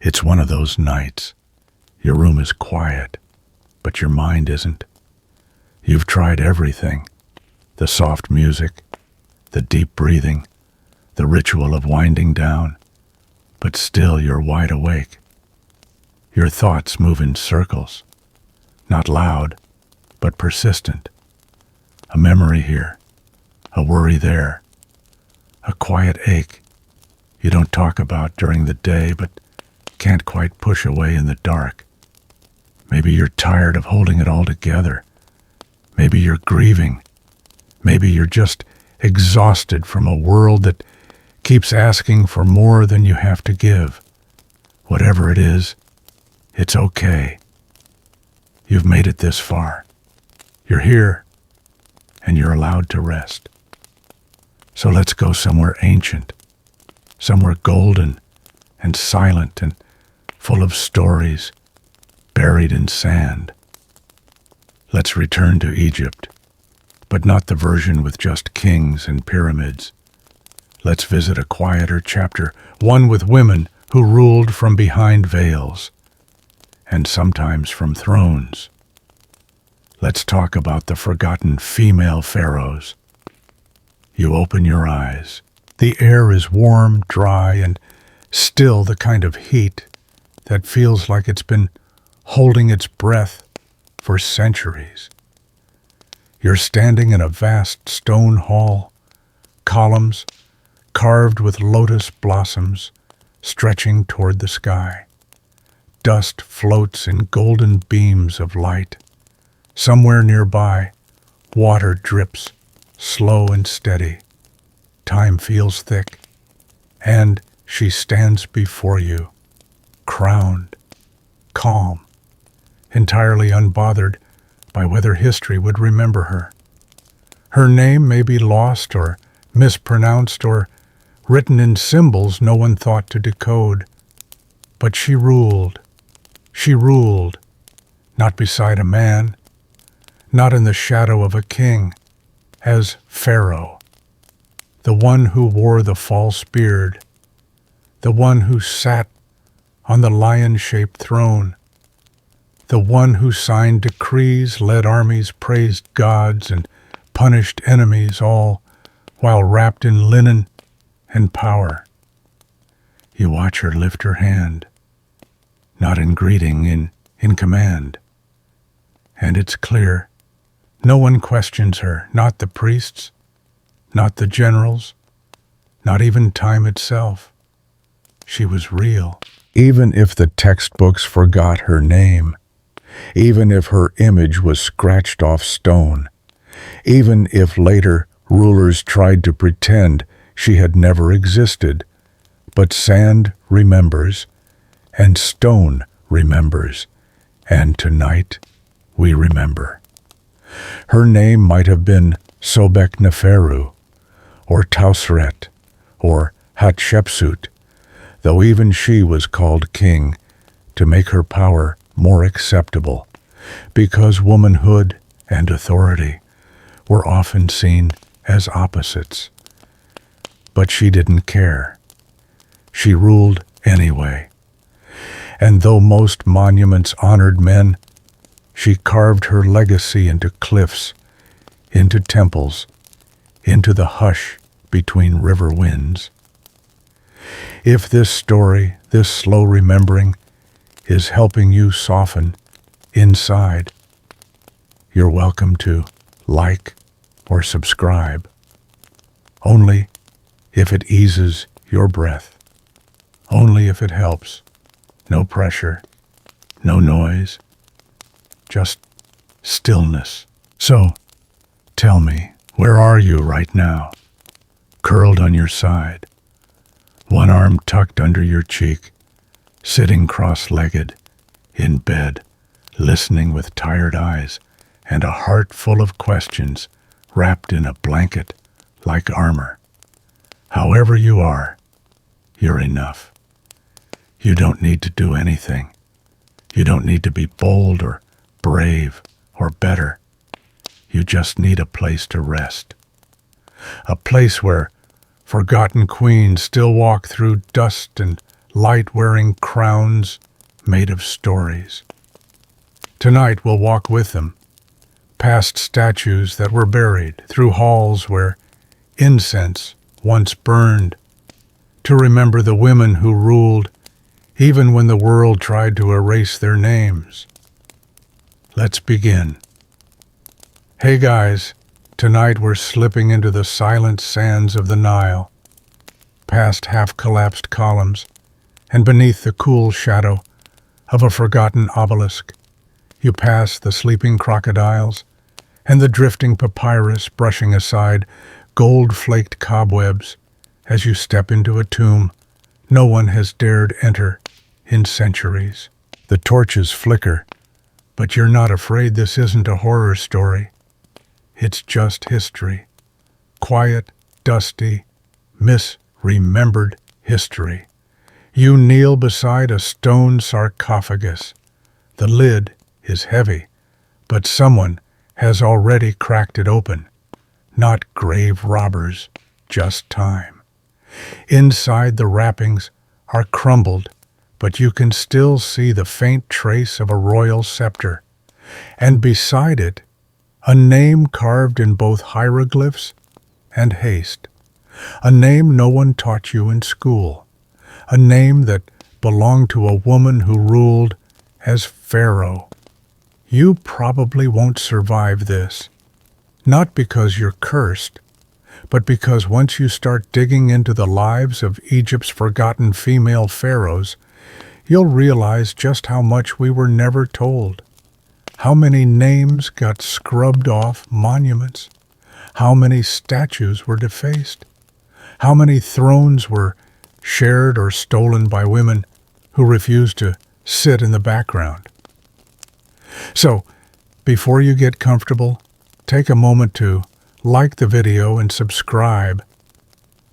It's one of those nights. Your room is quiet, but your mind isn't. You've tried everything. The soft music, the deep breathing, the ritual of winding down, but still you're wide awake. Your thoughts move in circles, not loud, but persistent. A memory here, a worry there, a quiet ache you don't talk about during the day but can't quite push away in the dark. Maybe you're tired of holding it all together. Maybe you're grieving. Maybe you're just exhausted from a world that keeps asking for more than you have to give. Whatever it is, it's okay. You've made it this far. You're here, and you're allowed to rest. So let's go somewhere ancient, somewhere golden and silent and full of stories buried in sand. Let's return to Egypt, but not the version with just kings and pyramids. Let's visit a quieter chapter, one with women who ruled from behind veils, and sometimes from thrones. Let's talk about the forgotten female pharaohs. You open your eyes. The air is warm, dry, and still the kind of heat that feels like it's been holding its breath for centuries. You're standing in a vast stone hall, columns carved with lotus blossoms stretching toward the sky. Dust floats in golden beams of light. Somewhere nearby, water drips, slow and steady. Time feels thick, and she stands before you, crowned, calm, entirely unbothered by whether history would remember her. Her name may be lost or mispronounced or written in symbols no one thought to decode, but she ruled, not beside a man, not in the shadow of a king, as Pharaoh, the one who wore the false beard, the one who sat on the lion-shaped throne, the one who signed decrees, led armies, praised gods, and punished enemies, all while wrapped in linen and power. You watch her lift her hand, not in greeting, in command. And it's clear, no one questions her, not the priests, not the generals, not even time itself. She was real. Even if the textbooks forgot her name, even if her image was scratched off stone, even if later rulers tried to pretend she had never existed, but sand remembers, and stone remembers, and tonight we remember. Her name might have been Sobek-Neferu, or Tausret, or Hatshepsut, though even she was called king to make her power more acceptable, because womanhood and authority were often seen as opposites. But she didn't care. She ruled anyway. And though most monuments honored men, she carved her legacy into cliffs, into temples, into the hush between river winds. If this story, this slow remembering, is helping you soften inside, you're welcome to like or subscribe. Only if it eases your breath. Only if it helps. No pressure, no noise, just stillness. So, tell me, where are you right now? Curled on your side, one arm tucked under your cheek, sitting cross-legged, in bed, listening with tired eyes and a heart full of questions wrapped in a blanket like armor. However you are, you're enough. You don't need to do anything. You don't need to be bold or brave or better. You just need a place to rest. A place where forgotten queens still walk through dust and light-wearing crowns made of stories. Tonight we'll walk with them, past statues that were buried, through halls where incense once burned, to remember the women who ruled even when the world tried to erase their names. Let's begin. Hey guys, tonight we're slipping into the silent sands of the Nile, past half-collapsed columns, and beneath the cool shadow of a forgotten obelisk. You pass the sleeping crocodiles and the drifting papyrus brushing aside gold-flaked cobwebs as you step into a tomb no one has dared enter in centuries. The torches flicker, but you're not afraid. This isn't a horror story. It's just history. Quiet, dusty, misremembered history. You kneel beside a stone sarcophagus. The lid is heavy, but someone has already cracked it open. Not grave robbers, just time. Inside, the wrappings are crumbled, but you can still see the faint trace of a royal scepter, and beside it, a name carved in both hieroglyphs and haste. A name no one taught you in school. A name that belonged to a woman who ruled as Pharaoh. You probably won't survive this. Not because you're cursed, but because once you start digging into the lives of Egypt's forgotten female pharaohs, you'll realize just how much we were never told. How many names got scrubbed off monuments? How many statues were defaced? How many thrones were shared or stolen by women who refused to sit in the background? So, before you get comfortable, take a moment to like the video and subscribe,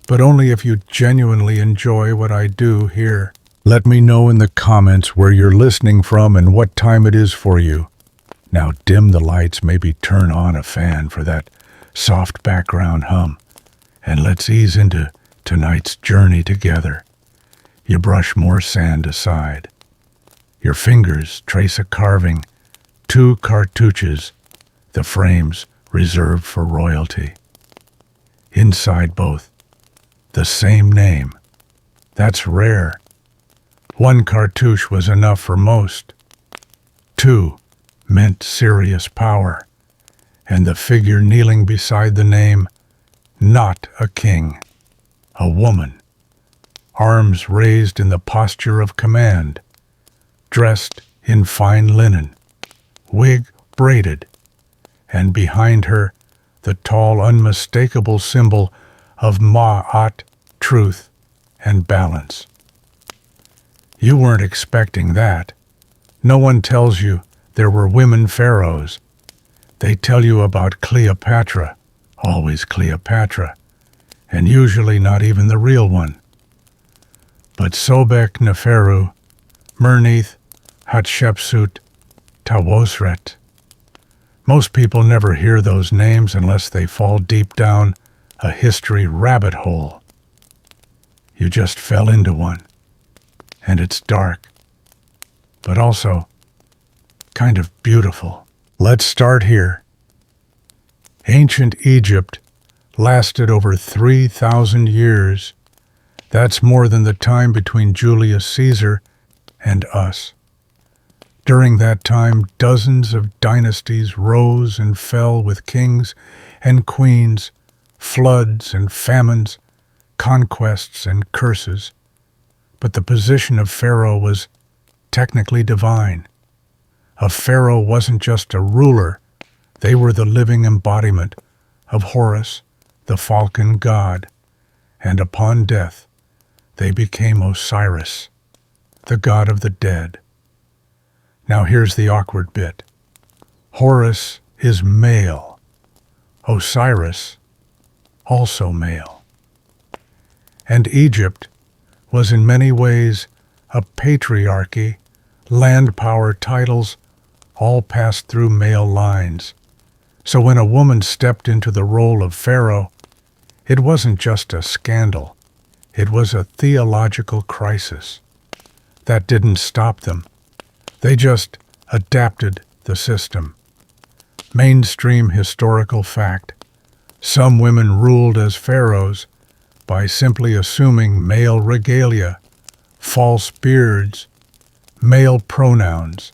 but only if you genuinely enjoy what I do here. Let me know in the comments where you're listening from and what time it is for you. Now dim the lights, maybe turn on a fan for that soft background hum, and let's ease into tonight's journey together. You brush more sand aside. Your fingers trace a carving, 2 cartouches, the frames reserved for royalty. Inside both, the same name. That's rare. 1 cartouche was enough for most. 2 meant serious power, and the figure kneeling beside the name, not a king, a woman, arms raised in the posture of command, dressed in fine linen, wig braided, and behind her the tall, unmistakable symbol of Ma'at, truth and balance. You weren't expecting that. No one tells you there were women pharaohs. They tell you about Cleopatra, always Cleopatra, and usually not even the real one. But Sobek Neferu, Mernith, Hatshepsut, Tawosret. Most people never hear those names unless they fall deep down a history rabbit hole. You just fell into one, and it's dark, but also kind of beautiful. Let's start here. Ancient Egypt lasted over 3,000 years. That's more than the time between Julius Caesar and us. During that time, dozens of dynasties rose and fell with kings and queens, floods and famines, conquests and curses. But the position of Pharaoh was technically divine. A pharaoh wasn't just a ruler, they were the living embodiment of Horus, the falcon god, and upon death they became Osiris, the god of the dead. Now here's the awkward bit. Horus is male, Osiris also male. And Egypt was in many ways a patriarchy, land power titles all passed through male lines. So when a woman stepped into the role of Pharaoh, it wasn't just a scandal, it was a theological crisis. that didn't stop them. They just adapted the system. Mainstream historical fact. Some women ruled as pharaohs by simply assuming male regalia, false beards, male pronouns,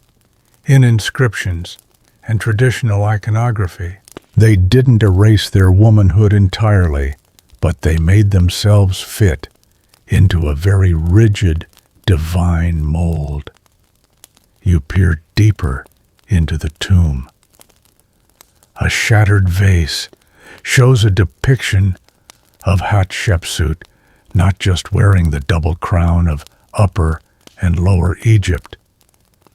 in inscriptions and traditional iconography. They didn't erase their womanhood entirely, but they made themselves fit into a very rigid, divine mold. You peer deeper into the tomb. A shattered vase shows a depiction of Hatshepsut, not just wearing the double crown of Upper and Lower Egypt,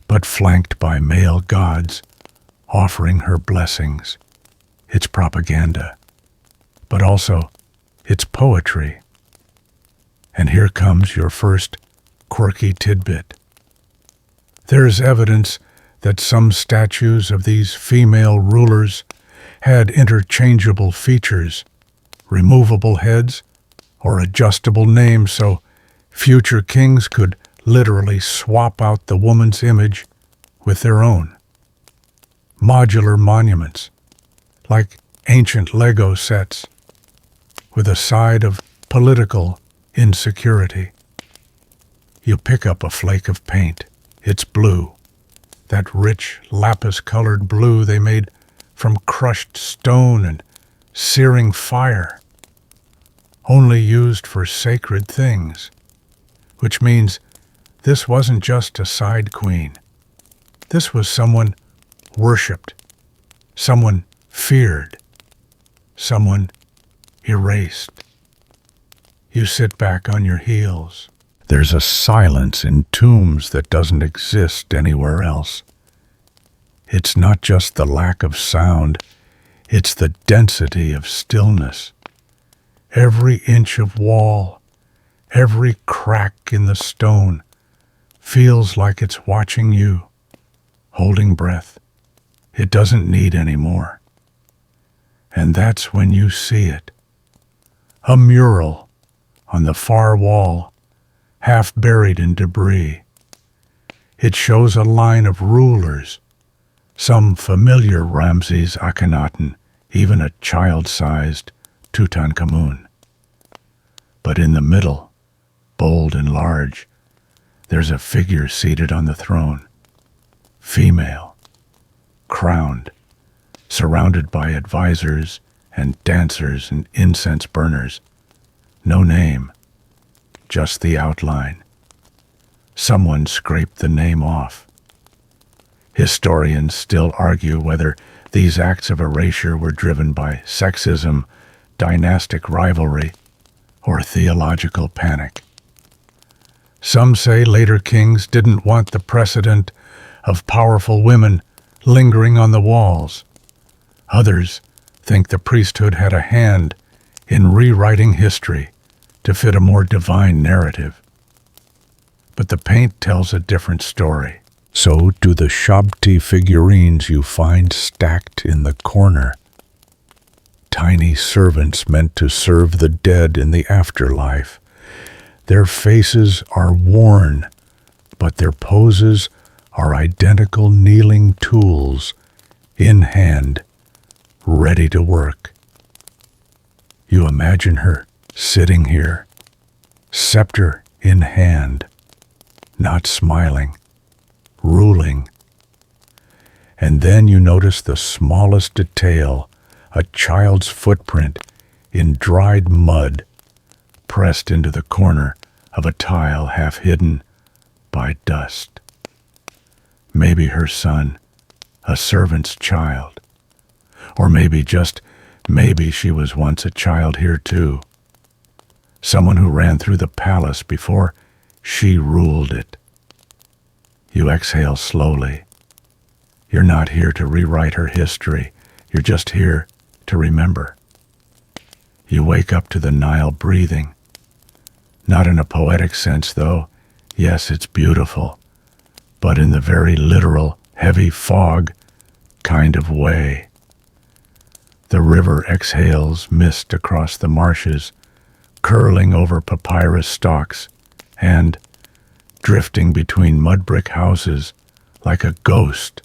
but flanked by male gods offering her blessings. It's propaganda, but also it's poetry. And here comes your first quirky tidbit. There is evidence that some statues of these female rulers had interchangeable features, removable heads, or adjustable names so future kings could literally swap out the woman's image with their own. Modular monuments, like ancient Lego sets, with a side of political insecurity. You pick up a flake of paint. It's blue, that rich lapis-colored blue they made from crushed stone and searing fire, only used for sacred things, which means this wasn't just a side queen. This was someone worshipped, someone feared, someone erased. You sit back on your heels. There's a silence in tombs that doesn't exist anywhere else. It's not just the lack of sound, it's the density of stillness. Every inch of wall, every crack in the stone feels like it's watching you, holding breath. It doesn't need any more. And that's when you see it. A mural on the far wall, half buried in debris. It shows a line of rulers, some familiar Ramses Akhenaten, even a child-sized Tutankhamun. But in the middle, bold and large, there's a figure seated on the throne, female, crowned, surrounded by advisors and dancers and incense burners. No name, just the outline. Someone scraped the name off. Historians still argue whether these acts of erasure were driven by sexism, dynastic rivalry, or theological panic. Some say later kings didn't want the precedent of powerful women lingering on the walls. Others think the priesthood had a hand in rewriting history to fit a more divine narrative. But the paint tells a different story. So do the Shabti figurines you find stacked in the corner. Tiny servants meant to serve the dead in the afterlife. Their faces are worn, but their poses are identical kneeling tools, in hand, ready to work. You imagine her sitting here, scepter in hand, not smiling, ruling. And then you notice the smallest detail, a child's footprint in dried mud pressed into the corner of a tile half hidden by dust. Maybe her son, a servant's child. Or maybe, just maybe, she was once a child here too. Someone who ran through the palace before she ruled it. You exhale slowly. You're not here to rewrite her history. You're just here to remember. You wake up to the Nile breathing. Not in a poetic sense, though. Yes, it's beautiful. But in the very literal, heavy fog kind of way. The river exhales mist across the marshes, curling over papyrus stalks, and drifting between mud brick houses like a ghost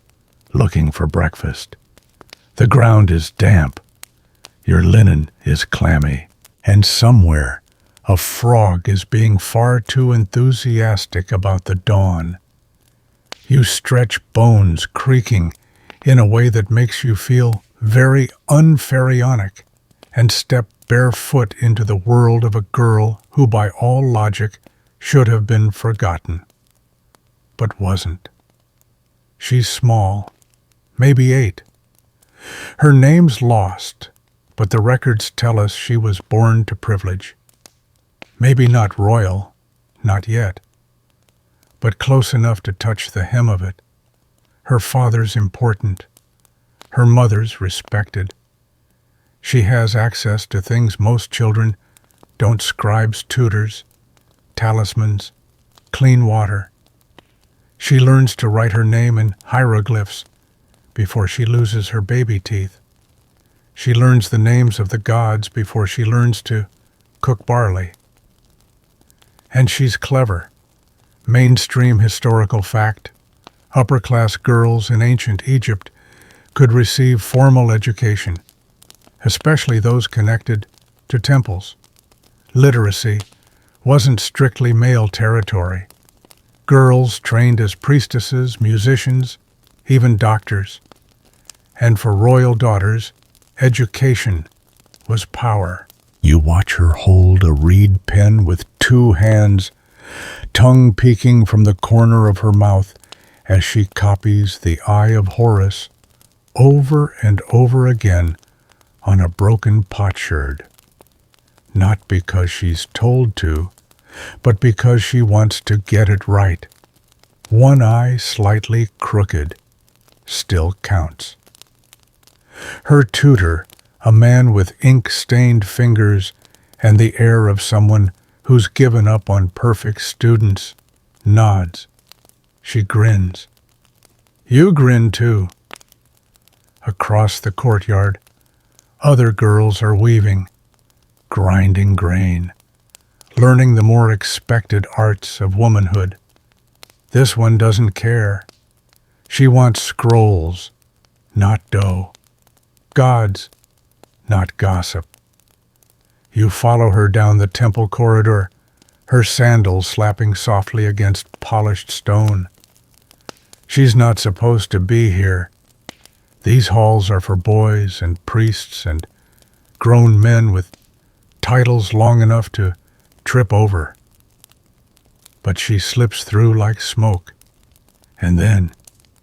looking for breakfast. The ground is damp, your linen is clammy, and somewhere a frog is being far too enthusiastic about the dawn. You stretch bones creaking in a way that makes you feel very unpharaonic and step barefoot into the world of a girl who by all logic should have been forgotten, but wasn't. She's small, maybe 8. Her name's lost, but the records tell us she was born to privilege. Maybe not royal, not yet, but close enough to touch the hem of it. Her father's important, her mother's respected. She has access to things most children don't: scribes, tutors, talismans, clean water. She learns to write her name in hieroglyphs before she loses her baby teeth. She learns the names of the gods before she learns to cook barley. And she's clever. Mainstream historical fact: upper-class girls in ancient Egypt could receive formal education, especially those connected to temples. Literacy wasn't strictly male territory. Girls trained as priestesses, musicians, even doctors. And for royal daughters, education was power. You watch her hold a reed pen with 2 hands, tongue peeking from the corner of her mouth as she copies the Eye of Horus over and over again on a broken potsherd. Not because she's told to, but because she wants to get it right. One eye slightly crooked still counts. Her tutor, a man with ink-stained fingers and the air of someone who's given up on perfect students, nods. She grins. You grin too. Across the courtyard, other girls are weaving, grinding grain, learning the more expected arts of womanhood. This one doesn't care. She wants scrolls, not dough. Gods, not gossip. You follow her down the temple corridor, her sandals slapping softly against polished stone. She's not supposed to be here. These halls are for boys and priests and grown men with titles long enough to trip over. But she slips through like smoke, and then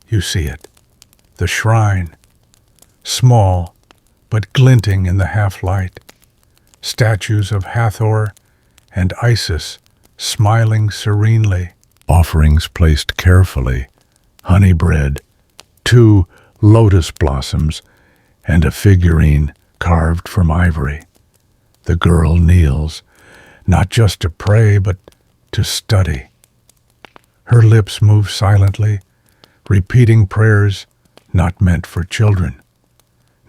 you see it. The shrine, small but glinting in the half-light. Statues of Hathor and Isis smiling serenely. Offerings placed carefully. Honey bread, 2 lotus blossoms, and a figurine carved from ivory. The girl kneels, not just to pray, but to study. Her lips move silently, repeating prayers not meant for children.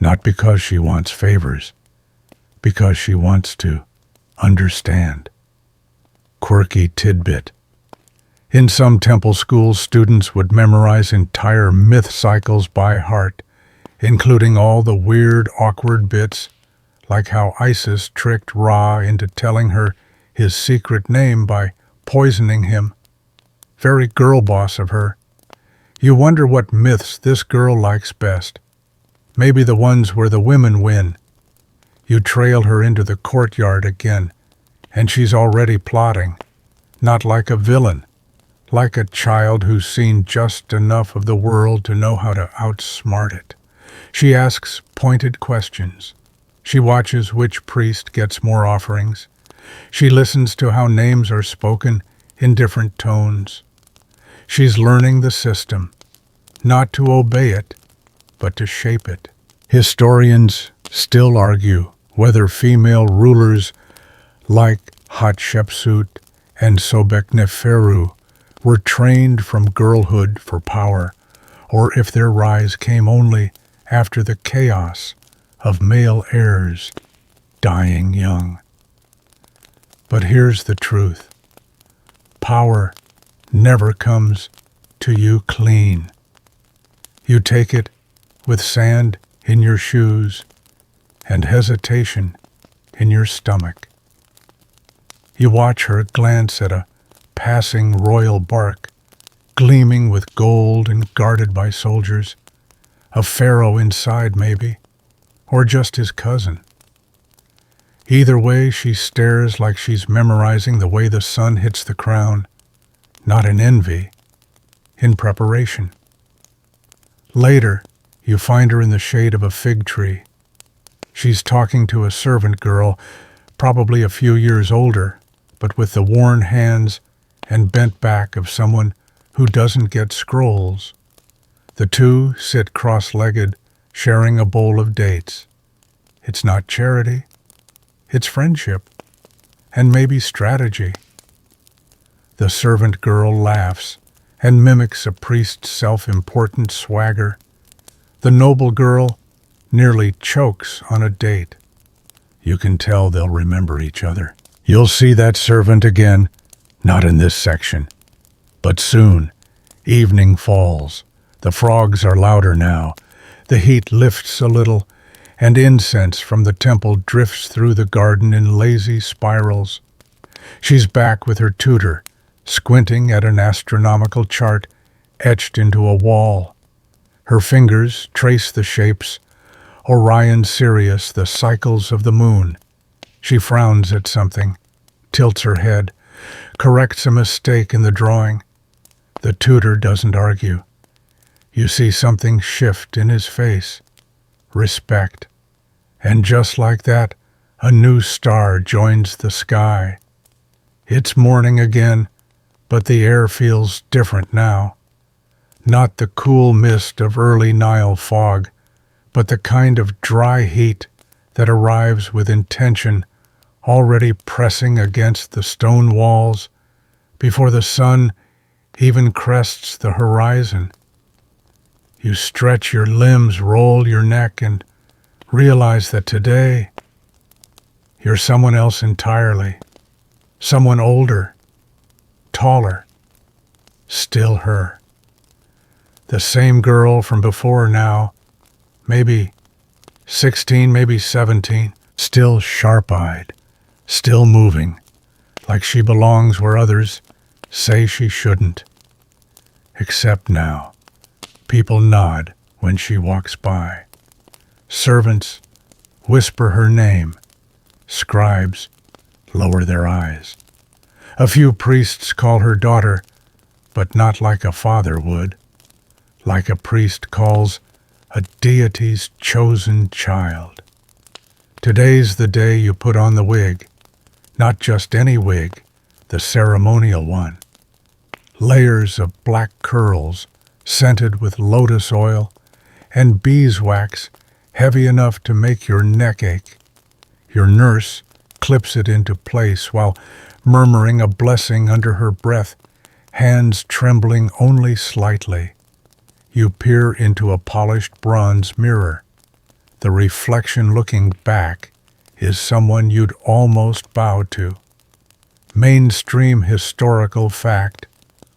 Not because she wants favors, because she wants to understand. Quirky tidbit. In some temple schools, students would memorize entire myth cycles by heart, including all the weird, awkward bits, like how Isis tricked Ra into telling her his secret name by poisoning him. Very girl boss of her. You wonder what myths this girl likes best. Maybe the ones where the women win. You trail her into the courtyard again, and she's already plotting. Not like a villain, like a child who's seen just enough of the world to know how to outsmart it. She asks pointed questions. She watches which priest gets more offerings. She listens to how names are spoken in different tones. She's learning the system, not to obey it, but to shape it. Historians still argue whether female rulers like Hatshepsut and Sobekneferu were trained from girlhood for power, or if their rise came only after the chaos of male heirs dying young. But here's the truth. Power never comes to you clean. You take it with sand in your shoes and hesitation in your stomach. You watch her glance at a passing royal bark, gleaming with gold and guarded by soldiers, a pharaoh inside maybe, or just his cousin. Either way, she stares like she's memorizing the way the sun hits the crown, not in envy, in preparation. Later, you find her in the shade of a fig tree. She's talking to a servant girl, probably a few years older, but with the worn hands and bent back of someone who doesn't get scrolls. The two sit cross-legged, sharing a bowl of dates. It's not charity. It's friendship, and maybe strategy. The servant girl laughs and mimics a priest's self-important swagger. The noble girl nearly chokes on a date. You can tell they'll remember each other. You'll see that servant again, not in this section. But soon, evening falls. The frogs are louder now. The heat lifts a little, and incense from the temple drifts through the garden in lazy spirals. She's back with her tutor, squinting at an astronomical chart etched into a wall. Her fingers trace the shapes, Orion, Sirius, the cycles of the moon. She frowns at something, tilts her head, corrects a mistake in the drawing. The tutor doesn't argue. You see something shift in his face. Respect. And just like that, a new star joins the sky. It's morning again, but the air feels different now. Not the cool mist of early Nile fog, but the kind of dry heat that arrives with intention, already pressing against the stone walls before the sun even crests the horizon. You stretch your limbs, roll your neck, and realize that today you're someone else entirely, someone older, taller, still her. The same girl from before now, maybe 16, maybe 17, still sharp-eyed, still moving, like she belongs where others say she shouldn't. Except now, people nod when she walks by. Servants whisper her name. Scribes lower their eyes. A few priests call her daughter, but not like a father would, like a priest calls a deity's chosen child. Today's the day you put on the wig, not just any wig, the ceremonial one. Layers of black curls scented with lotus oil and beeswax heavy enough to make your neck ache. Your nurse clips it into place while murmuring a blessing under her breath, hands trembling only slightly. You peer into a polished bronze mirror. The reflection looking back is someone you'd almost bow to. Mainstream historical fact: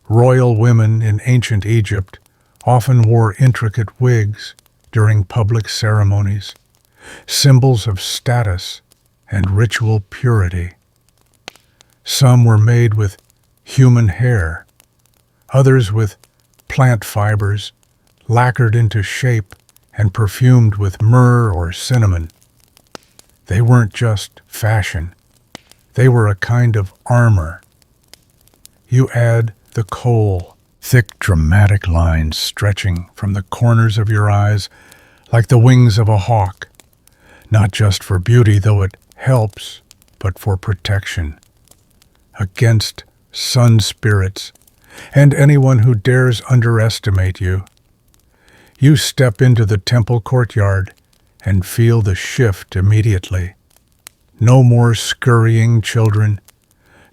royal women in ancient Egypt often wore intricate wigs during public ceremonies, symbols of status and ritual purity. Some were made with human hair, others with plant fibers, lacquered into shape and perfumed with myrrh or cinnamon. They weren't just fashion. They were a kind of armor. You add the kohl, thick dramatic lines stretching from the corners of your eyes like the wings of a hawk, not just for beauty, though it helps, but for protection against sun spirits and anyone who dares underestimate you. You step into the temple courtyard and feel the shift immediately. No more scurrying children,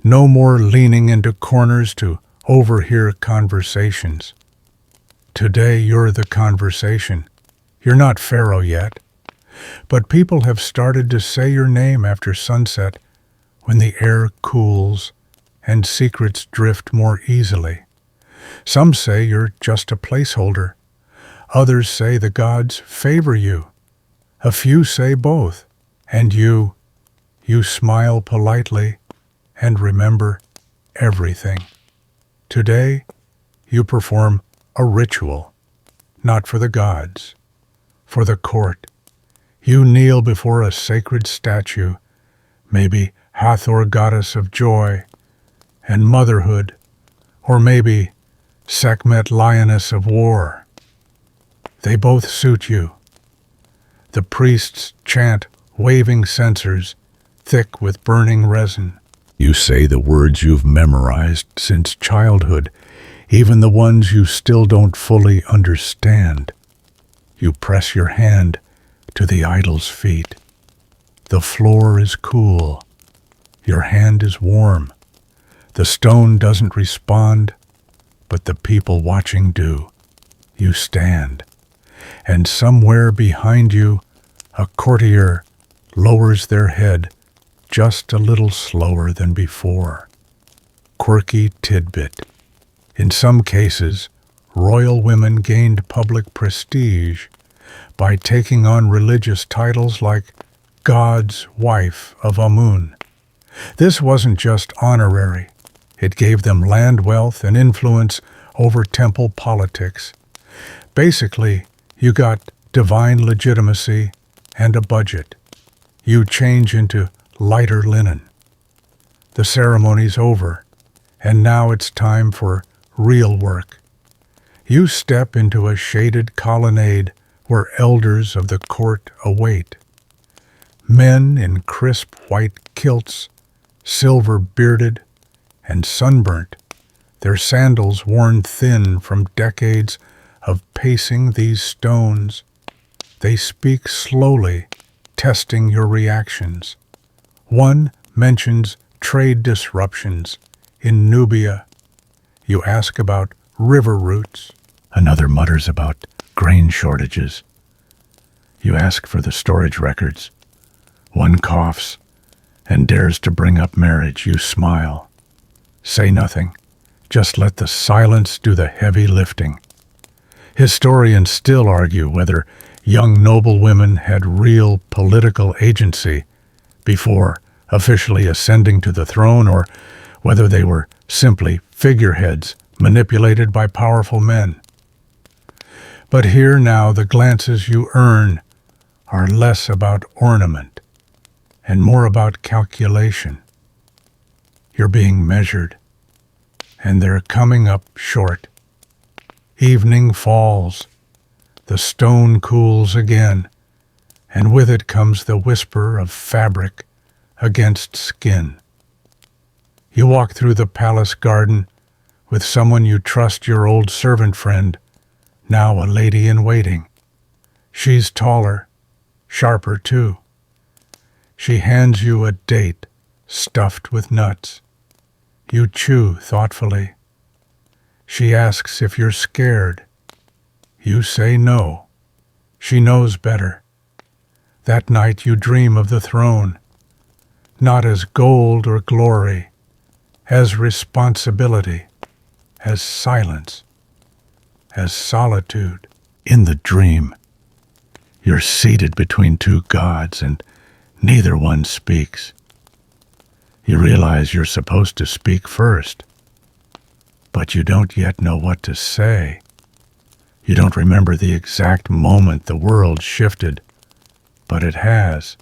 no more leaning into corners to overhear conversations. Today you're the conversation. You're not Pharaoh yet, but people have started to say your name after sunset when the air cools and secrets drift more easily. Some say you're just a placeholder. Others say the gods favor you. A few say both. And you smile politely and remember everything. Today, you perform a ritual, not for the gods, for the court. You kneel before a sacred statue, maybe Hathor, goddess of joy and motherhood, or maybe Sekhmet, lioness of war. They both suit you. The priests chant, waving censers, thick with burning resin. You say the words you've memorized since childhood, even the ones you still don't fully understand. You press your hand to the idol's feet. The floor is cool. Your hand is warm. The stone doesn't respond, but the people watching do. You stand, and somewhere behind you, a courtier lowers their head just a little slower than before. Quirky tidbit. In some cases, royal women gained public prestige by taking on religious titles like God's wife of Amun. This wasn't just honorary. It gave them land wealth and influence over temple politics. Basically, you got divine legitimacy and a budget. You change into lighter linen. The ceremony's over, and now it's time for real work. You step into a shaded colonnade where elders of the court await. Men in crisp white kilts, silver-bearded and sunburnt, their sandals worn thin from decades of pacing these stones. They speak slowly, testing your reactions. One mentions trade disruptions in Nubia. You ask about river routes. Another mutters about grain shortages. You ask for the storage records. One coughs and dares to bring up marriage. You smile. Say nothing. Just let the silence do the heavy lifting. Historians still argue whether young noblewomen had real political agency before officially ascending to the throne, or whether they were simply figureheads manipulated by powerful men. But here now the glances you earn are less about ornament and more about calculation. You're being measured, and they're coming up short. Evening falls, the stone cools again, and with it comes the whisper of fabric against skin. You walk through the palace garden with someone you trust, your old servant friend, now a lady in waiting. She's taller, sharper too. She hands you a date stuffed with nuts. You chew thoughtfully. She asks if you're scared. You say no. She knows better. That night you dream of the throne, not as gold or glory, as responsibility, as silence, as solitude. In the dream, you're seated between two gods and neither one speaks. You realize you're supposed to speak first, but you don't yet know what to say. You don't remember the exact moment the world shifted, but it has.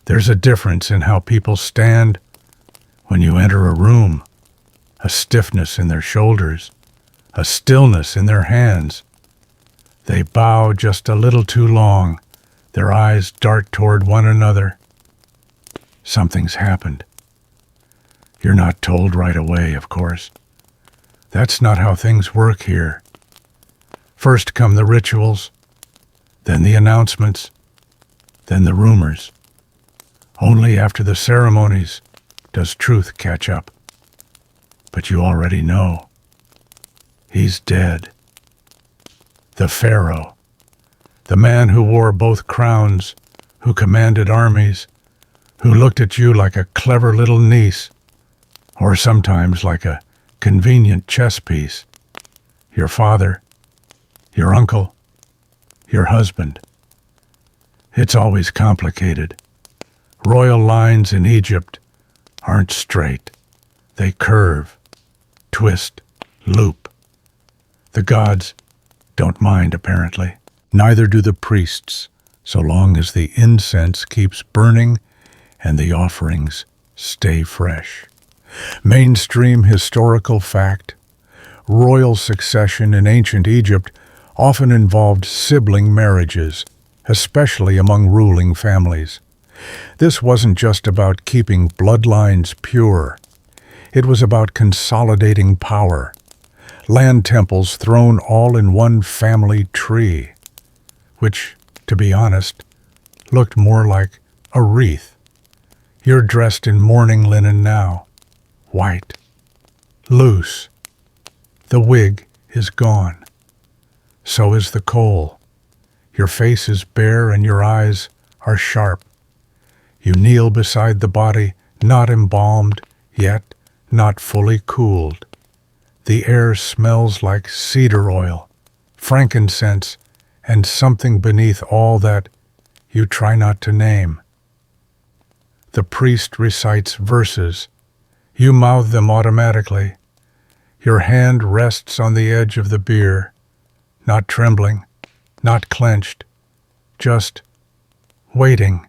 There's a difference in how people stand when you enter a room, a stiffness in their shoulders, a stillness in their hands. They bow just a little too long, their eyes dart toward one another. Something's happened. You're not told right away, of course. That's not how things work here. First come the rituals, then the announcements, then the rumors. Only after the ceremonies does truth catch up. But you already know. He's dead. The Pharaoh, the man who wore both crowns, who commanded armies, who looked at you like a clever little niece, or sometimes like a convenient chess piece. Your father, your uncle, your husband. It's always complicated. Royal lines in Egypt aren't straight. They curve, twist, loop. The gods don't mind, apparently. Neither do the priests, so long as the incense keeps burning and the offerings stay fresh. Mainstream historical fact: royal succession in ancient Egypt often involved sibling marriages, especially among ruling families. This wasn't just about keeping bloodlines pure. It was about consolidating power. Land temples thrown all in one family tree, which, to be honest, looked more like a wreath. You're dressed in mourning linen now, white, loose. The wig is gone. So is the coal. Your face is bare and your eyes are sharp. You kneel beside the body, not embalmed, yet not fully cooled. The air smells like cedar oil, frankincense, and something beneath all that you try not to name. The priest recites verses. You mouth them automatically. Your hand rests on the edge of the bier, not trembling, not clenched, just waiting.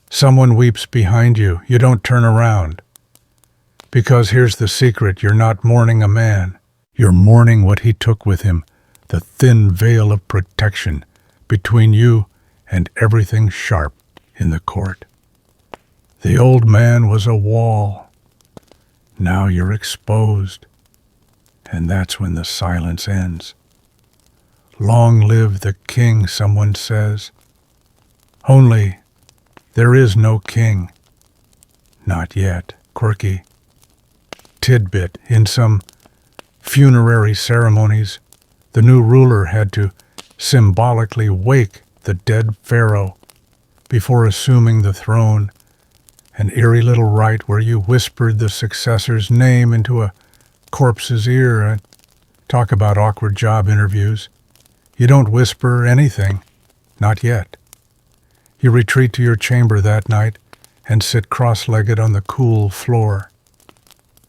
Someone weeps behind you. You don't turn around. Because here's the secret: you're not mourning a man. You're mourning what he took with him, the thin veil of protection between you and everything sharp in the court. The old man was a wall. Now you're exposed. And that's when the silence ends. Long live the king, someone says. Only there is no king. Not yet. Quirky tidbit: in some funerary ceremonies, the new ruler had to symbolically wake the dead pharaoh before assuming the throne. An eerie little rite where you whispered the successor's name into a corpse's ear. And talk about awkward job interviews. You don't whisper anything, not yet. You retreat to your chamber that night and sit cross-legged on the cool floor.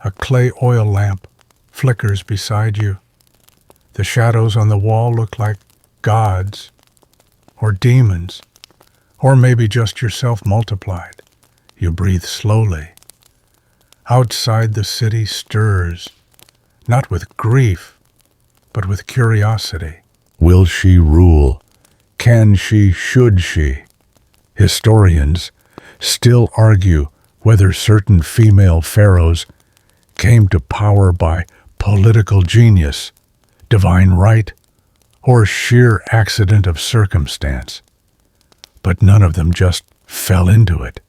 A clay oil lamp flickers beside you. The shadows on the wall look like gods, or demons, or maybe just yourself multiplied. You breathe slowly. Outside, the city stirs, not with grief, but with curiosity. Will she rule? Can she? Should she? Historians still argue whether certain female pharaohs came to power by political genius, divine right, or sheer accident of circumstance. But none of them just fell into it.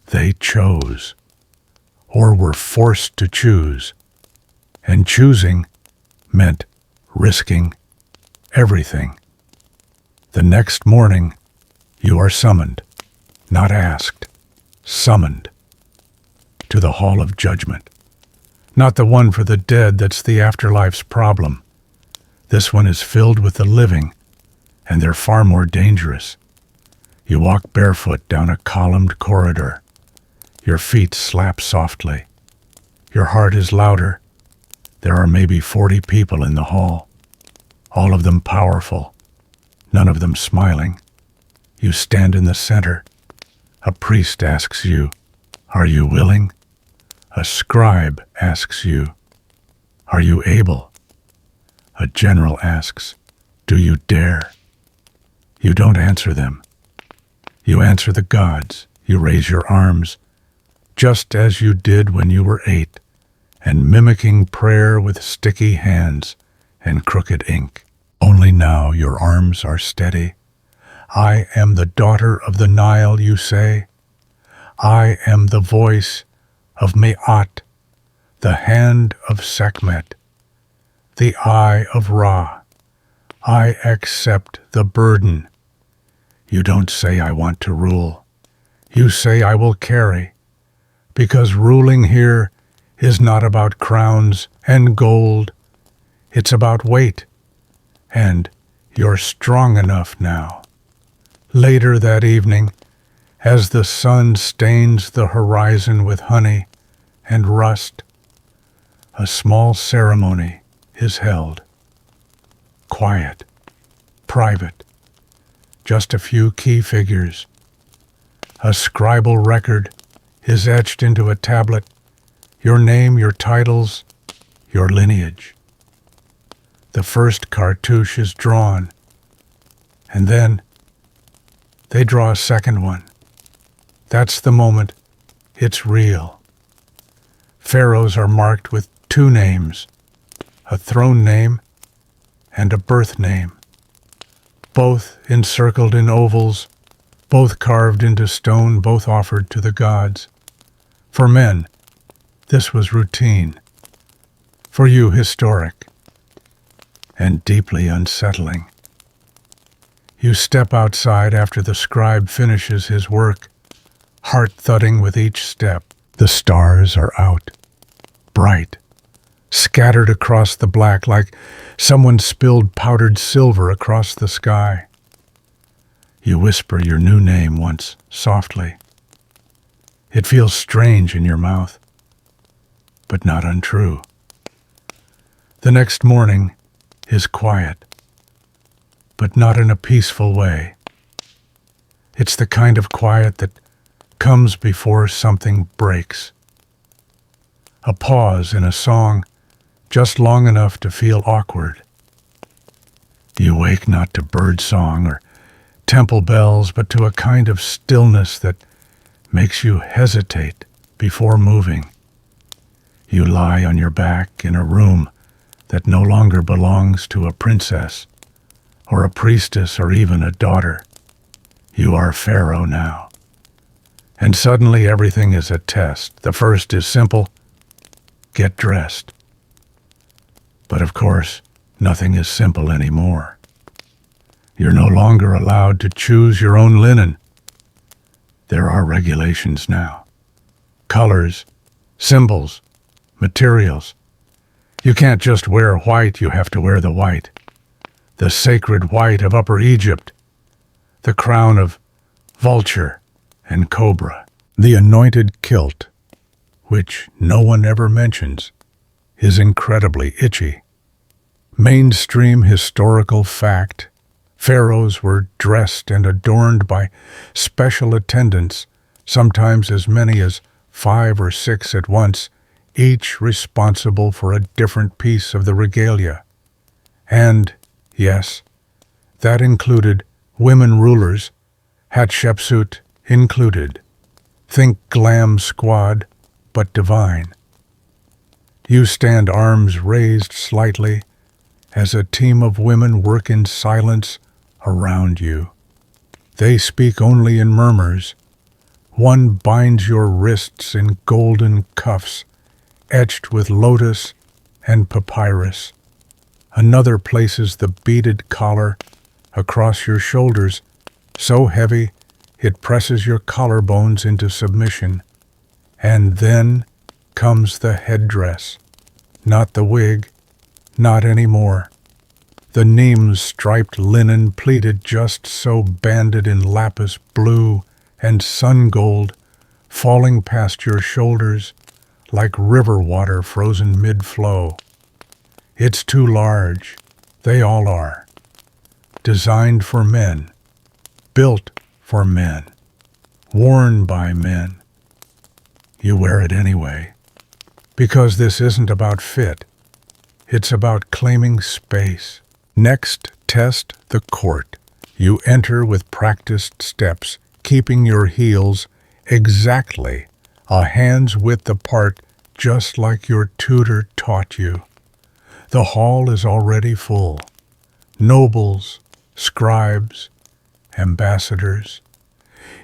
They chose, or were forced to choose, and choosing meant risking everything. The next morning, you are summoned, not asked, summoned, to the hall of judgment. Not the one for the dead that's the afterlife's problem. This one is filled with the living, and they're far more dangerous. You walk barefoot down a columned corridor. Your feet slap softly. Your heart is louder. There are maybe 40 people in the hall, all of them powerful, none of them smiling. You stand in the center. A priest asks you, "Are you willing?" A scribe asks you, "Are you able?" A general asks, "Do you dare?" You don't answer them. You answer the gods. You raise your arms, just as you did when you were 8, and mimicking prayer with sticky hands and crooked ink. Only now your arms are steady. I am the daughter of the Nile, you say. I am the voice of Maat, the hand of Sekhmet, the eye of Ra. I accept the burden. You don't say, "I want to rule." You say, "I will carry," because ruling here is not about crowns and gold. It's about weight, and you're strong enough now. Later that evening, as the sun stains the horizon with honey and rust, a small ceremony is held. Quiet, private, just a few key figures. A scribal record is etched into a tablet, your name, your titles, your lineage. The first cartouche is drawn, and then they draw a second one. That's the moment. It's real. Pharaohs are marked with two names, a throne name and a birth name, both encircled in ovals, both carved into stone, both offered to the gods. For men, this was routine. For you, historic and deeply unsettling. You step outside after the scribe finishes his work, heart thudding with each step. The stars are out, bright, scattered across the black like someone spilled powdered silver across the sky. You whisper your new name once, softly. It feels strange in your mouth, but not untrue. The next morning is quiet, but not in a peaceful way. It's the kind of quiet that comes before something breaks. A pause in a song, just long enough to feel awkward. You wake not to bird song or temple bells, but to a kind of stillness that makes you hesitate before moving. You lie on your back in a room that no longer belongs to a princess, or a priestess, or even a daughter. You are Pharaoh now. And suddenly everything is a test. The first is simple: get dressed. But of course, nothing is simple anymore. You're no longer allowed to choose your own linen. There are regulations now. Colors, symbols, materials. You can't just wear white, you have to wear the white. The sacred white of Upper Egypt. The crown of vulture and cobra. The anointed kilt, which no one ever mentions, is incredibly itchy. Mainstream historical fact: pharaohs were dressed and adorned by special attendants, sometimes as many as 5 or 6 at once, each responsible for a different piece of the regalia. And, yes, that included women rulers, Hatshepsut included. Think glam squad, but divine. You stand arms raised slightly as a team of women work in silence around you. They speak only in murmurs. One binds your wrists in golden cuffs, etched with lotus and papyrus. Another places the beaded collar across your shoulders, so heavy it presses your collarbones into submission. And then comes the headdress. Not the wig, not anymore. The Neem's striped linen pleated just so, banded in lapis blue and sun gold, falling past your shoulders like river water frozen mid-flow. It's too large. They all are. Designed for men. Built for men. Worn by men. You wear it anyway. Because this isn't about fit. It's about claiming space. Next, test the court. You enter with practiced steps, keeping your heels exactly a hand's width apart, just like your tutor taught you. The hall is already full. Nobles, scribes, ambassadors,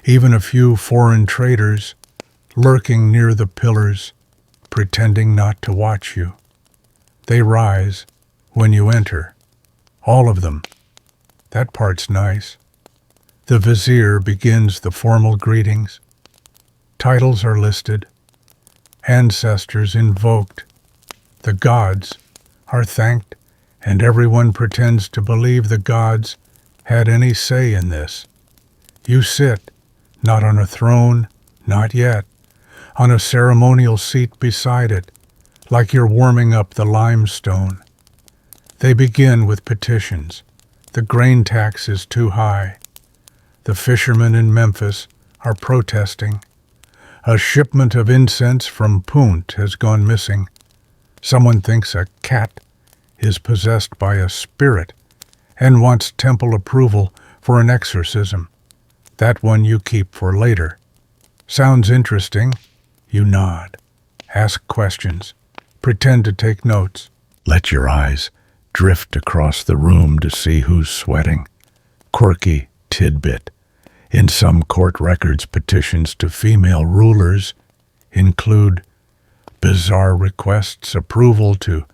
even a few foreign traders lurking near the pillars, pretending not to watch you. They rise when you enter. All of them. That part's nice. The vizier begins the formal greetings. Titles are listed. ancestors invoked. The gods are thanked, and everyone pretends to believe the gods had any say in this. You sit, not on a throne, not yet, on a ceremonial seat beside it, like you're warming up the limestone. They begin with petitions. The grain tax is too high. The fishermen in Memphis are protesting. A shipment of incense from Punt has gone missing. Someone thinks a cat is possessed by a spirit and wants temple approval for an exorcism. That one you keep for later. Sounds interesting. You nod. Ask questions. Pretend to take notes. Let your eyes drift across the room to see who's sweating. Quirky tidbit. In some court records, petitions to female rulers include bizarre requests, approval to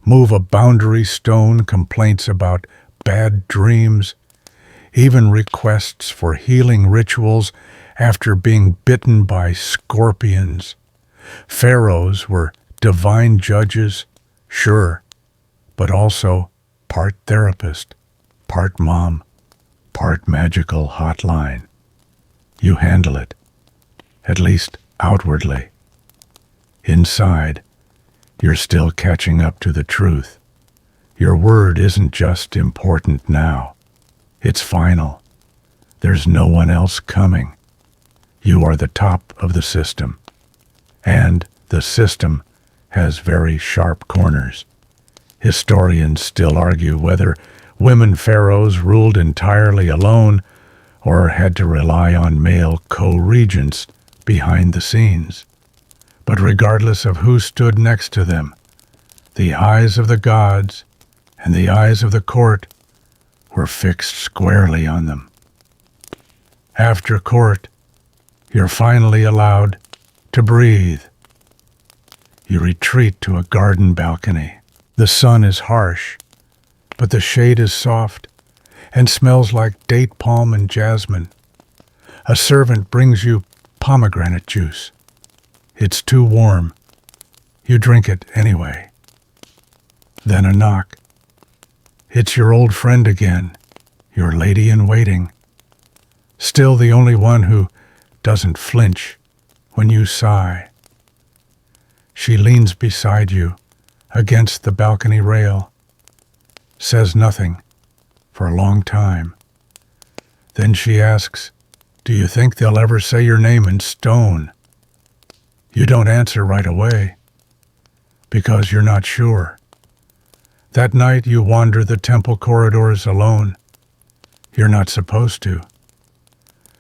move a boundary stone, complaints about bad dreams, even requests for healing rituals after being bitten by scorpions. Pharaohs were divine judges, sure, but also part therapist, part mom, part magical hotline. You handle it, at least outwardly. Inside, you're still catching up to the truth. Your word isn't just important now. It's final. There's no one else coming. You are the top of the system. And the system has very sharp corners. Historians still argue whether women pharaohs ruled entirely alone or had to rely on male co-regents behind the scenes. But regardless of who stood next to them, the eyes of the gods and the eyes of the court were fixed squarely on them. After court, you're finally allowed to breathe. You retreat to a garden balcony. The sun is harsh, but the shade is soft and smells like date palm and jasmine. A servant brings you pomegranate juice. It's too warm. You drink it anyway. Then a knock. It's your old friend again, your lady in waiting. Still the only one who doesn't flinch when you sigh. She leans beside you against the balcony rail, says nothing for a long time. Then she asks, "Do you think they'll ever say your name in stone?" You don't answer right away, because you're not sure. That night you wander the temple corridors alone. You're not supposed to.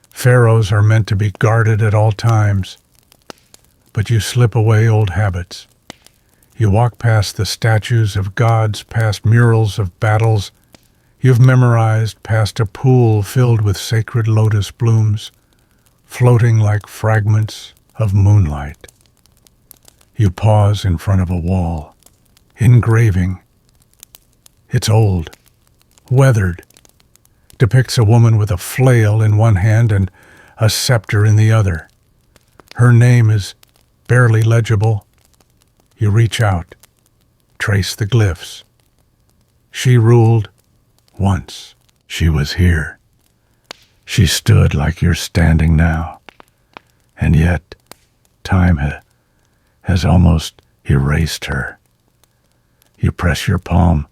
Pharaohs are meant to be guarded at all times, but you slip away old habits. You walk past the statues of gods, past murals of battles you've memorized, past a pool filled with sacred lotus blooms, floating like fragments of moonlight. You pause in front of a wall, engraving. It's old, weathered, depicts a woman with a flail in one hand and a scepter in the other. Her name is barely legible. You reach out, trace the glyphs. She ruled once. She was here. She stood like you're standing now. And yet, time has almost erased her. You press your palm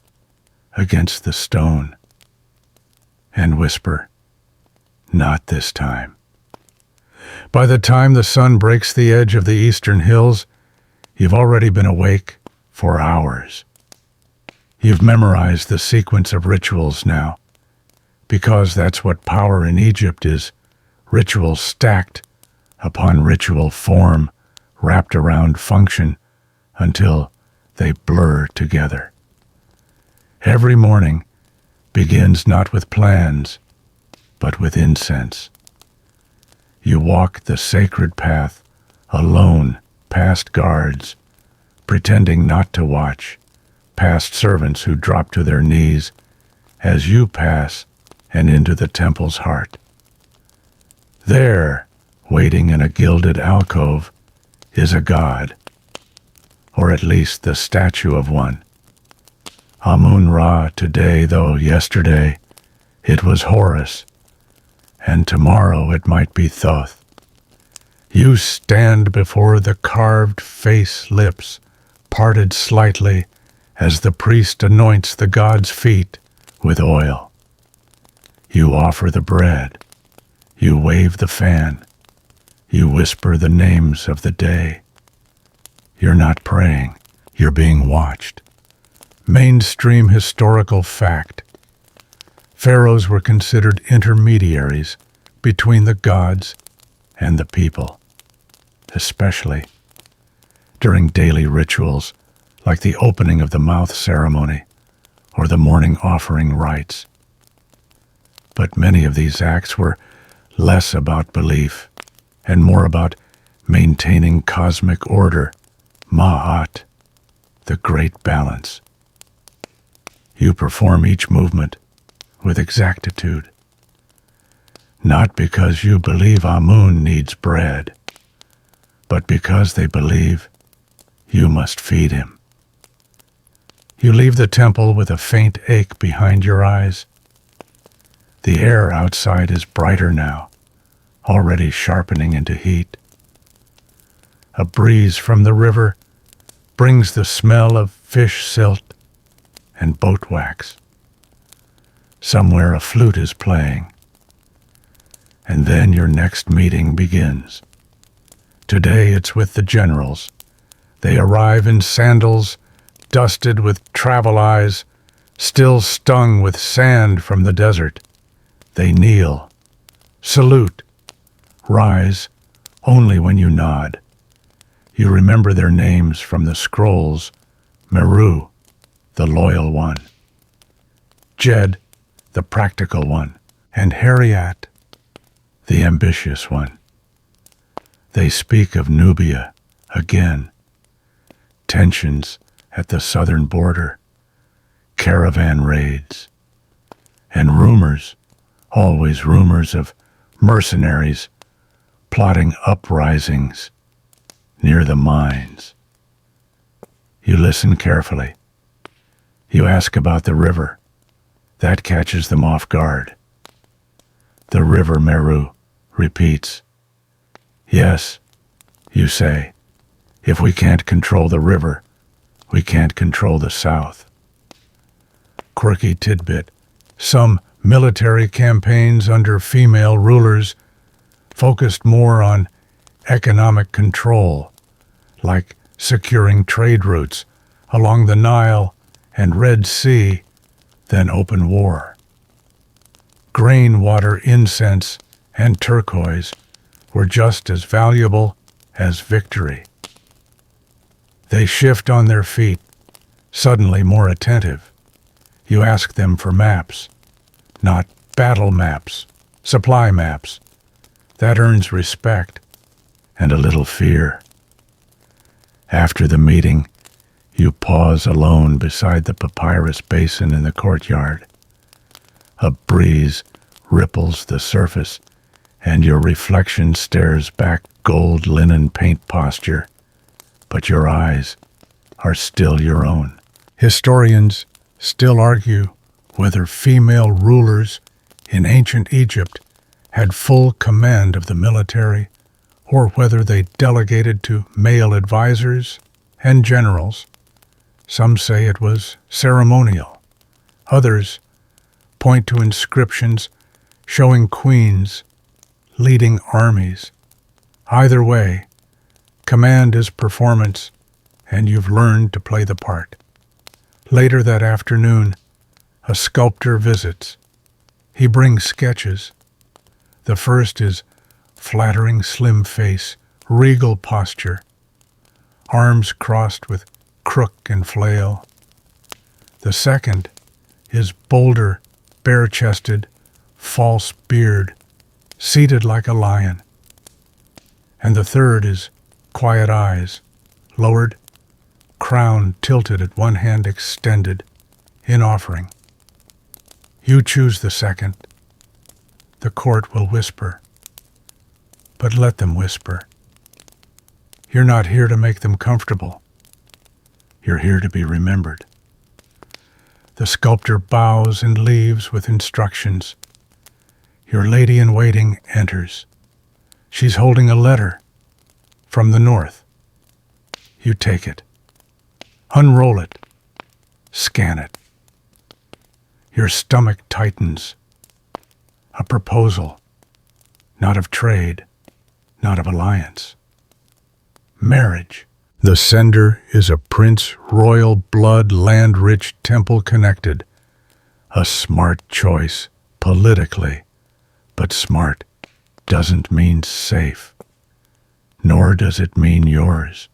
against the stone and whisper, "Not this time." By the time the sun breaks the edge of the eastern hills, you've already been awake for hours. You've memorized the sequence of rituals now, because that's what power in Egypt is, ritual stacked upon ritual form, wrapped around function until they blur together. Every morning begins not with plans, but with incense. You walk the sacred path alone, past guards, pretending not to watch, past servants who drop to their knees as you pass and into the temple's heart. There, waiting in a gilded alcove, is a god, or at least the statue of one. Amun-Ra today, though yesterday it was Horus, and tomorrow it might be Thoth. You stand before the carved face lips, parted slightly as the priest anoints the god's feet with oil. You offer the bread, you wave the fan, you whisper the names of the day. You're not praying, you're being watched. Mainstream historical fact. Pharaohs were considered intermediaries between the gods and the people, especially during daily rituals like the opening of the mouth ceremony or the morning offering rites. But many of these acts were less about belief and more about maintaining cosmic order, Ma'at, the great balance. You perform each movement with exactitude, not because you believe Amun needs bread, but because they believe you must feed him. You leave the temple with a faint ache behind your eyes. The air outside is brighter now, already sharpening into heat. A breeze from the river brings the smell of fish silt and boat wax. Somewhere a flute is playing. And then your next meeting begins. Today it's with the generals. They arrive in sandals, dusted with travel eyes, still stung with sand from the desert. They kneel, salute, rise only when you nod. You remember their names from the scrolls: Meru, the loyal one; Jed, the practical one; and Hariat, the ambitious one. They speak of Nubia again, tensions at the southern border, caravan raids, and rumors, always rumors of mercenaries plotting uprisings near the mines. You listen carefully. You ask about the river. That catches them off guard. The river Meru repeats. Yes, you say, if we can't control the river, we can't control the South. Quirky tidbit. Some military campaigns under female rulers focused more on economic control, like securing trade routes along the Nile and Red Sea, than open war. Grain water, incense, and turquoise were just as valuable as victory. They shift on their feet, suddenly more attentive. You ask them for maps, not battle maps, supply maps. That earns respect and a little fear. After the meeting, you pause alone beside the papyrus basin in the courtyard. A breeze ripples the surface, and your reflection stares back gold linen paint posture, but your eyes are still your own. Historians still argue whether female rulers in ancient Egypt had full command of the military, or whether they delegated to male advisors and generals. Some say it was ceremonial. Others point to inscriptions showing queens leading armies. Either way, command is performance, and you've learned to play the part. Later that afternoon, a sculptor visits. He brings sketches. The first is flattering slim face, regal posture, arms crossed with crook and flail. The second is bolder, bare-chested, false beard, seated like a lion. And the third is quiet eyes, lowered, crown tilted at one hand extended, in offering. You choose the second. The court will whisper. But let them whisper. You're not here to make them comfortable. You're here to be remembered. The sculptor bows and leaves with instructions. Your lady-in-waiting enters. She's holding a letter from the north. You take it. Unroll it. Scan it. Your stomach tightens. A proposal, not of trade, not of alliance. Marriage. The sender is a prince, royal blood, land-rich, temple-connected. A smart choice, politically. But smart doesn't mean safe. Nor does it mean yours.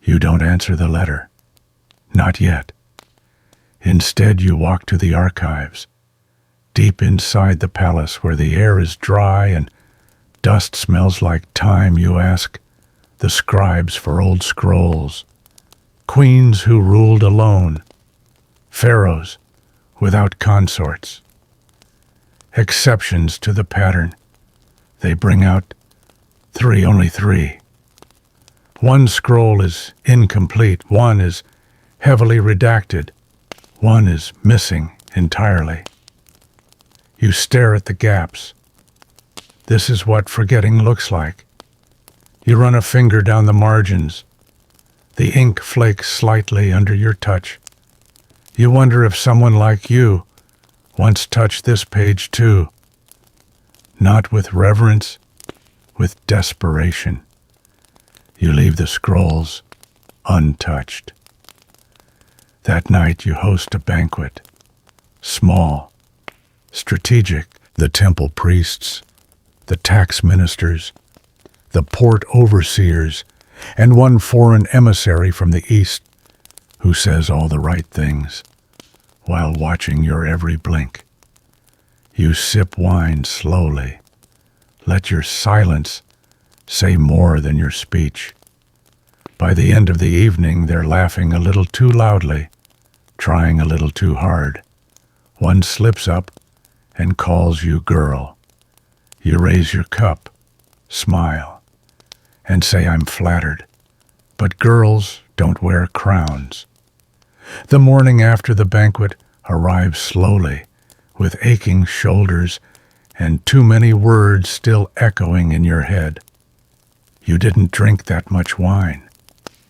You don't answer the letter. Not yet. Instead, you walk to the archives, deep inside the palace where the air is dry and dust smells like time. You ask the scribes for old scrolls, queens who ruled alone, pharaohs without consorts. Exceptions to the pattern. They bring out only three. One scroll is incomplete, one is heavily redacted, one is missing entirely. You stare at the gaps. This is what forgetting looks like. You run a finger down the margins. The ink flakes slightly under your touch. You wonder if someone like you once touched this page too. Not with reverence, with desperation. You leave the scrolls untouched. That night you host a banquet. Small, strategic. The temple priests, the tax ministers, the port overseers, and one foreign emissary from the east who says all the right things while watching your every blink. You sip wine slowly. Let your silence say more than your speech. By the end of the evening, they're laughing a little too loudly, trying a little too hard. One slips up and calls you girl. You raise your cup, smile, and say, I'm flattered. But girls don't wear crowns. The morning after the banquet arrives slowly, with aching shoulders and too many words still echoing in your head. You didn't drink that much wine.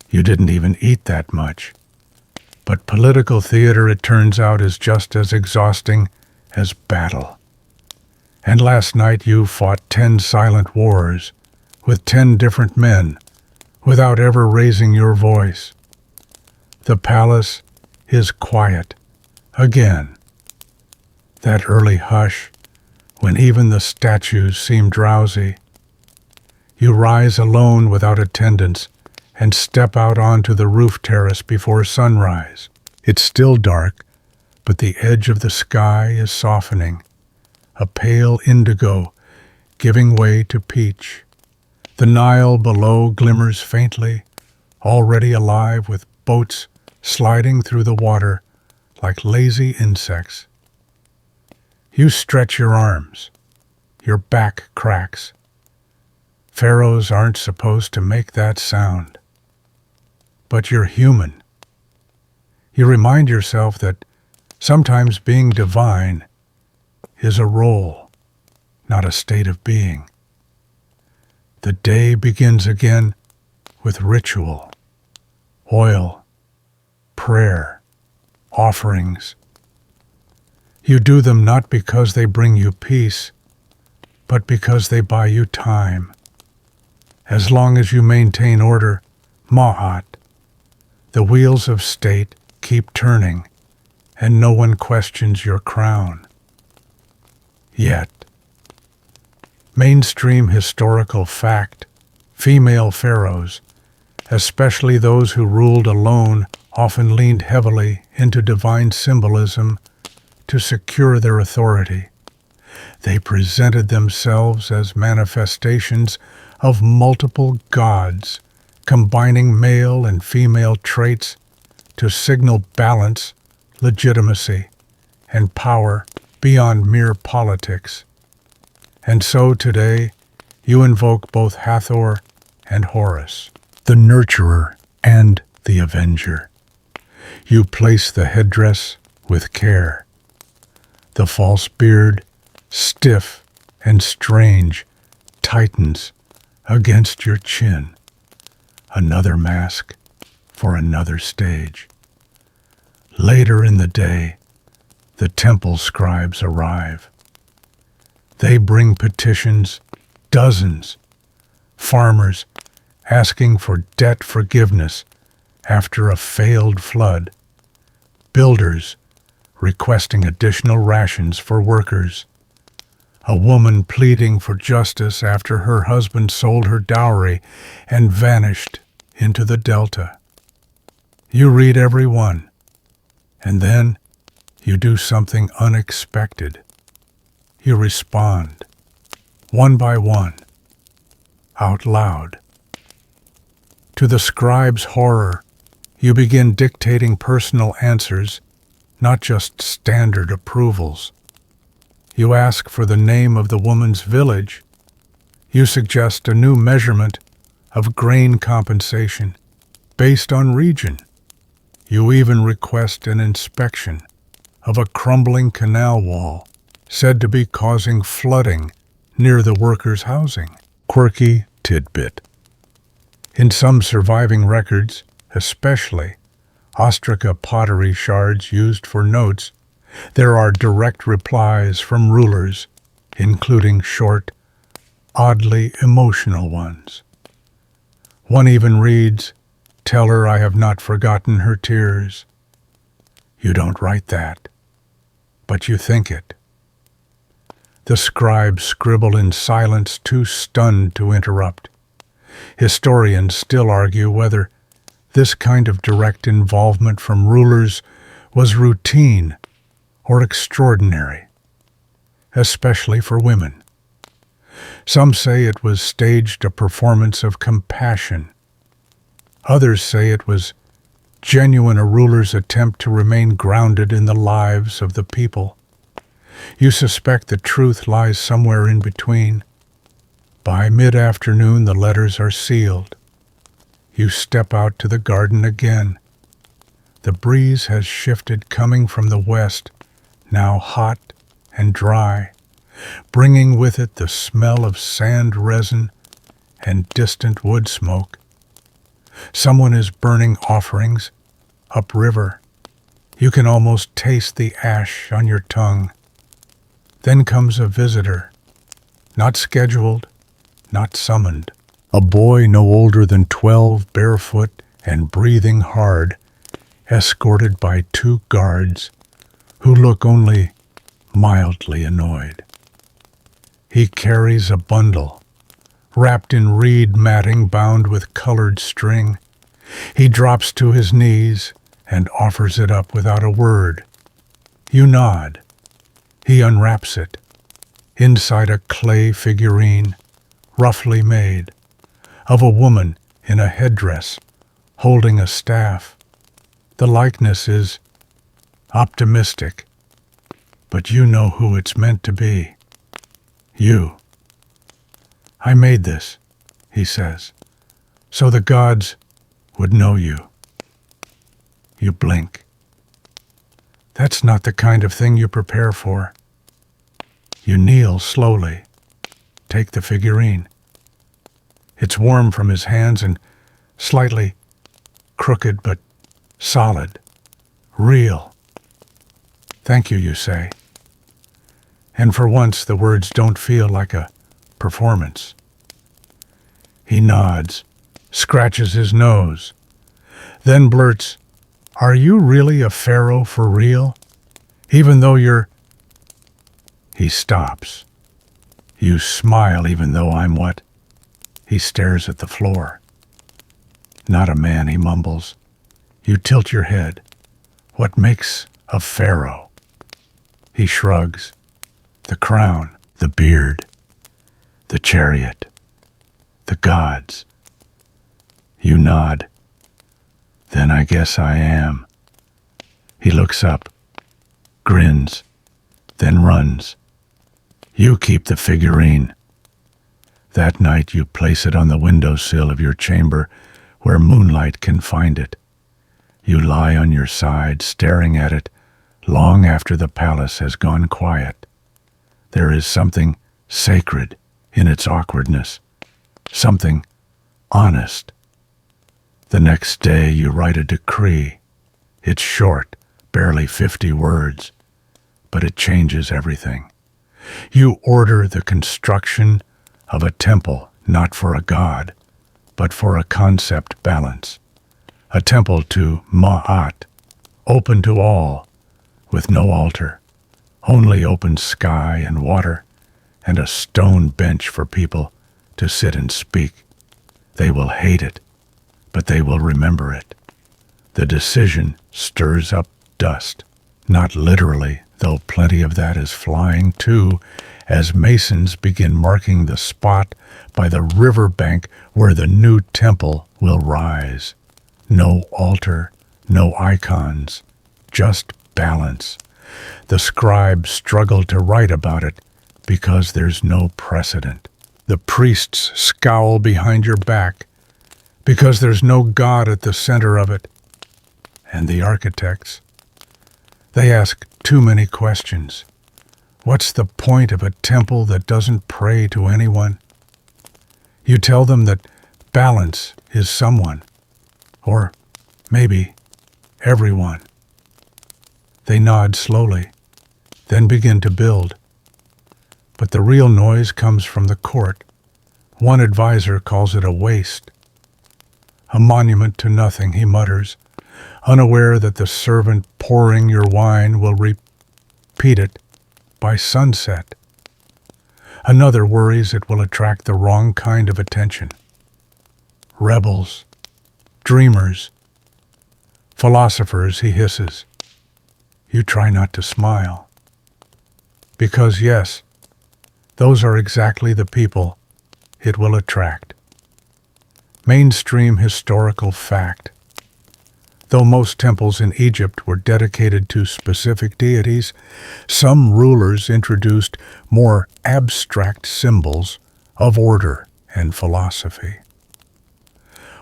You didn't even eat that much. But political theater, it turns out, is just as exhausting as battle. And last night you fought 10 silent wars with 10 different men without ever raising your voice. The palace is quiet again. That early hush when even the statues seem drowsy. You rise alone without attendants and step out onto the roof terrace before sunrise. It's still dark, but the edge of the sky is softening, a pale indigo giving way to peach. The Nile below glimmers faintly, already alive with boats sliding through the water like lazy insects. You stretch your arms. Your back cracks. Pharaohs aren't supposed to make that sound. But you're human. You remind yourself that sometimes being divine is a role, not a state of being. The day begins again with ritual, oil, prayer, offerings. You do them not because they bring you peace, but because they buy you time. As long as you maintain order, Mahat, the wheels of state keep turning, and no one questions your crown. Yet, mainstream historical fact, female pharaohs, especially those who ruled alone, often leaned heavily into divine symbolism to secure their authority. They presented themselves as manifestations of multiple gods, combining male and female traits to signal balance, legitimacy, and power beyond mere politics. And so today, you invoke both Hathor and Horus, the nurturer and the avenger. You place the headdress with care. The false beard, stiff and strange, tightens against your chin. Another mask for another stage. Later in the day, the temple scribes arrive. They bring petitions, dozens. Farmers asking for debt forgiveness after a failed flood. Builders requesting additional rations for workers. A woman pleading for justice after her husband sold her dowry and vanished into the delta. You read every one, and then you do something unexpected. You respond, one by one, out loud. To the scribe's horror, you begin dictating personal answers, not just standard approvals. You ask for the name of the woman's village. You suggest a new measurement of grain compensation based on region. You even request an inspection of a crumbling canal wall said to be causing flooding near the workers' housing. Quirky tidbit. In some surviving records, especially ostraca pottery shards used for notes, there are direct replies from rulers, including short, oddly emotional ones. One even reads, "Tell her I have not forgotten her tears." You don't write that, but you think it. The scribes scribble in silence, too stunned to interrupt. Historians still argue whether this kind of direct involvement from rulers was routine or extraordinary, especially for women. Some say it was staged a performance of compassion. Others say it was genuine, a ruler's attempt to remain grounded in the lives of the people. You suspect the truth lies somewhere in between. By mid-afternoon, the letters are sealed. You step out to the garden again. The breeze has shifted, coming from the west, now hot and dry, bringing with it the smell of sand resin and distant wood smoke. Someone is burning offerings upriver. You can almost taste the ash on your tongue. Then comes a visitor, not scheduled, not summoned. A boy no older than 12, barefoot and breathing hard, escorted by 2 guards who look only mildly annoyed. He carries a bundle, wrapped in reed matting bound with colored string. He drops to his knees and offers it up without a word. You nod. He unwraps it. Inside a clay figurine, roughly made, of a woman in a headdress, holding a staff. The likeness is optimistic, but you know who it's meant to be. You. "I made this," he says, "so the gods would know you." You blink. That's not the kind of thing you prepare for. You kneel slowly, take the figurine. It's warm from his hands and slightly crooked but solid, real. "Thank you," you say. And for once the words don't feel like a performance. He nods, scratches his nose, then blurts, "Are you really a pharaoh for real? Even though you're—" He stops. You smile, "Even though I'm what?" He stares at the floor. "Not a man," he mumbles. You tilt your head. "What makes a pharaoh?" He shrugs. "The crown, the beard, the chariot, the gods." You nod. "Then I guess I am." He looks up, grins, then runs. You keep the figurine. That night you place it on the windowsill of your chamber where moonlight can find it. You lie on your side, staring at it, long after the palace has gone quiet. There is something sacred in its awkwardness, something honest. The next day you write a decree. It's short, barely 50 words, but it changes everything. You order the construction of a temple, not for a god, but for a concept balance. A temple to Ma'at, open to all, with no altar, only open sky and water, and a stone bench for people to sit and speak. They will hate it, but they will remember it. The decision stirs up dust, not literally, though plenty of that is flying too, as masons begin marking the spot by the river bank where the new temple will rise. No altar, no icons, just balance. The scribes struggle to write about it because there's no precedent. The priests scowl behind your back because there's no God at the center of it. And the architects, they ask too many questions. What's the point of a temple that doesn't pray to anyone? You tell them that balance is someone, or maybe everyone. They nod slowly, then begin to build. But the real noise comes from the court. One advisor calls it a waste. A monument to nothing, he mutters, unaware that the servant pouring your wine will repeat it by sunset. Another worries it will attract the wrong kind of attention. Rebels, dreamers, philosophers, he hisses. You try not to smile. Because yes, those are exactly the people it will attract. Mainstream historical fact. Though most temples in Egypt were dedicated to specific deities, some rulers introduced more abstract symbols of order and philosophy.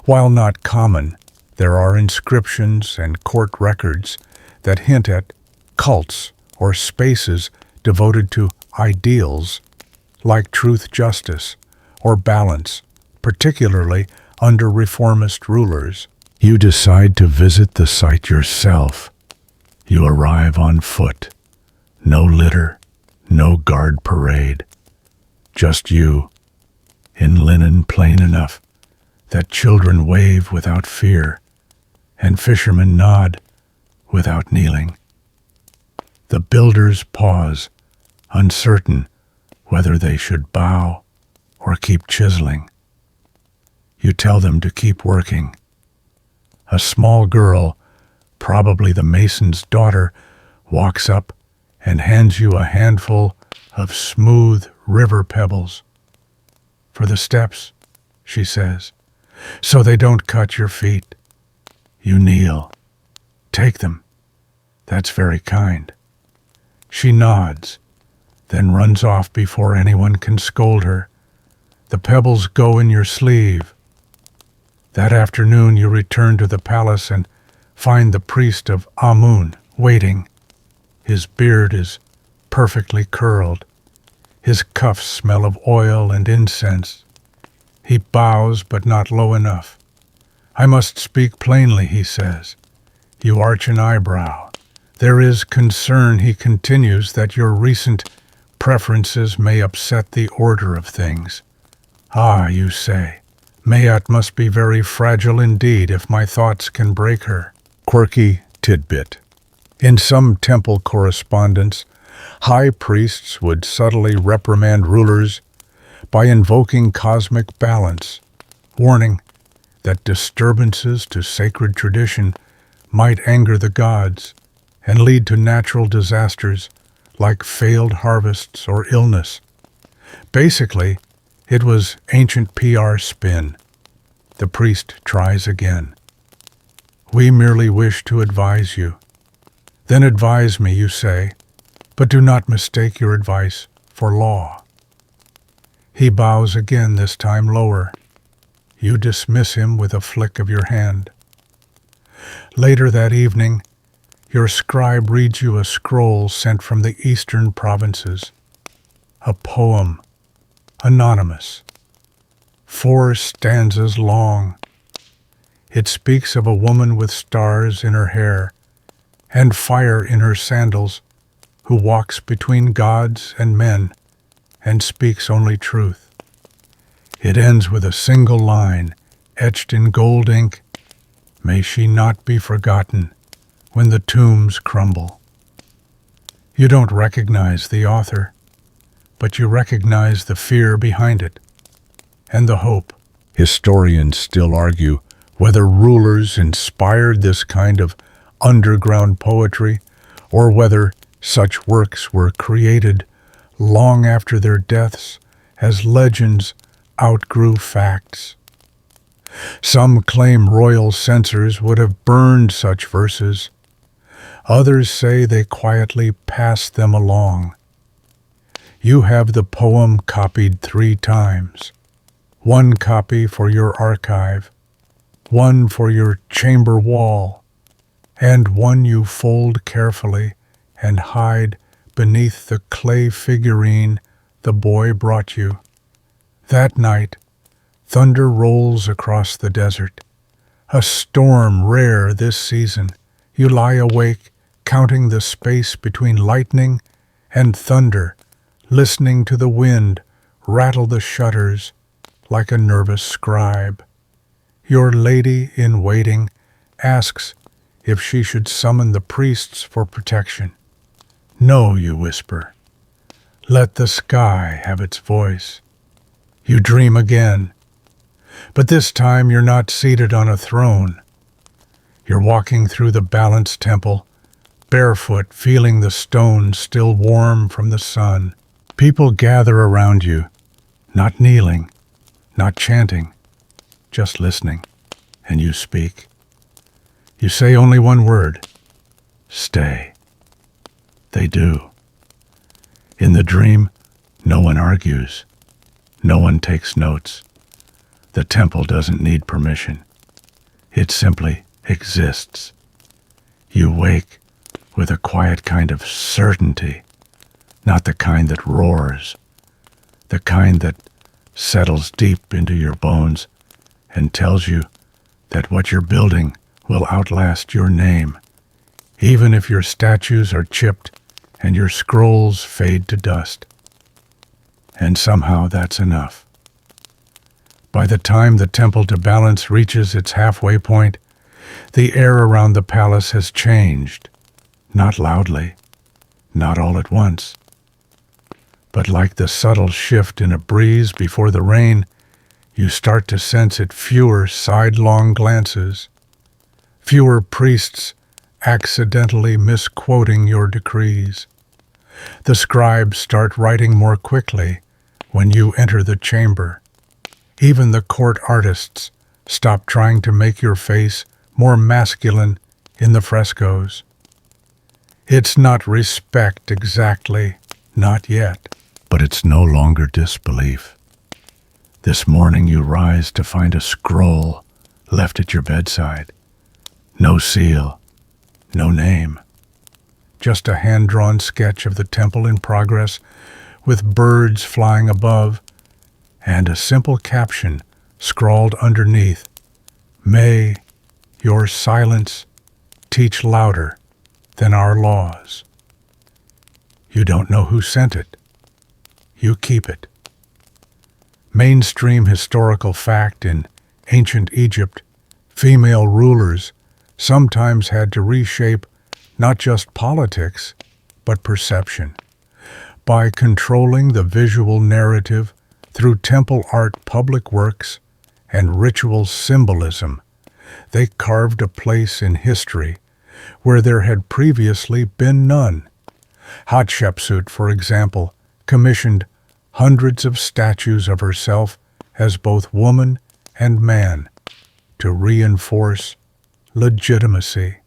While not common, there are inscriptions and court records that hint at cults or spaces devoted to ideals like truth, justice, or balance, particularly under reformist rulers. You decide to visit the site yourself. You arrive on foot. No litter, no guard parade. Just you, in linen plain enough that children wave without fear and fishermen nod without kneeling. The builders pause, uncertain whether they should bow or keep chiseling. You tell them to keep working. A small girl, probably the mason's daughter, walks up and hands you a handful of smooth river pebbles. For the steps, she says, so they don't cut your feet. You kneel. Take them. That's very kind. She nods, then runs off before anyone can scold her. The pebbles go in your sleeve. That afternoon you return to the palace and find the priest of Amun waiting. His beard is perfectly curled. His cuffs smell of oil and incense. He bows, but not low enough. I must speak plainly, he says. You arch an eyebrow. There is concern, he continues, that your recent preferences may upset the order of things. Ah, you say. Mayat must be very fragile indeed if my thoughts can break her. Quirky tidbit. In some temple correspondence, high priests would subtly reprimand rulers by invoking cosmic balance, warning that disturbances to sacred tradition might anger the gods and lead to natural disasters like failed harvests or illness. Basically, it was ancient PR spin. The priest tries again. We merely wish to advise you. Then advise me, you say, but do not mistake your advice for law. He bows again, this time lower. You dismiss him with a flick of your hand. Later that evening, your scribe reads you a scroll sent from the eastern provinces, a poem, anonymous, 4 stanzas long. It speaks of a woman with stars in her hair and fire in her sandals, who walks between gods and men and speaks only truth. It ends with a single line, etched in gold ink, "May she not be forgotten when the tombs crumble." You don't recognize the author, but you recognize the fear behind it and the hope. Historians still argue whether rulers inspired this kind of underground poetry or whether such works were created long after their deaths as legends outgrew facts. Some claim royal censors would have burned such verses. Others say they quietly passed them along. You have the poem copied 3 times. 1 copy for your archive, 1 for your chamber wall, and 1 you fold carefully and hide beneath the clay figurine the boy brought you. That night, thunder rolls across the desert, a storm rare this season. You lie awake, counting the space between lightning and thunder, listening to the wind rattle the shutters like a nervous scribe. Your lady in waiting asks if she should summon the priests for protection. "No," you whisper. "Let the sky have its voice." You dream again, but this time you're not seated on a throne. You're walking through the balanced temple, barefoot, feeling the stones still warm from the sun. People gather around you, not kneeling, not chanting, just listening, and you speak. You say only 1 word, "Stay." They do. In the dream, no one argues. No one takes notes. The temple doesn't need permission. It simply exists. You wake with a quiet kind of certainty, not the kind that roars, the kind that settles deep into your bones and tells you that what you're building will outlast your name, even if your statues are chipped and your scrolls fade to dust. And somehow that's enough. By the time the temple to balance reaches its halfway point, the air around the palace has changed, not loudly, not all at once, but like the subtle shift in a breeze before the rain, you start to sense it. Fewer sidelong glances, fewer priests accidentally misquoting your decrees. The scribes start writing more quickly when you enter the chamber. Even the court artists stop trying to make your face more masculine in the frescoes. It's not respect exactly, not yet, but it's no longer disbelief. This morning you rise to find a scroll left at your bedside. No seal, no name. Just a hand-drawn sketch of the temple in progress, with birds flying above, and a simple caption scrawled underneath, "May your silence teach louder than our laws." You don't know who sent it. You keep it. Mainstream historical fact: in ancient Egypt, female rulers sometimes had to reshape not just politics, but perception. By controlling the visual narrative through temple art, public works, and ritual symbolism, they carved a place in history where there had previously been none. Hatshepsut, for example, commissioned hundreds of statues of herself as both woman and man to reinforce legitimacy.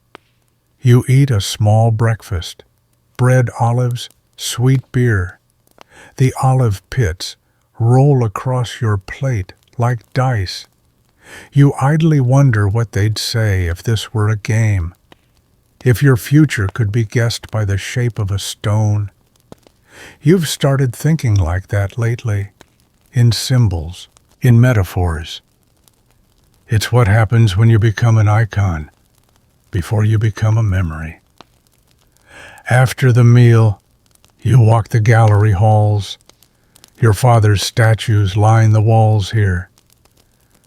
You eat a small breakfast, bread, olives, sweet beer. The olive pits roll across your plate like dice. You idly wonder what they'd say if this were a game, if your future could be guessed by the shape of a stone. You've started thinking like that lately, in symbols, in metaphors. It's what happens when you become an icon, before you become a memory. After the meal, you walk the gallery halls. Your father's statues line the walls here.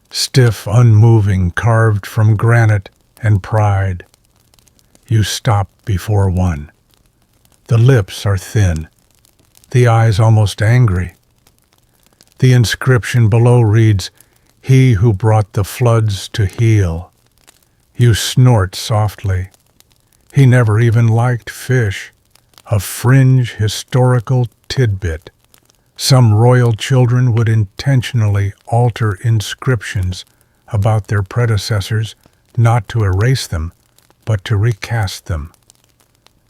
Stiff, unmoving, carved from granite and pride. You stop before one. The lips are thin, the eyes almost angry. The inscription below reads, "He who brought the floods to heal." You snort softly. He never even liked fish, a fringe historical tidbit. Some royal children would intentionally alter inscriptions about their predecessors, not to erase them, but to recast them.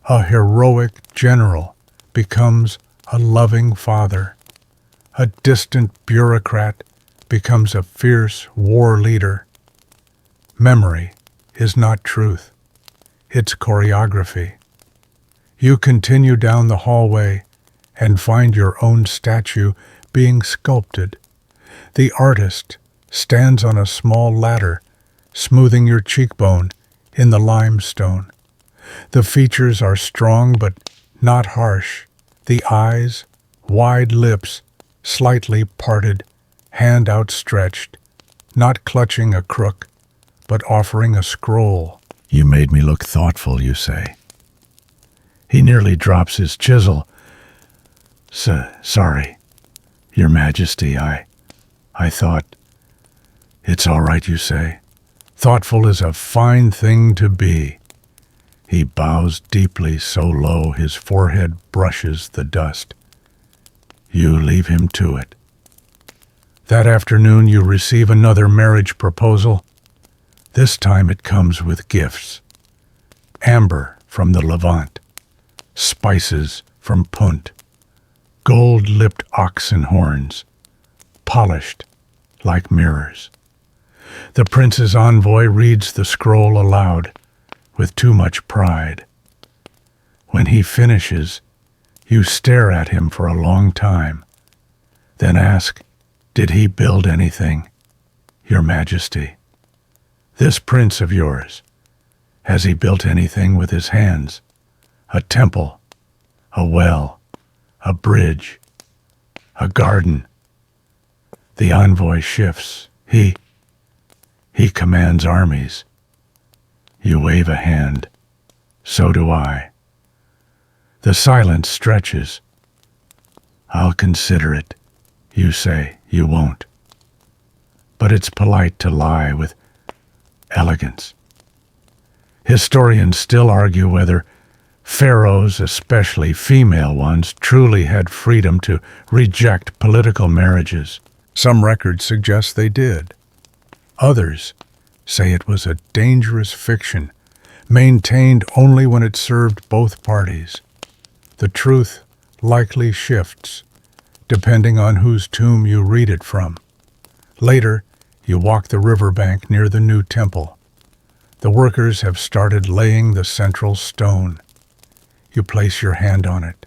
A heroic general becomes a loving father. A distant bureaucrat becomes a fierce war leader. Memory is not truth. It's choreography. You continue down the hallway and find your own statue being sculpted. The artist stands on a small ladder, smoothing your cheekbone in the limestone. The features are strong but not harsh. The eyes, wide lips, slightly parted, hand outstretched, not clutching a crook, but offering a scroll. "You made me look thoughtful," you say. He nearly drops his chisel. "Sorry, Your Majesty, I thought..." "It's all right," you say. "Thoughtful is a fine thing to be." He bows deeply, so low his forehead brushes the dust. You leave him to it. That afternoon you receive another marriage proposal. This time it comes with gifts. Amber from the Levant, spices from Punt, gold-lipped oxen horns, polished like mirrors. The prince's envoy reads the scroll aloud with too much pride. When he finishes, you stare at him for a long time, then ask, "Did he build anything, Your Majesty? This prince of yours, has he built anything with his hands? A temple, a well, a bridge, a garden?" The envoy shifts. He commands armies. You wave a hand. So do I. The silence stretches. "I'll consider it," you say. You won't. But it's polite to lie with elegance. Historians still argue whether pharaohs, especially female ones, truly had freedom to reject political marriages. Some records suggest they did. Others say it was a dangerous fiction, maintained only when it served both parties. The truth likely shifts, depending on whose tomb you read it from. Later, you walk the riverbank near the new temple. The workers have started laying the central stone. You place your hand on it.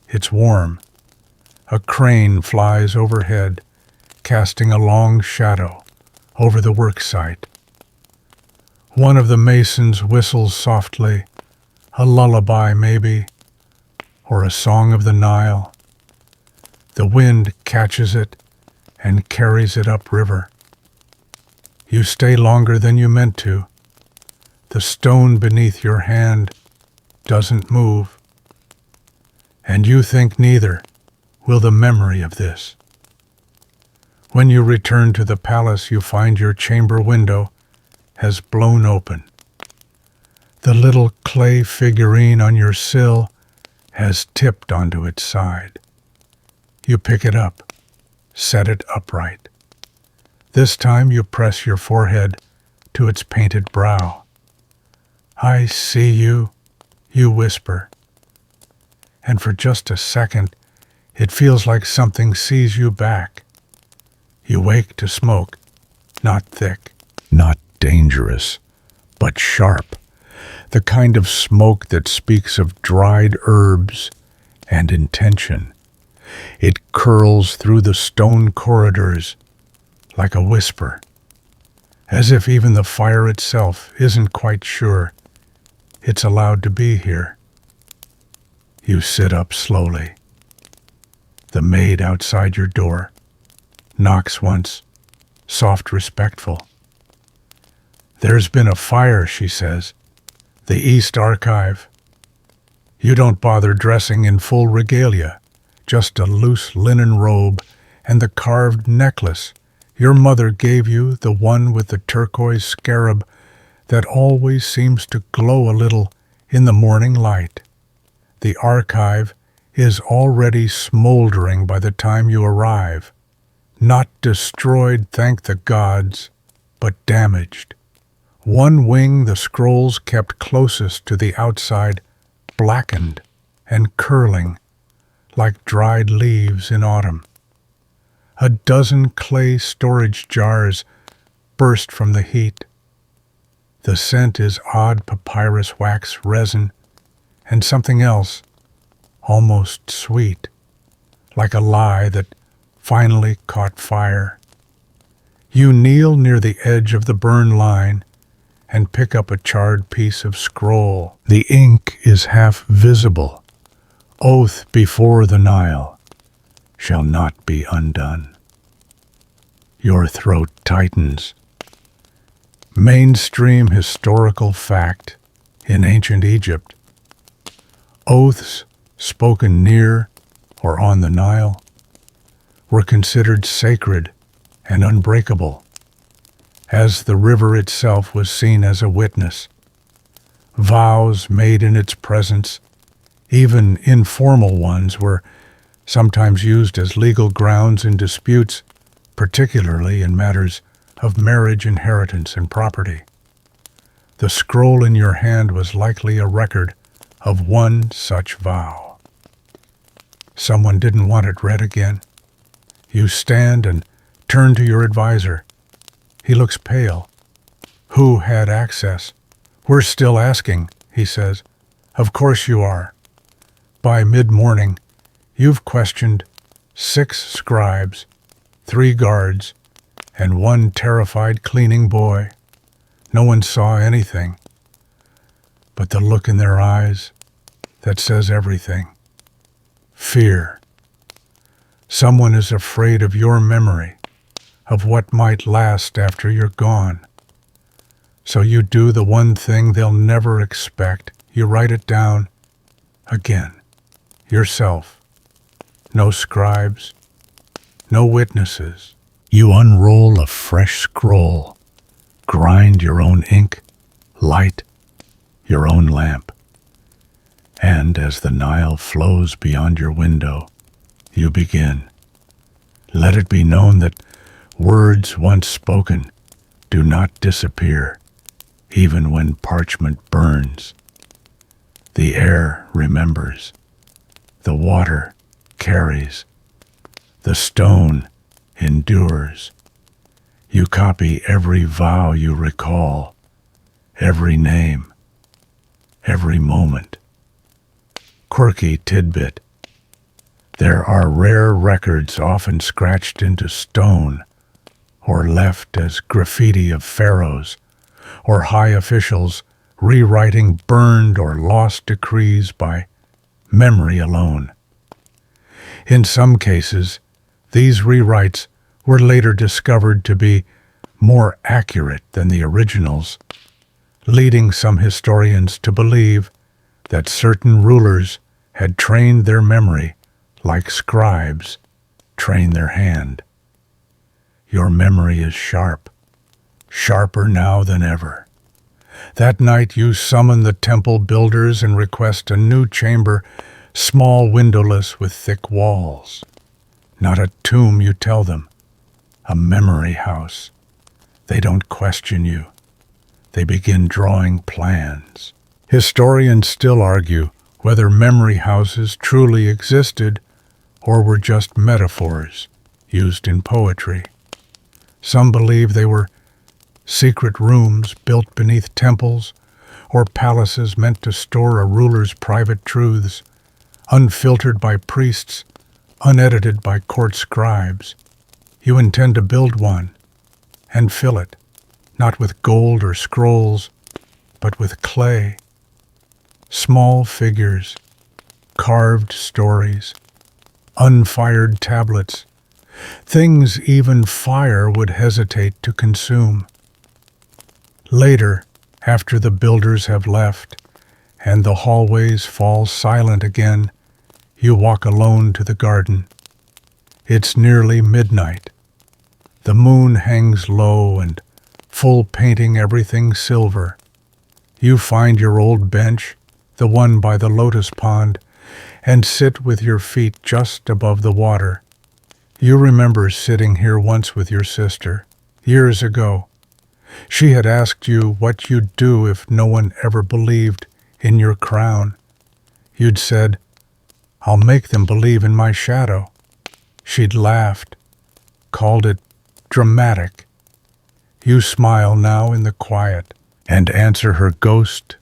It's warm. A crane flies overhead, casting a long shadow over the work site. One of the masons whistles softly, a lullaby maybe, or a song of the Nile. The wind catches it and carries it upriver. You stay longer than you meant to. The stone beneath your hand doesn't move. And you think neither will the memory of this. When you return to the palace, you find your chamber window has blown open. The little clay figurine on your sill has tipped onto its side. You pick it up, set it upright. This time you press your forehead to its painted brow. "I see you," you whisper. And for just a second, it feels like something sees you back. You wake to smoke not thick, not dangerous, but sharp, the kind of smoke that speaks of dried herbs and intention. It curls through the stone corridors like a whisper, as if even the fire itself isn't quite sure it's allowed to be here. You sit up slowly. The maid outside your door knocks once, soft, respectful. "There's been a fire," she says. "The East Archive." You don't bother dressing in full regalia, just a loose linen robe and the carved necklace your mother gave you, the one with the turquoise scarab that always seems to glow a little in the morning light. The archive is already smoldering by the time you arrive. Not destroyed, thank the gods, but damaged. One wing, the scrolls kept closest to the outside, blackened and curling like dried leaves in autumn. A dozen clay storage jars burst from the heat. The scent is odd papyrus wax resin and something else, almost sweet, like a lie that finally caught fire. You kneel near the edge of the burn line and pick up a charred piece of scroll. The ink is half visible. "Oath before the Nile shall not be undone." Your throat tightens. Mainstream historical fact in ancient Egypt. Oaths spoken near or on the Nile were considered sacred and unbreakable, as the river itself was seen as a witness. Vows made in its presence, even informal ones, were sometimes used as legal grounds in disputes, particularly in matters of marriage, inheritance, and property. The scroll in your hand was likely a record of one such vow. Someone didn't want it read again. You stand and turn to your advisor. He looks pale. "Who had access?" "We're still asking," he says. "Of course you are." By mid-morning, you've questioned 6 scribes, 3 guards, and 1 terrified cleaning boy. No one saw anything, but the look in their eyes that says everything. Fear. Someone is afraid of your memory, of what might last after you're gone. So you do the one thing they'll never expect. You write it down again, yourself. No scribes, no witnesses. You unroll a fresh scroll, grind your own ink, light your own lamp. And as the Nile flows beyond your window, you begin. Let it be known that words once spoken do not disappear, even when parchment burns. The air remembers. The water carries. The stone endures. You copy every vow you recall, every name, every moment. Quirky tidbit. There are rare records often scratched into stone or left as graffiti of pharaohs or high officials rewriting burned or lost decrees by memory alone. In some cases, these rewrites were later discovered to be more accurate than the originals, leading some historians to believe that certain rulers had trained their memory like scribes train their hand. Your memory is sharp, sharper now than ever. That night you summon the temple builders and request a new chamber, small, windowless, with thick walls. Not a tomb, you tell them, a memory house. They don't question you. They begin drawing plans. Historians still argue whether memory houses truly existed or were just metaphors used in poetry. Some believe they were secret rooms built beneath temples or palaces meant to store a ruler's private truths, unfiltered by priests, unedited by court scribes. You intend to build one and fill it, not with gold or scrolls, but with clay. Small figures, carved stories, unfired tablets, things even fire would hesitate to consume. Later, after the builders have left and the hallways fall silent again, you walk alone to the garden. It's nearly midnight. The moon hangs low and full, painting everything silver. You find your old bench, the one by the lotus pond, and sit with your feet just above the water. You remember sitting here once with your sister, years ago. She had asked you what you'd do if no one ever believed in your crown. You'd said, "I'll make them believe in my shadow." She'd laughed, called it dramatic. You smile now in the quiet and answer her ghost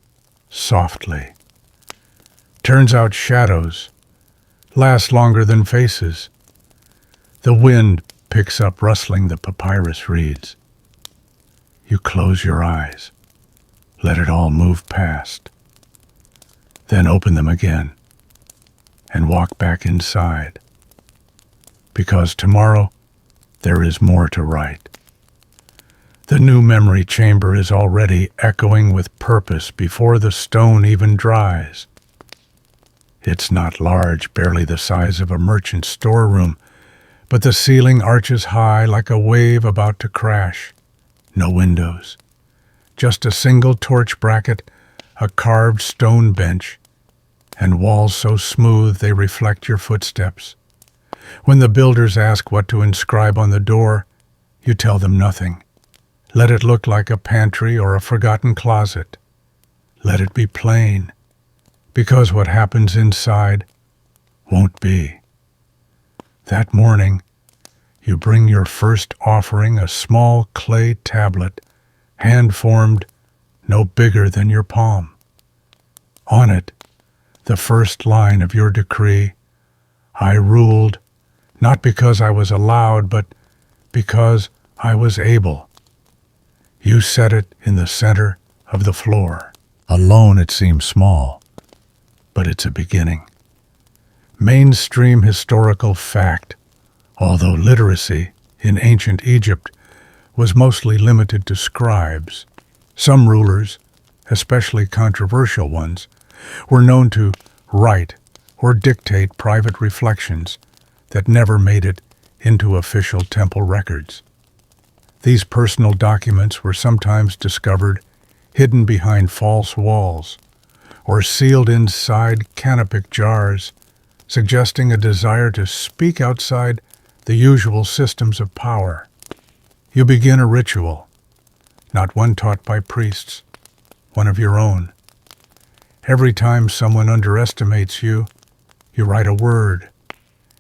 softly. Turns out shadows last longer than faces. The wind picks up rustling the papyrus reeds. You close your eyes, let it all move past, then open them again and walk back inside. Because tomorrow there is more to write. The new memory chamber is already echoing with purpose before the stone even dries. It's not large, barely the size of a merchant's storeroom, but the ceiling arches high like a wave about to crash. No windows, just a single torch bracket, a carved stone bench, and walls so smooth they reflect your footsteps. When the builders ask what to inscribe on the door, you tell them nothing. Let it look like a pantry or a forgotten closet. Let it be plain, because what happens inside won't be. That morning, you bring your first offering, a small clay tablet, hand-formed, no bigger than your palm. On it, the first line of your decree, "I ruled, not because I was allowed, but because I was able." You set it in the center of the floor. Alone it seems small, but it's a beginning. Mainstream historical fact, although literacy in ancient Egypt was mostly limited to scribes. Some rulers, especially controversial ones, were known to write or dictate private reflections that never made it into official temple records. These personal documents were sometimes discovered hidden behind false walls or sealed inside canopic jars, suggesting a desire to speak outside the usual systems of power. You begin a ritual, not one taught by priests, one of your own. Every time someone underestimates you, you write a word.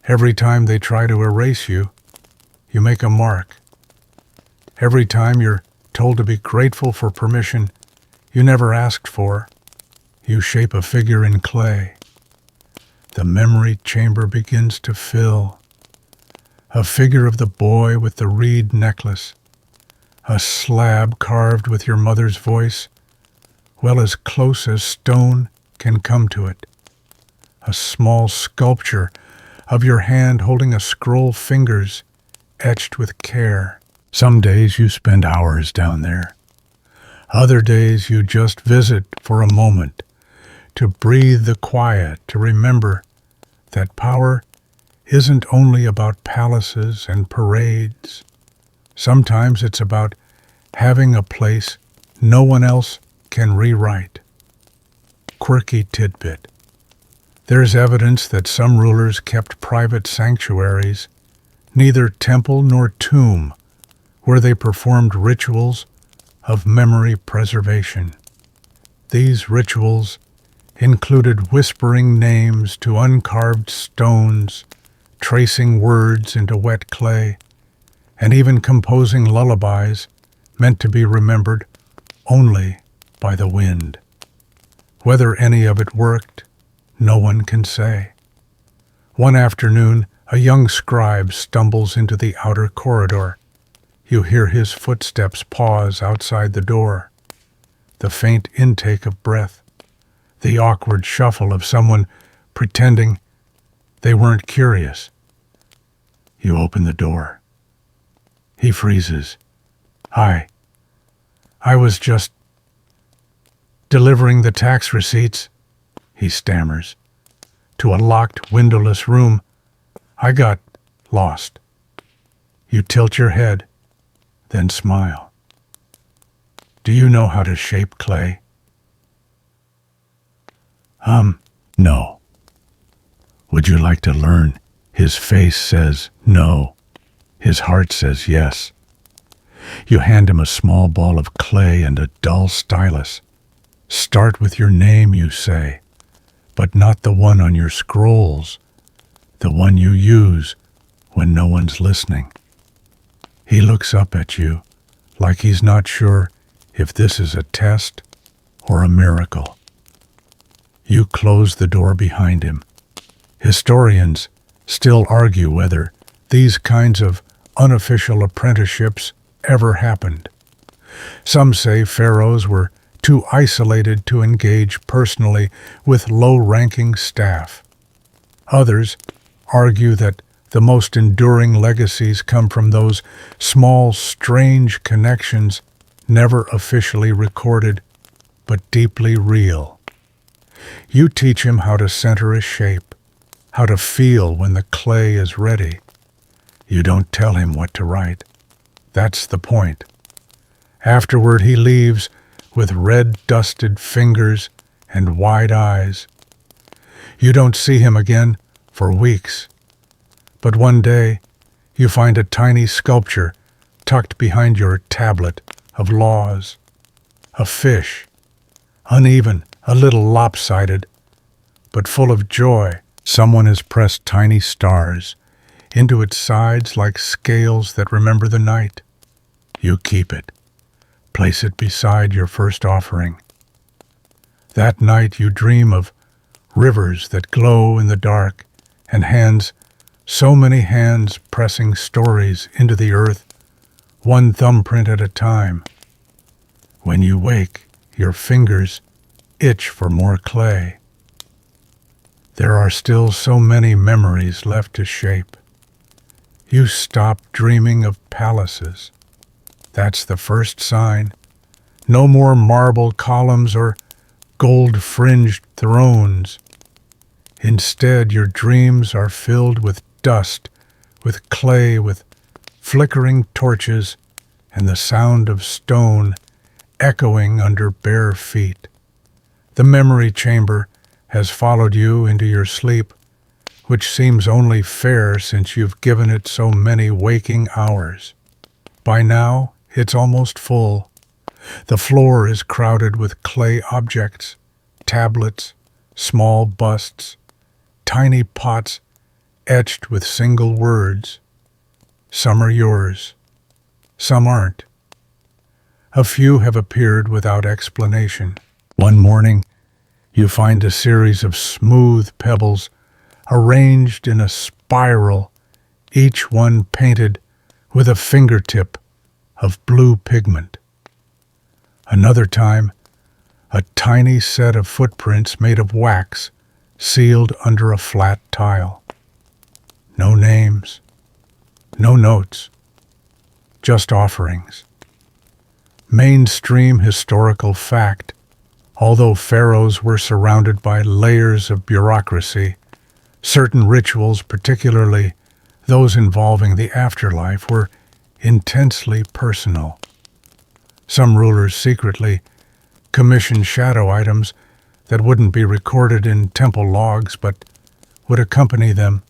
Every time they try to erase you, you make a mark. Every time you're told to be grateful for permission you never asked for, you shape a figure in clay. The memory chamber begins to fill. A figure of the boy with the reed necklace, a slab carved with your mother's voice, well, as close as stone can come to it. A small sculpture of your hand holding a scroll, fingers etched with care. Some days you spend hours down there. Other days you just visit for a moment, to breathe the quiet, to remember that power isn't only about palaces and parades. Sometimes it's about having a place no one else can rewrite. Quirky tidbit. There's evidence that some rulers kept private sanctuaries, neither temple nor tomb, where they performed rituals of memory preservation. These rituals included whispering names to uncarved stones, tracing words into wet clay, and even composing lullabies meant to be remembered only by the wind. Whether any of it worked, no one can say. One afternoon, a young scribe stumbles into the outer corridor. You hear his footsteps pause outside the door, the faint intake of breath, the awkward shuffle of someone pretending they weren't curious. You open the door. He freezes. I was just delivering the tax receipts, he stammers, to a locked, windowless room. I got lost. You tilt your head, then smile. Do you know how to shape clay? No. Would you like to learn? His face says no. His heart says yes. You hand him a small ball of clay and a dull stylus. Start with your name, you say, but not the one on your scrolls, the one you use when no one's listening. He looks up at you like he's not sure if this is a test or a miracle. You close the door behind him. Historians still argue whether these kinds of unofficial apprenticeships ever happened. Some say pharaohs were too isolated to engage personally with low-ranking staff. Others argue that the most enduring legacies come from those small, strange connections never officially recorded, but deeply real. You teach him how to center a shape, how to feel when the clay is ready. You don't tell him what to write. That's the point. Afterward, he leaves with red-dusted fingers and wide eyes. You don't see him again for weeks. But one day, you find a tiny sculpture tucked behind your tablet of laws. A fish, uneven, a little lopsided, but full of joy. Someone has pressed tiny stars into its sides like scales that remember the night. You keep it. Place it beside your first offering. That night you dream of rivers that glow in the dark and hands, so many hands pressing stories into the earth, one thumbprint at a time. When you wake, your fingers itch for more clay. There are still so many memories left to shape. You stop dreaming of palaces. That's the first sign. No more marble columns or gold-fringed thrones. Instead, your dreams are filled with dust, with clay, with flickering torches, and the sound of stone echoing under bare feet. The memory chamber has followed you into your sleep, which seems only fair since you've given it so many waking hours. By now, it's almost full. The floor is crowded with clay objects, tablets, small busts, tiny pots etched with single words. Some are yours, some aren't. A few have appeared without explanation. One morning, you find a series of smooth pebbles arranged in a spiral, each one painted with a fingertip of blue pigment. Another time, a tiny set of footprints made of wax sealed under a flat tile. No names, no notes, just offerings. Mainstream historical fact. Although pharaohs were surrounded by layers of bureaucracy, certain rituals, particularly those involving the afterlife, were intensely personal. Some rulers secretly commissioned shadow items that wouldn't be recorded in temple logs but would accompany them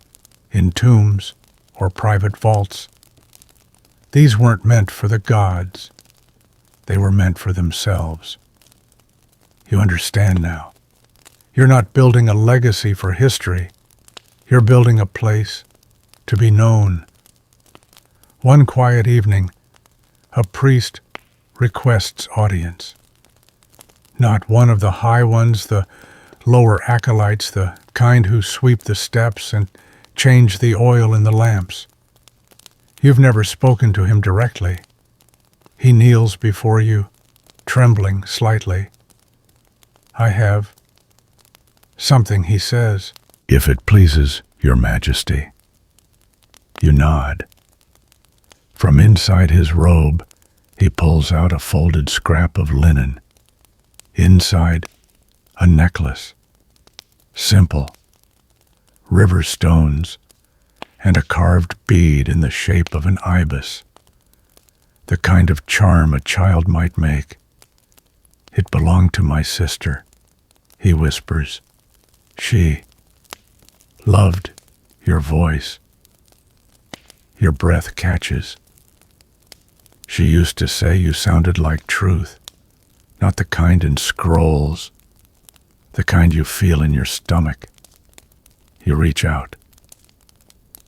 in tombs or private vaults. These weren't meant for the gods. They were meant for themselves. You understand now. You're not building a legacy for history. You're building a place to be known. One quiet evening, a priest requests audience. Not one of the high ones, the lower acolytes, the kind who sweep the steps and change the oil in the lamps. You've never spoken to him directly. He kneels before you, trembling slightly. I have. Something he says. If it pleases your majesty. You nod. From inside his robe, he pulls out a folded scrap of linen. Inside, a necklace. Simple. River stones, and a carved bead in the shape of an ibis. The kind of charm a child might make. It belonged to my sister, he whispers. She loved your voice. Your breath catches. She used to say you sounded like truth, not the kind in scrolls, the kind you feel in your stomach. You reach out.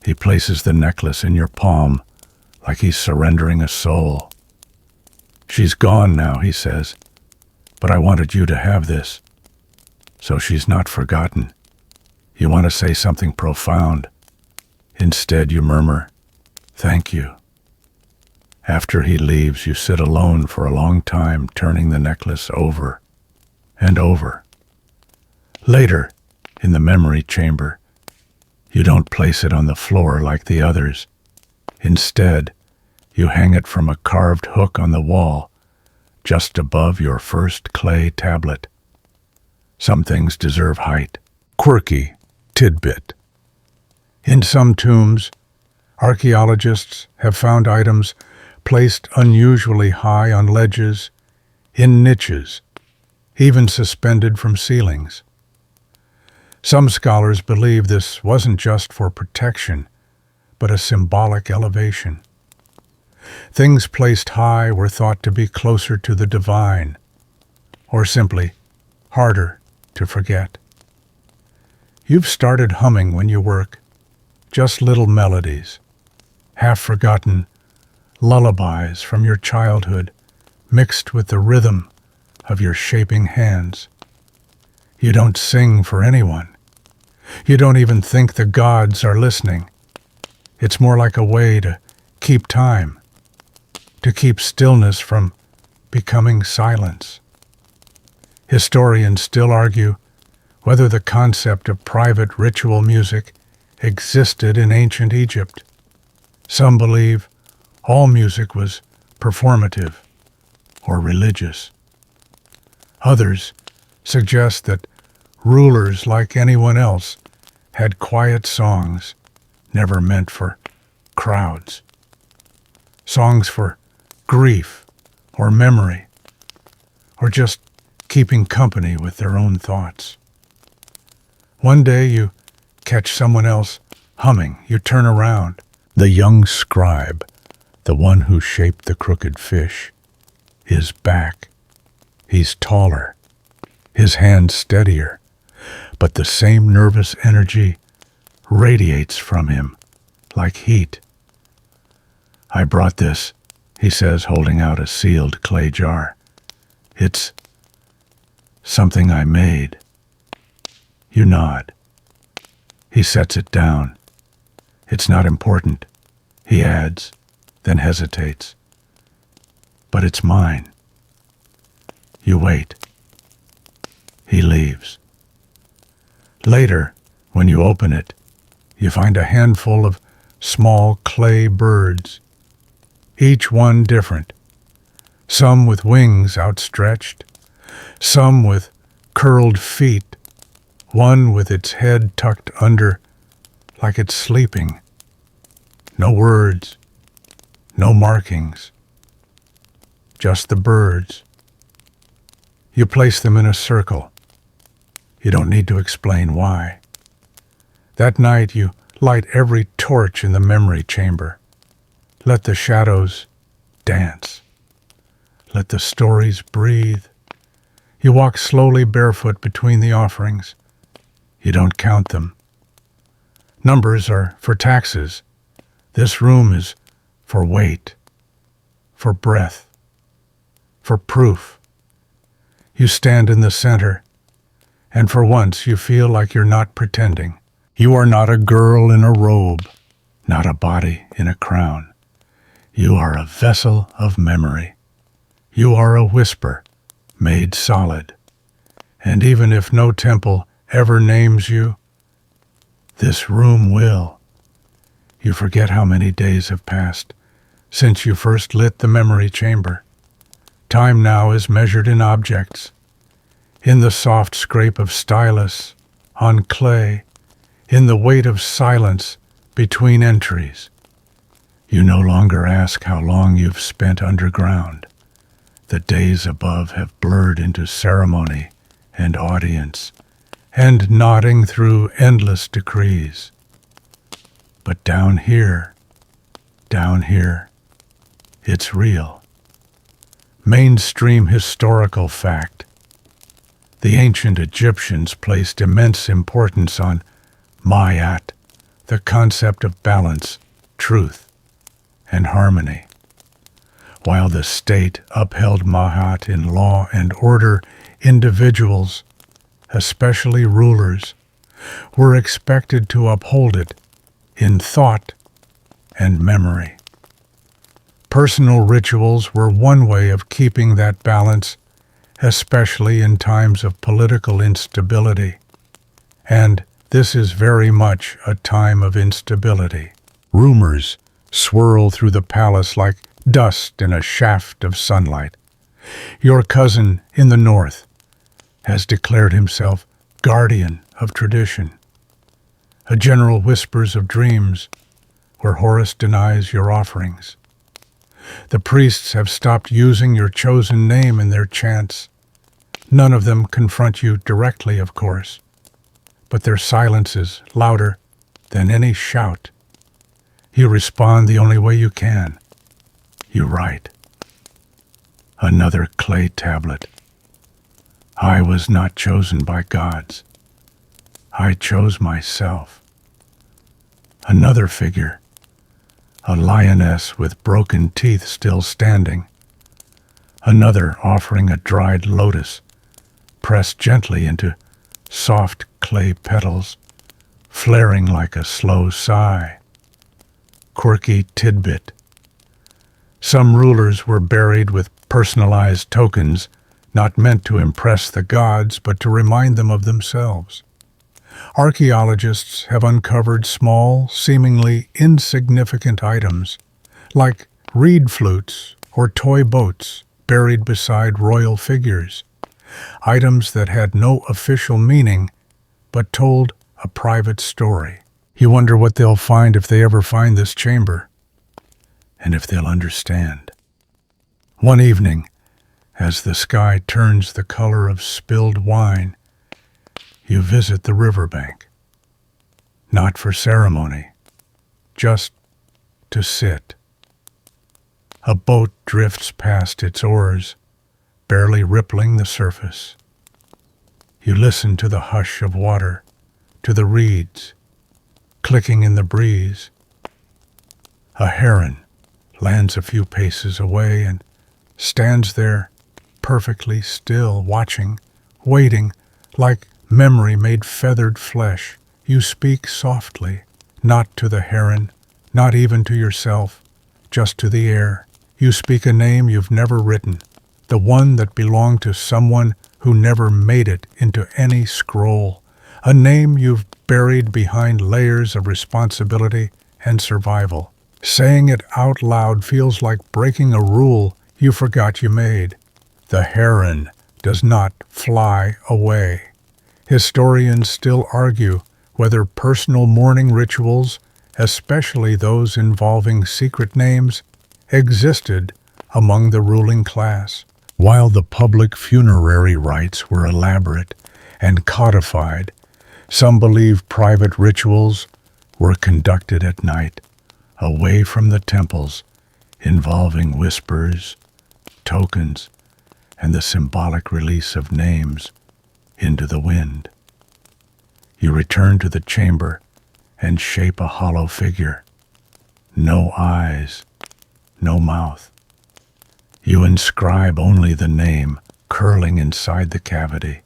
He places the necklace in your palm like he's surrendering a soul. She's gone now, he says, but I wanted you to have this, so she's not forgotten. You want to say something profound. Instead, you murmur, "Thank you." After he leaves, you sit alone for a long time, turning the necklace over and over. Later, in the memory chamber, you don't place it on the floor like the others. Instead, you hang it from a carved hook on the wall, just above your first clay tablet. Some things deserve height. Quirky tidbit. In some tombs, archaeologists have found items placed unusually high on ledges, in niches, even suspended from ceilings. Some scholars believe this wasn't just for protection, but a symbolic elevation. Things placed high were thought to be closer to the divine, or simply harder to forget. You've started humming when you work, just little melodies, half-forgotten lullabies from your childhood mixed with the rhythm of your shaping hands. You don't sing for anyone. You don't even think the gods are listening. It's more like a way to keep time, to keep stillness from becoming silence. Historians still argue whether the concept of private ritual music existed in ancient Egypt. Some believe all music was performative or religious. Others suggest that rulers, like anyone else, had quiet songs never meant for crowds. Songs for grief or memory, or just keeping company with their own thoughts. One day you catch someone else humming. You turn around. The young scribe, the one who shaped the crooked fish, is back. He's taller, his hand steadier, but the same nervous energy radiates from him like heat. I brought this, he says, holding out a sealed clay jar. It's something I made. You nod. He sets it down. It's not important, he adds, then hesitates. But it's mine. You wait. He leaves. Later, when you open it, you find a handful of small clay birds, each one different. Some with wings outstretched, some with curled feet, one with its head tucked under like it's sleeping. No words, no markings, just the birds. You place them in a circle. You don't need to explain why. That night you light every torch in the memory chamber. Let the shadows dance. Let the stories breathe. You walk slowly barefoot between the offerings. You don't count them. Numbers are for taxes. This room is for weight, for breath, for proof. You stand in the center, and for once you feel like you're not pretending. You are not a girl in a robe, not a body in a crown. You are a vessel of memory. You are a whisper made solid. And even if no temple ever names you, this room will. You forget how many days have passed since you first lit the memory chamber. Time now is measured in objects, in the soft scrape of stylus on clay, in the weight of silence between entries. You no longer ask how long you've spent underground. The days above have blurred into ceremony and audience, and nodding through endless decrees. But down here, it's real. Mainstream historical fact. The ancient Egyptians placed immense importance on Mayat, the concept of balance, truth, and harmony. While the state upheld Mahat in law and order, individuals, especially rulers, were expected to uphold it in thought and memory. Personal rituals were one way of keeping that balance, especially in times of political instability. And this is very much a time of instability. Rumors swirl through the palace like dust in a shaft of sunlight. Your cousin in the north has declared himself guardian of tradition. A general whispers of dreams where Horus denies your offerings. The priests have stopped using your chosen name in their chants. None of them confront you directly, of course, but their silence is louder than any shout. You respond the only way you can. You write. Another clay tablet. I was not chosen by gods. I chose myself. Another figure. A lioness with broken teeth still standing. Another offering a dried lotus, pressed gently into soft clay petals, flaring like a slow sigh. Quirky tidbit. Some rulers were buried with personalized tokens, not meant to impress the gods, but to remind them of themselves. Archaeologists have uncovered small, seemingly insignificant items, like reed flutes or toy boats buried beside royal figures, items that had no official meaning but told a private story. You wonder what they'll find if they ever find this chamber, and if they'll understand. One evening, as the sky turns the color of spilled wine, you visit the riverbank. Not for ceremony, just to sit. A boat drifts past its oars, barely rippling the surface. You listen to the hush of water, to the reeds, clicking in the breeze. A heron lands a few paces away and stands there perfectly still, watching, waiting, like memory made feathered flesh. You speak softly, not to the heron, not even to yourself, just to the air. You speak a name you've never written, the one that belonged to someone who never made it into any scroll, a name you've buried behind layers of responsibility and survival. Saying it out loud feels like breaking a rule you forgot you made. The heron does not fly away. Historians still argue whether personal mourning rituals, especially those involving secret names, existed among the ruling class. While the public funerary rites were elaborate and codified, some believe private rituals were conducted at night, away from the temples, involving whispers, tokens, and the symbolic release of names into the wind. You return to the chamber and shape a hollow figure. No eyes, no mouth. You inscribe only the name curling inside the cavity.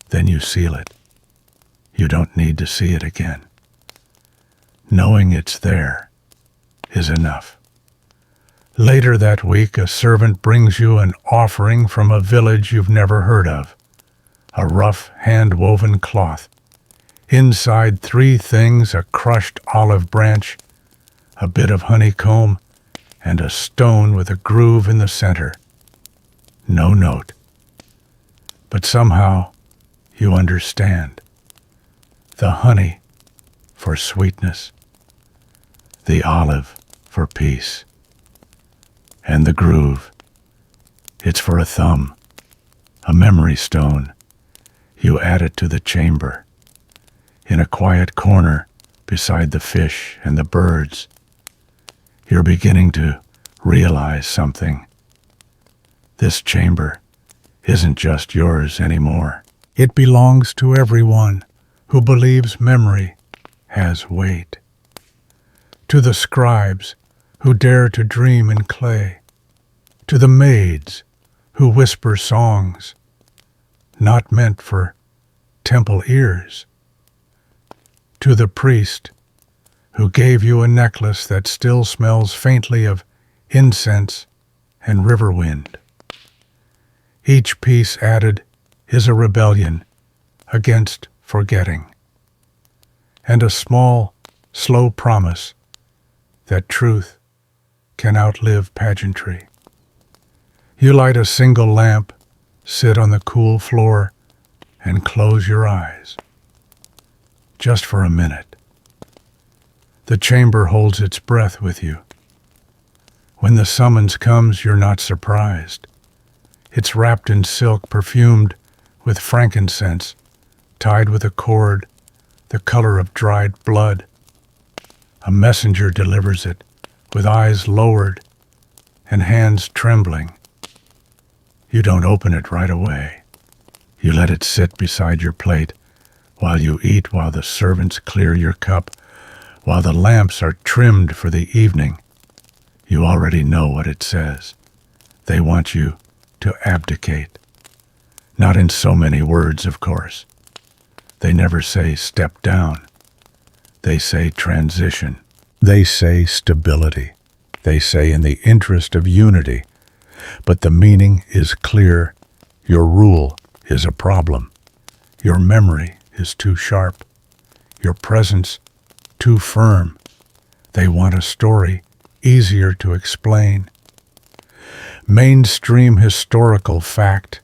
Then you seal it. You don't need to see it again. Knowing it's there is enough. Later that week, a servant brings you an offering from a village you've never heard of. A rough, hand-woven cloth. Inside 3 things: a crushed olive branch, a bit of honeycomb, and a stone with a groove in the center. No note. But somehow you understand. The honey for sweetness, the olive for peace, and the groove, it's for a thumb, a memory stone. You add it to the chamber, in a quiet corner beside the fish and the birds. You're beginning to realize something. This chamber isn't just yours anymore. It belongs to everyone who believes memory has weight. To the scribes who dare to dream in clay. To the maids who whisper songs not meant for temple ears. To the priest who gave you a necklace that still smells faintly of incense and river wind. Each piece added is a rebellion against forgetting, and a small, slow promise that truth can outlive pageantry. You light a single lamp, sit on the cool floor, and close your eyes. Just for a minute. The chamber holds its breath with you. When the summons comes, you're not surprised. It's wrapped in silk, perfumed with frankincense, tied with a cord the color of dried blood. A messenger delivers it, with eyes lowered and hands trembling. You don't open it right away. You let it sit beside your plate while you eat, while the servants clear your cup, while the lamps are trimmed for the evening. You already know what it says. They want you to abdicate. Not in so many words, of course. They never say step down. They say transition. They say stability. They say in the interest of unity. But the meaning is clear. Your rule is a problem. Your memory is too sharp. Your presence too firm. They want a story easier to explain. Mainstream historical fact.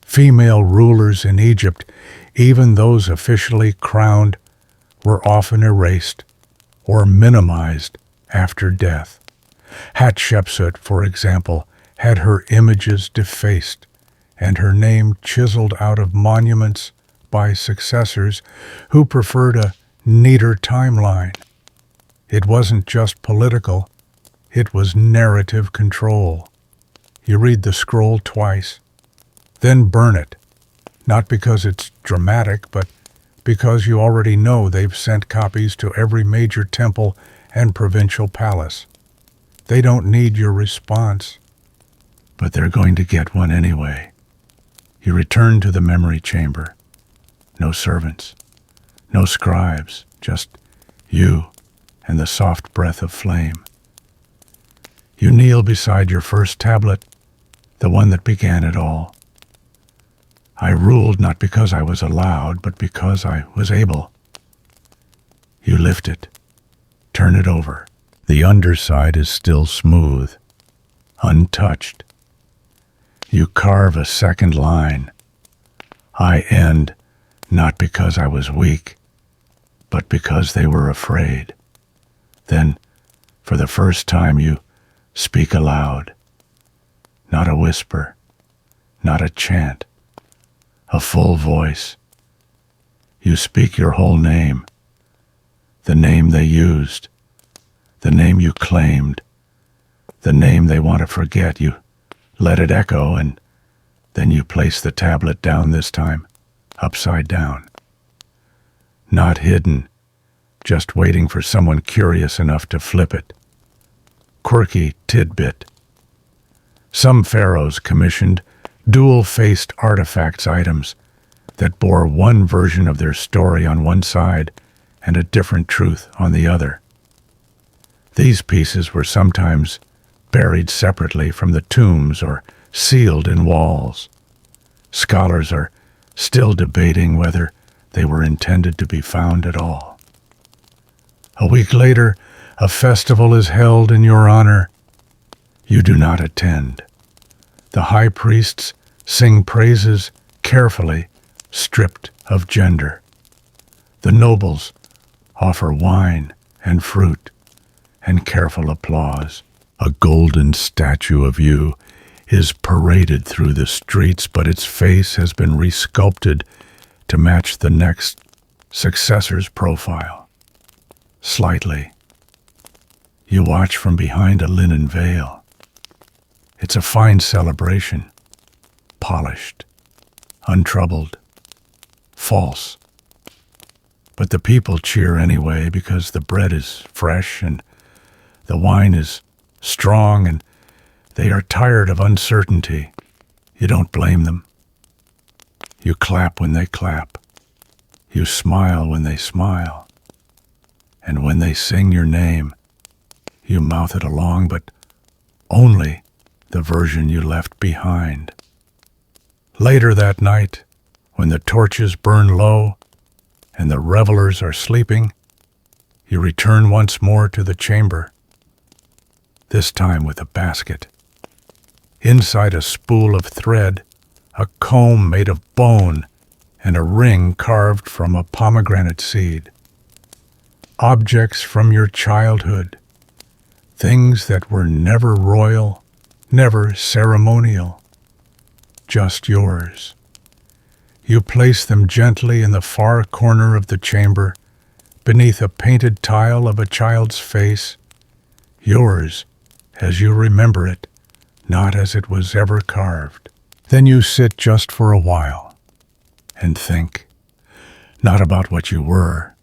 Female rulers in Egypt, even those officially crowned, were often erased or minimized after death. Hatshepsut, for example, had her images defaced and her name chiseled out of monuments by successors who preferred a neater timeline. It wasn't just political, it was narrative control. You read the scroll twice, then burn it, not because it's dramatic, but because you already know they've sent copies to every major temple and provincial palace. They don't need your response, but they're going to get one anyway. You return to the memory chamber. No servants, no scribes, just you and the soft breath of flame. You kneel beside your first tablet, the one that began it all. I ruled not because I was allowed, but because I was able. You lift it, turn it over. The underside is still smooth, untouched. You carve a second line. I end not because I was weak, but because they were afraid. Then, for the first time, you speak aloud. Not a whisper, not a chant, a full voice. You speak your whole name, the name they used, the name you claimed, the name they want to forget. You let it echo, and then you place the tablet down, this time upside down. Not hidden, just waiting for someone curious enough to flip it. quirky tidbit. Some pharaohs commissioned dual-faced artifacts items that bore one version of their story on one side and a different truth on the other. These pieces were sometimes buried separately from the tombs or sealed in walls. Scholars are still debating whether they were intended to be found at all. A week later, a festival is held in your honor. You do not attend. The high priests sing praises carefully, stripped of gender. The nobles offer wine and fruit and careful applause. A golden statue of you is paraded through the streets, but its face has been resculpted to match the next successor's profile. Slightly. You watch from behind a linen veil. It's a fine celebration. Polished, untroubled, false. But the people cheer anyway because the bread is fresh and the wine is strong and they are tired of uncertainty. You don't blame them. You clap when they clap. You smile when they smile. And when they sing your name, you mouth it along, but only the version you left behind. Later that night, when the torches burn low and the revelers are sleeping, you return once more to the chamber, this time with a basket. Inside a spool of thread, a comb made of bone, and a ring carved from a pomegranate seed. Objects from your childhood, things that were never royal, never ceremonial, just yours. You place them gently in the far corner of the chamber, beneath a painted tile of a child's face, yours as you remember it, not as it was ever carved. Then you sit just for a while and think, not about what you were,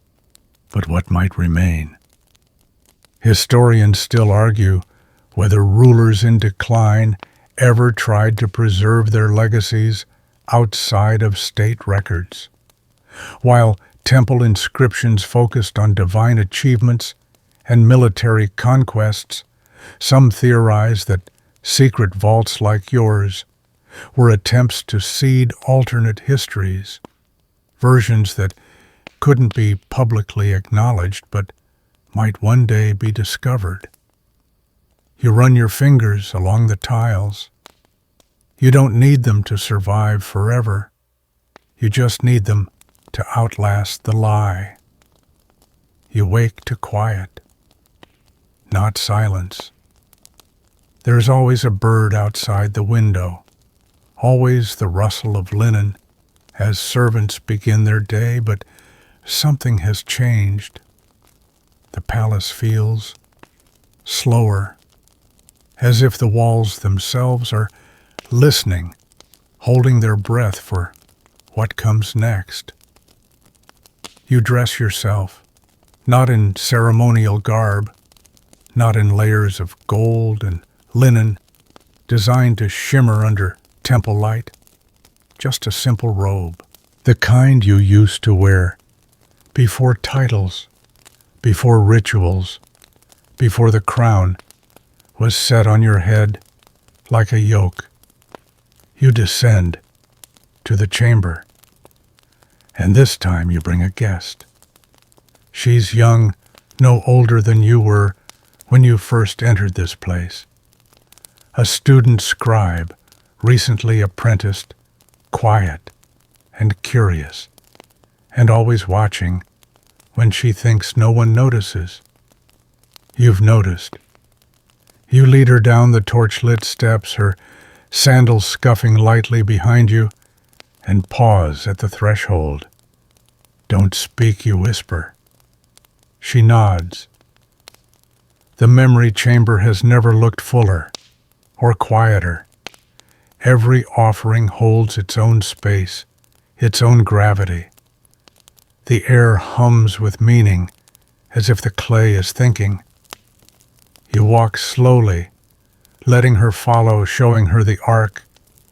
but what might remain. Historians still argue whether rulers in decline ever tried to preserve their legacies outside of state records. While temple inscriptions focused on divine achievements and military conquests, some theorize that secret vaults like yours were attempts to seed alternate histories, versions that couldn't be publicly acknowledged but might one day be discovered. You run your fingers along the tiles. You don't need them to survive forever. You just need them to outlast the lie. You wake to quiet, not silence. There's always a bird outside the window, always the rustle of linen as servants begin their day, but something has changed. The palace feels slower, as if the walls themselves are listening, holding their breath for what comes next. You dress yourself, not in ceremonial garb, not in layers of gold and linen designed to shimmer under temple light, just a simple robe, the kind you used to wear before titles, before rituals, before the crown was set on your head like a yoke. You descend to the chamber, and this time you bring a guest. She's young, no older than you were when you first entered this place. A student scribe, recently apprenticed, quiet and curious, and always watching when she thinks no one notices. You've noticed. You lead her down the torch-lit steps, her sandals scuffing lightly behind you, and pause at the threshold. Don't speak, you whisper. She nods. The memory chamber has never looked fuller or quieter. Every offering holds its own space, its own gravity. The air hums with meaning, as if the clay is thinking. You walk slowly, letting her follow, showing her the arc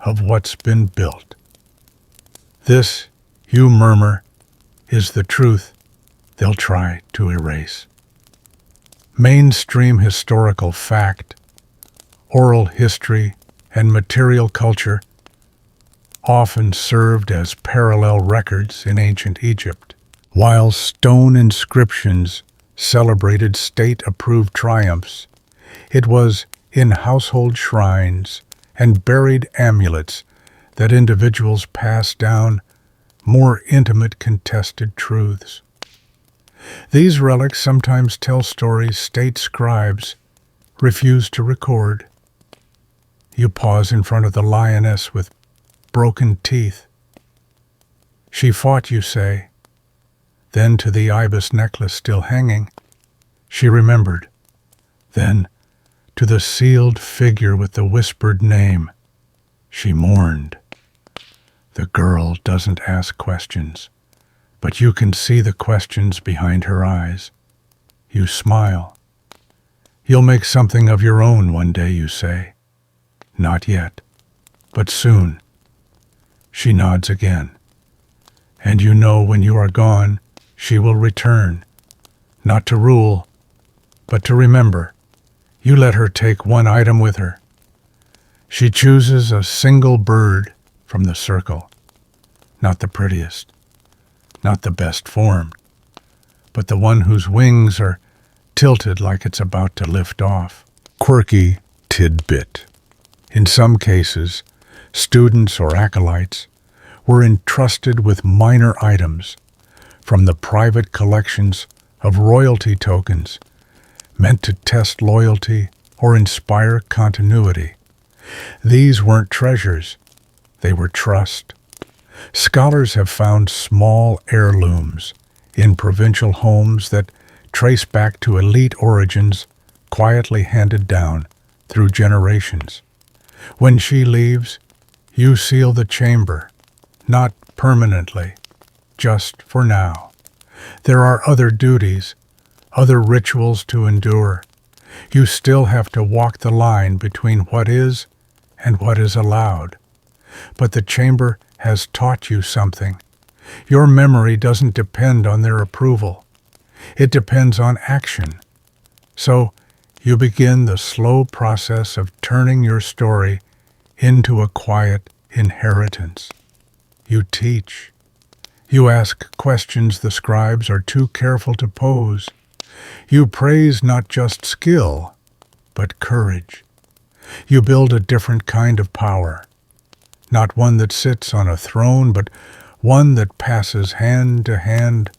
of what's been built. This, you murmur, is the truth they'll try to erase. Mainstream historical fact, oral history, and material culture often served as parallel records in ancient Egypt, while stone inscriptions celebrated state-approved triumphs. It was in household shrines and buried amulets that individuals passed down more intimate contested truths. These relics sometimes tell stories state scribes refuse to record. You pause in front of the lioness with broken teeth. She fought, you say. Then to the ibis necklace still hanging, she remembered. Then to the sealed figure with the whispered name, she mourned. The girl doesn't ask questions, but you can see the questions behind her eyes. You smile. You'll make something of your own one day, you say. Not yet, but soon. She nods again. And you know when you are gone, she will return, not to rule, but to remember. You let her take one item with her. She chooses a single bird from the circle, not the prettiest, not the best formed, but the one whose wings are tilted like it's about to lift off. Quirky tidbit. In some cases, students or acolytes were entrusted with minor items from the private collections of royalty tokens meant to test loyalty or inspire continuity. These weren't treasures, they were trust. Scholars have found small heirlooms in provincial homes that trace back to elite origins quietly handed down through generations. When she leaves, you seal the chamber, not permanently, just for now. There are other duties, other rituals to endure. You still have to walk the line between what is and what is allowed. But the chamber has taught you something. Your memory doesn't depend on their approval. It depends on action. So you begin the slow process of turning your story into a quiet inheritance. You teach. You ask questions the scribes are too careful to pose. You praise not just skill, but courage. You build a different kind of power, not one that sits on a throne, but one that passes hand to hand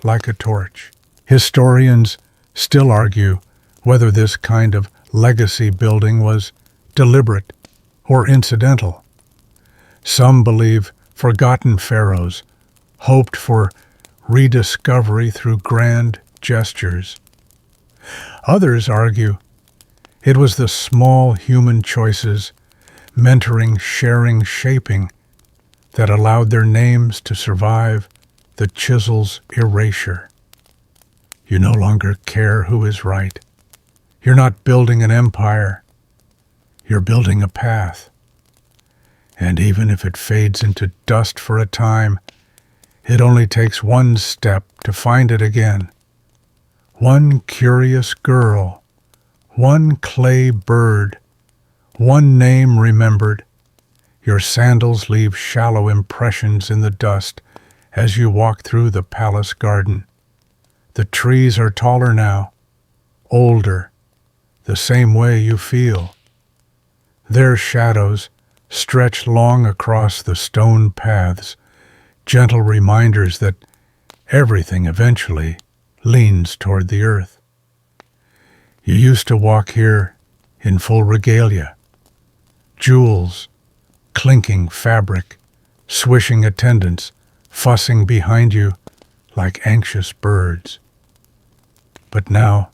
like a torch. Historians still argue whether this kind of legacy building was deliberate or incidental. Some believe forgotten pharaohs hoped for rediscovery through grand gestures. Others argue it was the small human choices, mentoring, sharing, shaping, that allowed their names to survive the chisel's erasure. You no longer care who is right. You're not building an empire. You're building a path. And even if it fades into dust for a time, it only takes one step to find it again. One curious girl, one clay bird, one name remembered. Your sandals leave shallow impressions in the dust as you walk through the palace garden. The trees are taller now, older, the same way you feel. Their shadows stretch long across the stone paths, gentle reminders that everything eventually leans toward the earth. You used to walk here in full regalia, jewels, clinking fabric, swishing attendants, fussing behind you like anxious birds. But now,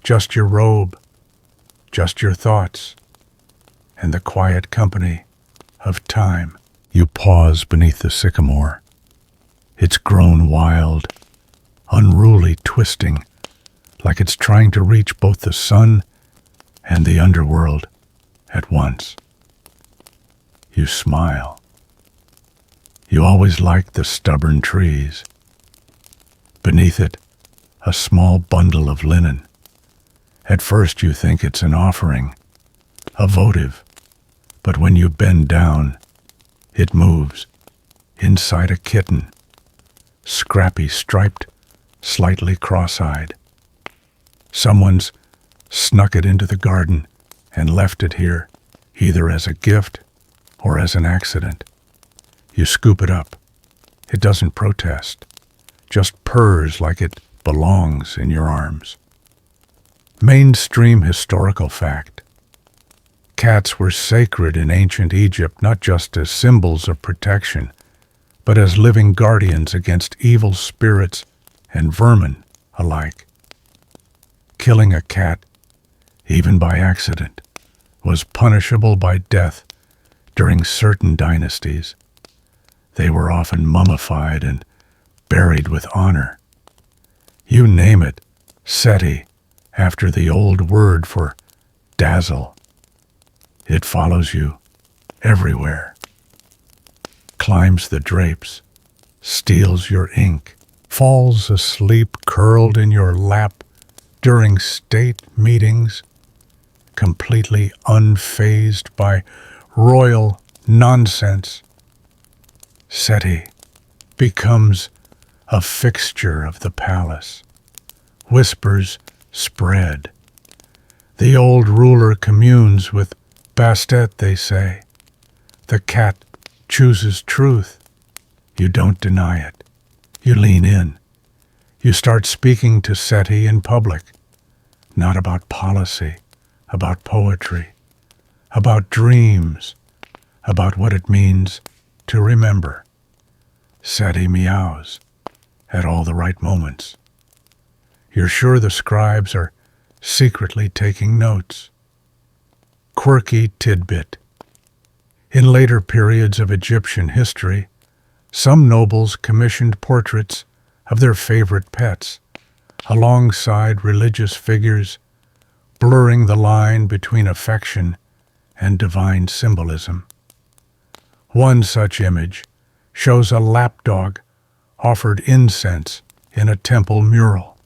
just your robe, just your thoughts, and the quiet company of time. You pause beneath the sycamore. It's grown wild, unruly, twisting, like it's trying to reach both the sun and the underworld at once. You smile. You always liked the stubborn trees. Beneath it, a small bundle of linen. At first you think it's an offering, a votive, but when you bend down, it moves. Inside a kitten, scrappy, striped, slightly cross-eyed. Someone's snuck it into the garden and left it here, either as a gift or as an accident. You scoop it up. It doesn't protest, just purrs like it belongs in your arms. Mainstream historical fact. Cats were sacred in ancient Egypt not just as symbols of protection, but as living guardians against evil spirits and vermin alike. Killing a cat, even by accident, was punishable by death during certain dynasties. They were often mummified and buried with honor. You name it, Seti, after the old word for dazzle. It follows you everywhere. Climbs the drapes, steals your ink, falls asleep curled in your lap during state meetings, completely unfazed by royal nonsense. Seti becomes a fixture of the palace. Whispers spread. The old ruler communes with Bastet, they say. The cat chooses truth. You don't deny it. You lean in. You start speaking to Seti in public, not about policy, about poetry, about dreams, about what it means to remember. Seti meows at all the right moments. You're sure the scribes are secretly taking notes. Quirky tidbit. In later periods of Egyptian history, some nobles commissioned portraits of their favorite pets, alongside religious figures, blurring the line between affection and divine symbolism. One such image shows a lapdog offered incense in a temple mural.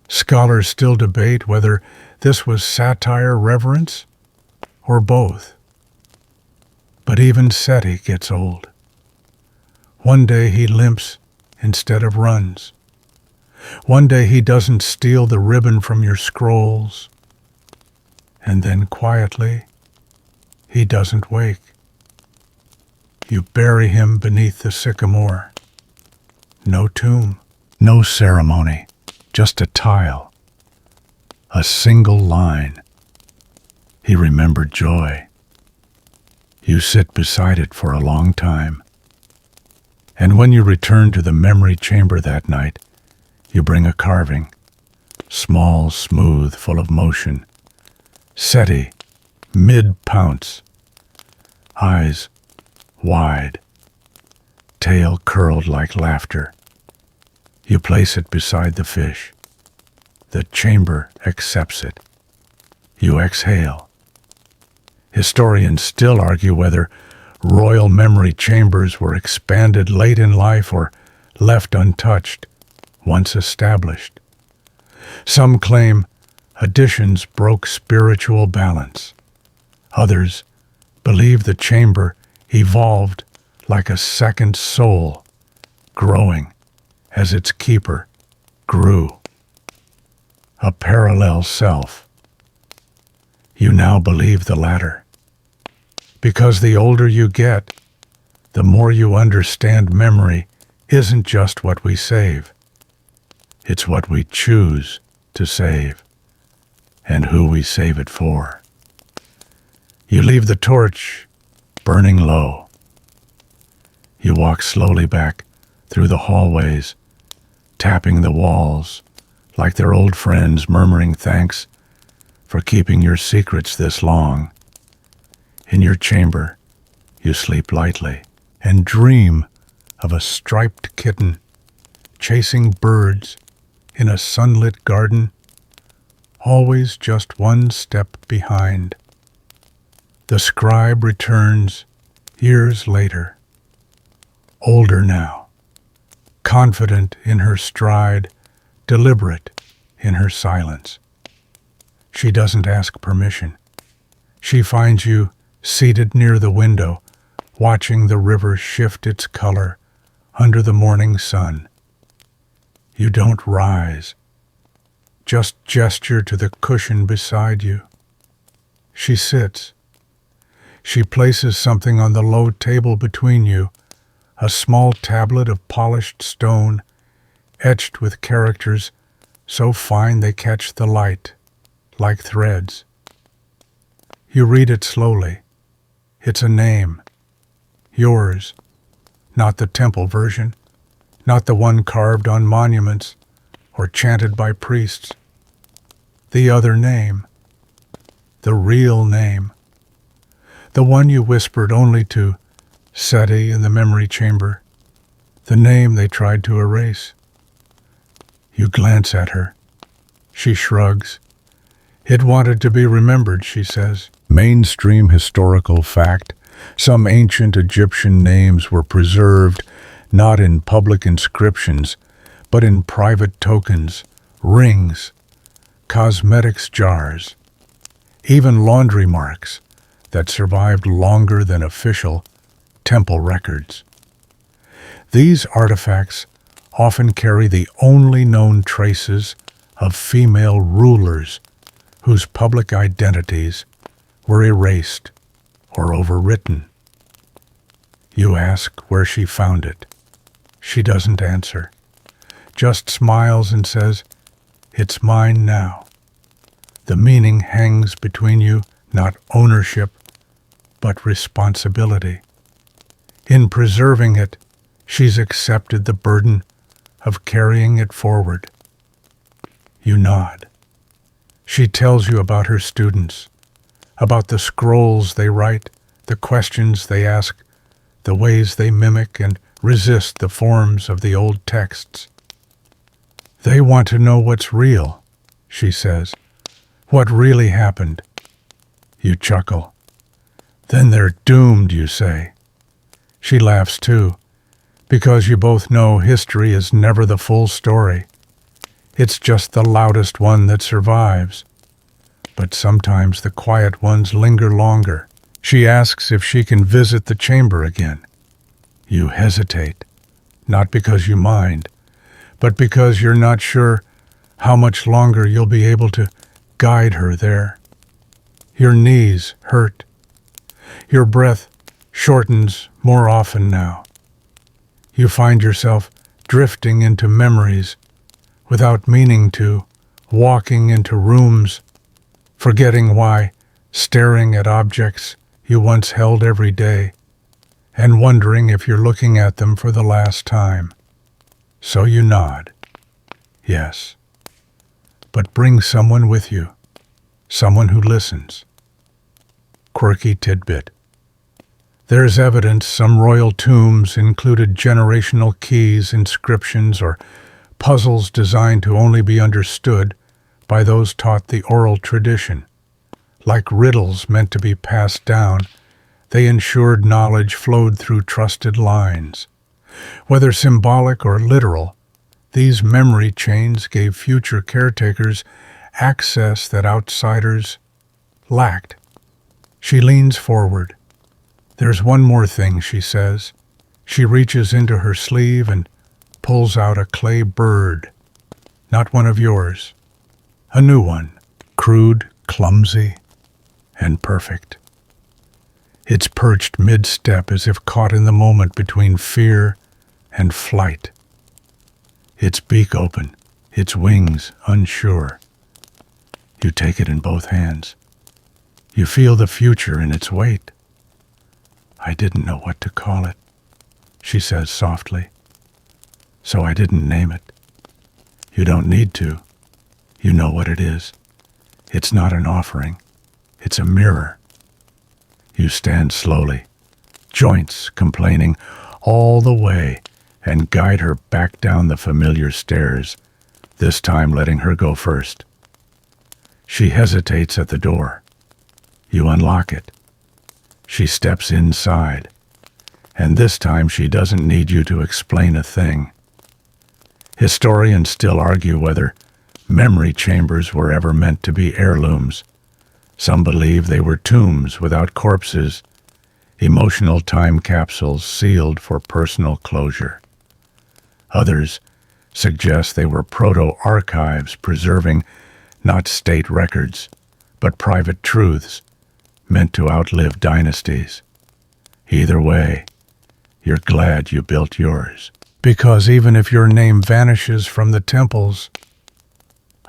Scholars still debate whether this was satire, reverence, or both. But even Seti gets old. One day he limps instead of runs. One day he doesn't steal the ribbon from your scrolls. And then quietly, he doesn't wake. You bury him beneath the sycamore. No tomb, no ceremony, just a tile, a single line. He remembered joy. You sit beside it for a long time. And when you return to the memory chamber that night, you bring a carving, small, smooth, full of motion. Seti, mid-pounce, eyes wide, tail curled like laughter. You place it beside the fish. The chamber accepts it. You exhale. Historians still argue whether royal memory chambers were expanded late in life or left untouched once established. Some claim additions broke spiritual balance. Others believe the chamber evolved like a second soul, growing as its keeper grew. A parallel self. You now believe the latter. Because the older you get, the more you understand memory isn't just what we save. It's what we choose to save, and who we save it for. You leave the torch burning low. You walk slowly back through the hallways, tapping the walls like they're old friends, murmuring thanks for keeping your secrets this long. In your chamber, you sleep lightly and dream of a striped kitten chasing birds in a sunlit garden, always just one step behind. The scribe returns years later, older now, confident in her stride, deliberate in her silence. She doesn't ask permission. She finds you seated near the window, watching the river shift its color under the morning sun. You don't rise, just gesture to the cushion beside you. She sits. She places something on the low table between you, a small tablet of polished stone, etched with characters so fine they catch the light, like threads. You read it slowly. It's a name. Yours. Not the temple version, not the one carved on monuments or chanted by priests. The other name. The real name. The one you whispered only to Seti in the memory chamber. The name they tried to erase. You glance at her. She shrugs. It wanted to be remembered, she says. Mainstream historical fact. Some ancient Egyptian names were preserved not in public inscriptions, but in private tokens, rings, cosmetics jars, even laundry marks that survived longer than official temple records. These artifacts often carry the only known traces of female rulers whose public identities were erased or overwritten. You ask where she found it. She doesn't answer, just smiles and says, "It's mine now." The meaning hangs between you, not ownership, but responsibility. In preserving it, she's accepted the burden of carrying it forward. You nod. She tells you about her students, about the scrolls they write, the questions they ask, the ways they mimic and resist the forms of the old texts. They want to know what's real, she says, what really happened. You chuckle. Then they're doomed, you say. She laughs too, because you both know history is never the full story. It's just the loudest one that survives. But sometimes the quiet ones linger longer. She asks if she can visit the chamber again. You hesitate, not because you mind, but because you're not sure how much longer you'll be able to guide her there. Your knees hurt. Your breath shortens more often now. You find yourself drifting into memories without meaning to, walking into rooms, forgetting why, staring at objects you once held every day, and wondering if you're looking at them for the last time. So you nod. Yes. But bring someone with you, someone who listens. Quirky tidbit. There's evidence some royal tombs included generational keys, inscriptions, or puzzles designed to only be understood by those taught the oral tradition. Like riddles meant to be passed down, they ensured knowledge flowed through trusted lines. Whether symbolic or literal, these memory chains gave future caretakers access that outsiders lacked. She leans forward. There's one more thing, she says. She reaches into her sleeve and pulls out a clay bird. Not one of yours. A new one. Crude, clumsy, and perfect. It's perched mid-step as if caught in the moment between fear and flight. Its beak open, its wings unsure. You take it in both hands. You feel the future in its weight. I didn't know what to call it, she says softly. So I didn't name it. You don't need to. You know what it is. It's not an offering. It's a mirror. You stand slowly, joints complaining all the way, and guide her back down the familiar stairs, this time letting her go first. She hesitates at the door. You unlock it. She steps inside, and this time she doesn't need you to explain a thing. Historians still argue whether memory chambers were ever meant to be heirlooms. Some believe they were tombs without corpses, emotional time capsules sealed for personal closure. Others suggest they were proto-archives preserving not state records, but private truths meant to outlive dynasties. Either way, you're glad you built yours. Because even if your name vanishes from the temples,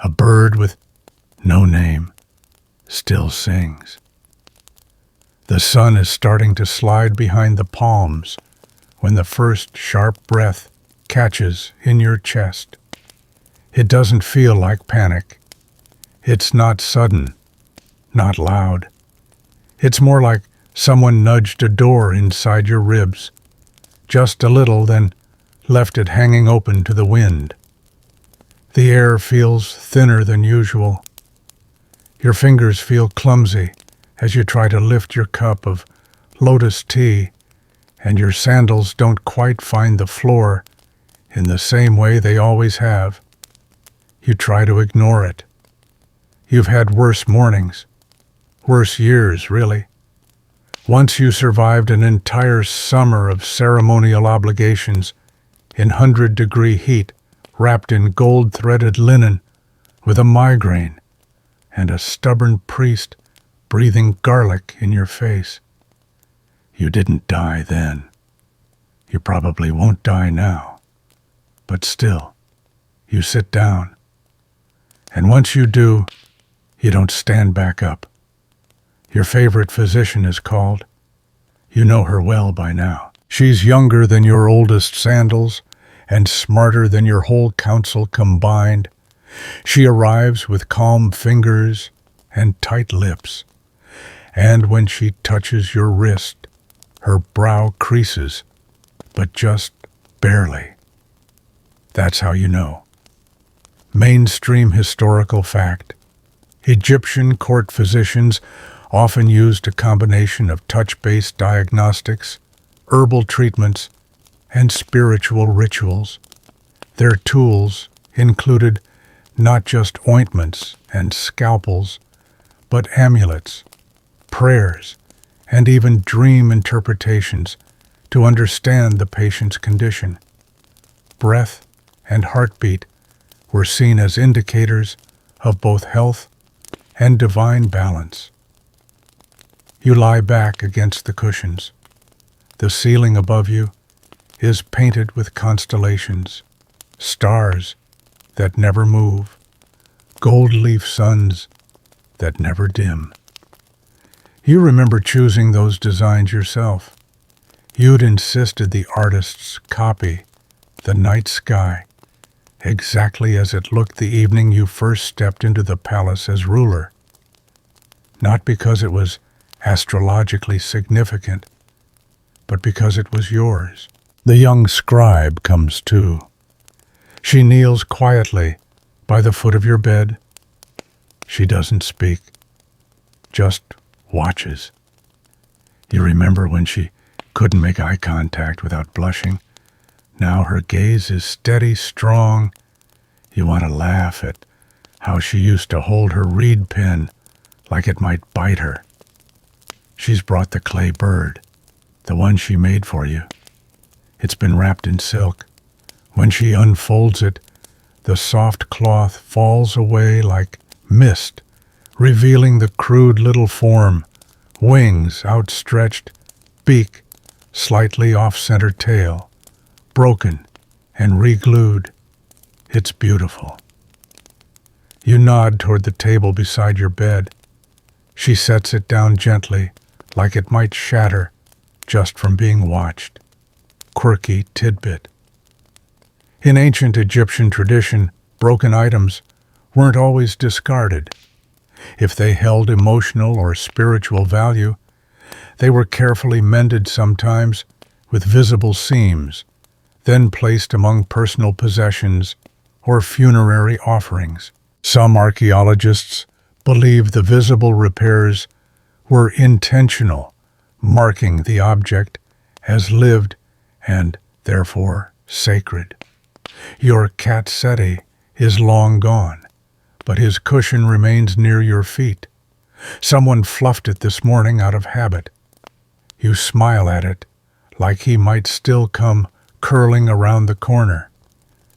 a bird with no name still sings. The sun is starting to slide behind the palms when the first sharp breath catches in your chest. It doesn't feel like panic. It's not sudden, not loud. It's more like someone nudged a door inside your ribs, just a little, then left it hanging open to the wind. The air feels thinner than usual. Your fingers feel clumsy as you try to lift your cup of lotus tea, and your sandals don't quite find the floor in the same way they always have. You try to ignore it. You've had worse mornings, worse years, really. Once you survived an entire summer of ceremonial obligations in 100-degree heat, wrapped in gold-threaded linen, with a migraine, and a stubborn priest breathing garlic in your face. You didn't die then. You probably won't die now. But still, you sit down. And once you do, you don't stand back up. Your favorite physician is called. You know her well by now. She's younger than your oldest sandals and smarter than your whole council combined. She arrives with calm fingers and tight lips. And when she touches your wrist, her brow creases, but just barely. That's how you know. Mainstream historical fact. Egyptian court physicians often used a combination of touch-based diagnostics, herbal treatments, and spiritual rituals. Their tools included not just ointments and scalpels, but amulets, prayers, and even dream interpretations to understand the patient's condition. Breath and heartbeat were seen as indicators of both health and divine balance. You lie back against the cushions. The ceiling above you is painted with constellations, stars that never move, gold leaf suns that never dim. You remember choosing those designs yourself. You'd insisted the artist's copy the night sky, exactly as it looked the evening you first stepped into the palace as ruler. Not because it was astrologically significant, but because it was yours. The young scribe comes too. She kneels quietly by the foot of your bed. She doesn't speak, just watches. You remember when she couldn't make eye contact without blushing? Now her gaze is steady, strong. You want to laugh at how she used to hold her reed pen like it might bite her. She's brought the clay bird, the one she made for you. It's been wrapped in silk. When she unfolds it, the soft cloth falls away like mist, revealing the crude little form, wings outstretched, beak slightly off-center tail, broken and re-glued. It's beautiful. You nod toward the table beside your bed. She sets it down gently, like it might shatter just from being watched. Quirky tidbit. In ancient Egyptian tradition, broken items weren't always discarded. If they held emotional or spiritual value, they were carefully mended, sometimes with visible seams, then placed among personal possessions or funerary offerings. Some archaeologists believe the visible repairs were intentional, marking the object as lived and, therefore, sacred. Your cat Seti is long gone, but his cushion remains near your feet. Someone fluffed it this morning out of habit. You smile at it, like he might still come curling around the corner.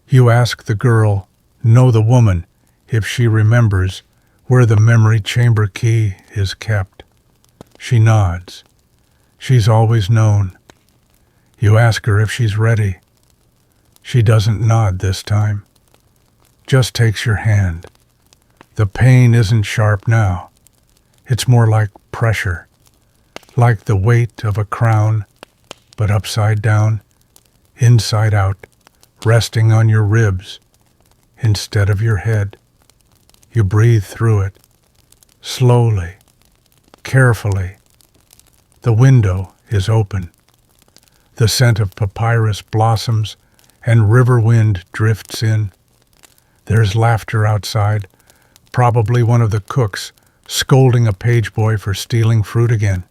You ask the girl, no, the woman, if she remembers where the memory chamber key is kept. She nods. She's always known. You ask her if she's ready. She doesn't nod this time. Just takes your hand. The pain isn't sharp now. It's more like pressure, like the weight of a crown, but upside down, inside out, resting on your ribs instead of your head. You breathe through it, slowly, carefully. The window is open. The scent of papyrus blossoms and river wind drifts in. There's laughter outside, probably one of the cooks scolding a page boy for stealing fruit again.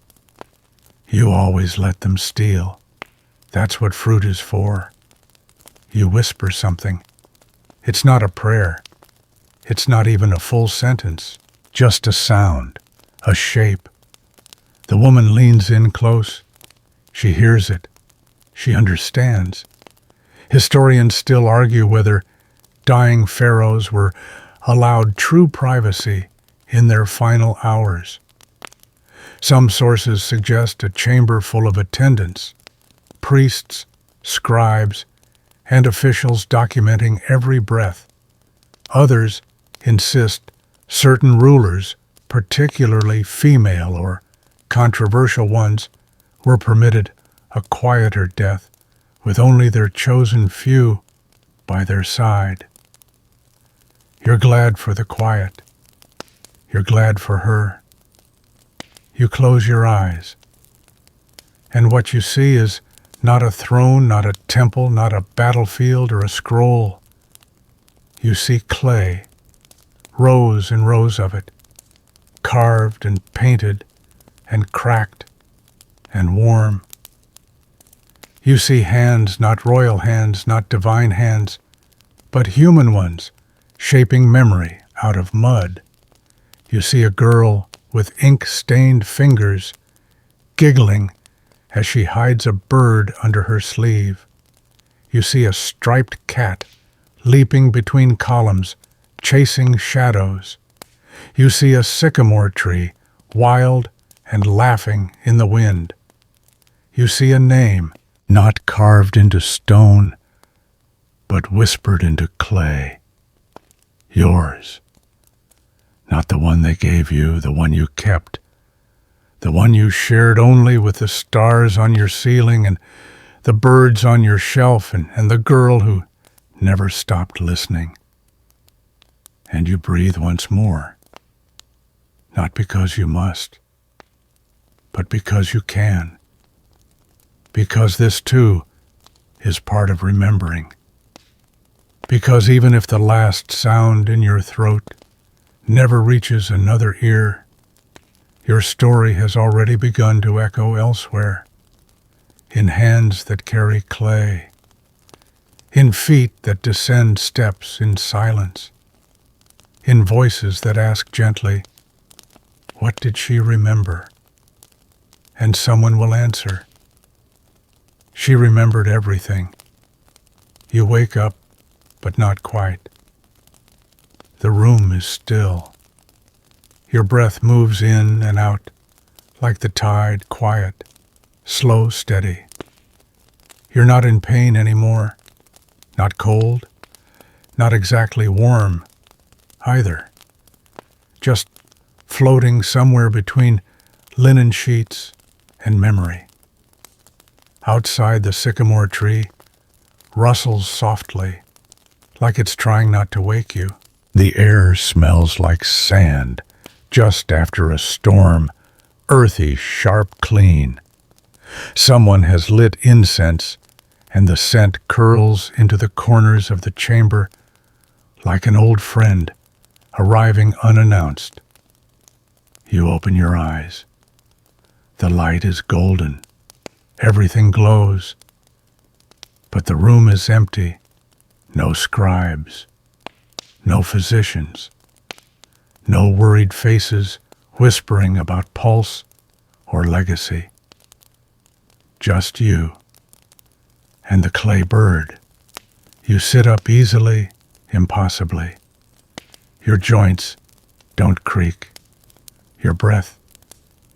You always let them steal. That's what fruit is for. You whisper something. It's not a prayer. It's not even a full sentence, just a sound, a shape. The woman leans in close. She hears it. She understands. Historians still argue whether dying pharaohs were allowed true privacy in their final hours. Some sources suggest a chamber full of attendants, priests, scribes, and officials documenting every breath. Others insist certain rulers, particularly female or controversial ones, were permitted a quieter death with only their chosen few by their side. You're glad for the quiet. You're glad for her. You close your eyes, and what you see is not a throne, not a temple, not a battlefield or a scroll. You see clay, rows and rows of it, carved and painted and cracked and warm. You see hands, not royal hands, not divine hands, but human ones, shaping memory out of mud. You see a girl with ink-stained fingers, giggling as she hides a bird under her sleeve. You see a striped cat leaping between columns, chasing shadows. You see a sycamore tree, wild and laughing in the wind. You see a name, not carved into stone, but whispered into clay. Yours. Not the one they gave you, the one you kept, the one you shared only with the stars on your ceiling and the birds on your shelf and the girl who never stopped listening. And you breathe once more, not because you must, but because you can, because this too is part of remembering, because even if the last sound in your throat never reaches another ear, your story has already begun to echo elsewhere, in hands that carry clay, in feet that descend steps in silence, in voices that ask gently, what did she remember? And someone will answer, she remembered everything. You wake up, but not quite. The room is still. Your breath moves in and out, like the tide, quiet, slow, steady. You're not in pain anymore, not cold, not exactly warm either. Just floating somewhere between linen sheets and memory. Outside, the sycamore tree rustles softly, like it's trying not to wake you. The air smells like sand, just after a storm, earthy, sharp, clean. Someone has lit incense, and the scent curls into the corners of the chamber like an old friend arriving unannounced. You open your eyes. The light is golden. Everything glows. But the room is empty. No scribes. No physicians. No worried faces whispering about pulse or legacy. Just you and the clay bird. You sit up easily, impossibly. Your joints don't creak. Your breath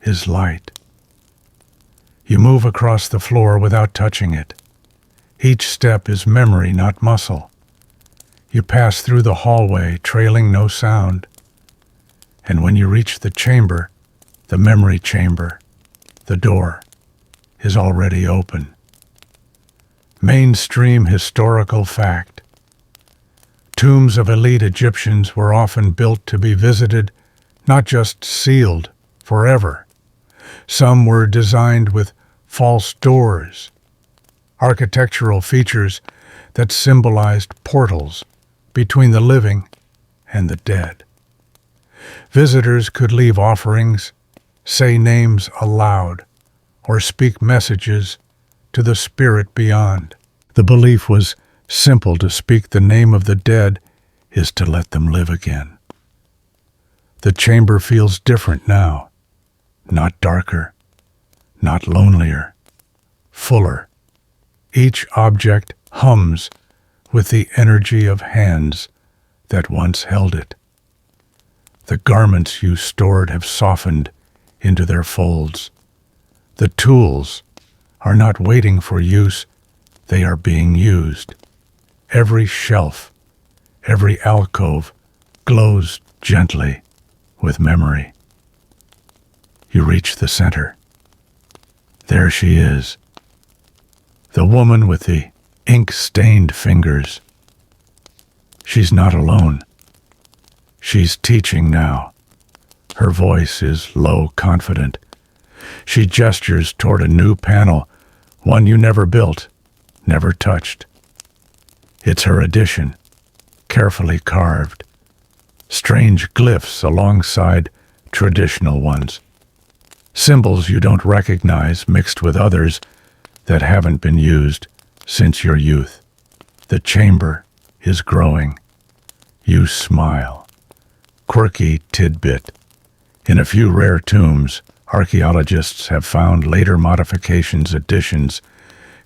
is light. You move across the floor without touching it. Each step is memory, not muscle. You pass through the hallway, trailing no sound. And when you reach the chamber, the memory chamber, the door is already open. Mainstream historical fact. Tombs of elite Egyptians were often built to be visited, not just sealed forever. Some were designed with false doors, architectural features that symbolized portals between the living and the dead. Visitors could leave offerings, say names aloud, or speak messages to the spirit beyond. The belief was simple: to speak the name of the dead is to let them live again. The chamber feels different now, not darker, not lonelier, fuller. Each object hums with the energy of hands that once held it. The garments you stored have softened into their folds. The tools are not waiting for use, they are being used. Every shelf, every alcove glows gently with memory. You reach the center. There she is, the woman with the ink-stained fingers. She's not alone. She's teaching now. Her voice is low, confident. She gestures toward a new panel, one you never built, never touched. It's her addition, carefully carved. Strange glyphs alongside traditional ones. Symbols you don't recognize mixed with others that haven't been used since your youth. The chamber is growing. You smile. Quirky tidbit. In a few rare tombs, archaeologists have found later modifications, additions,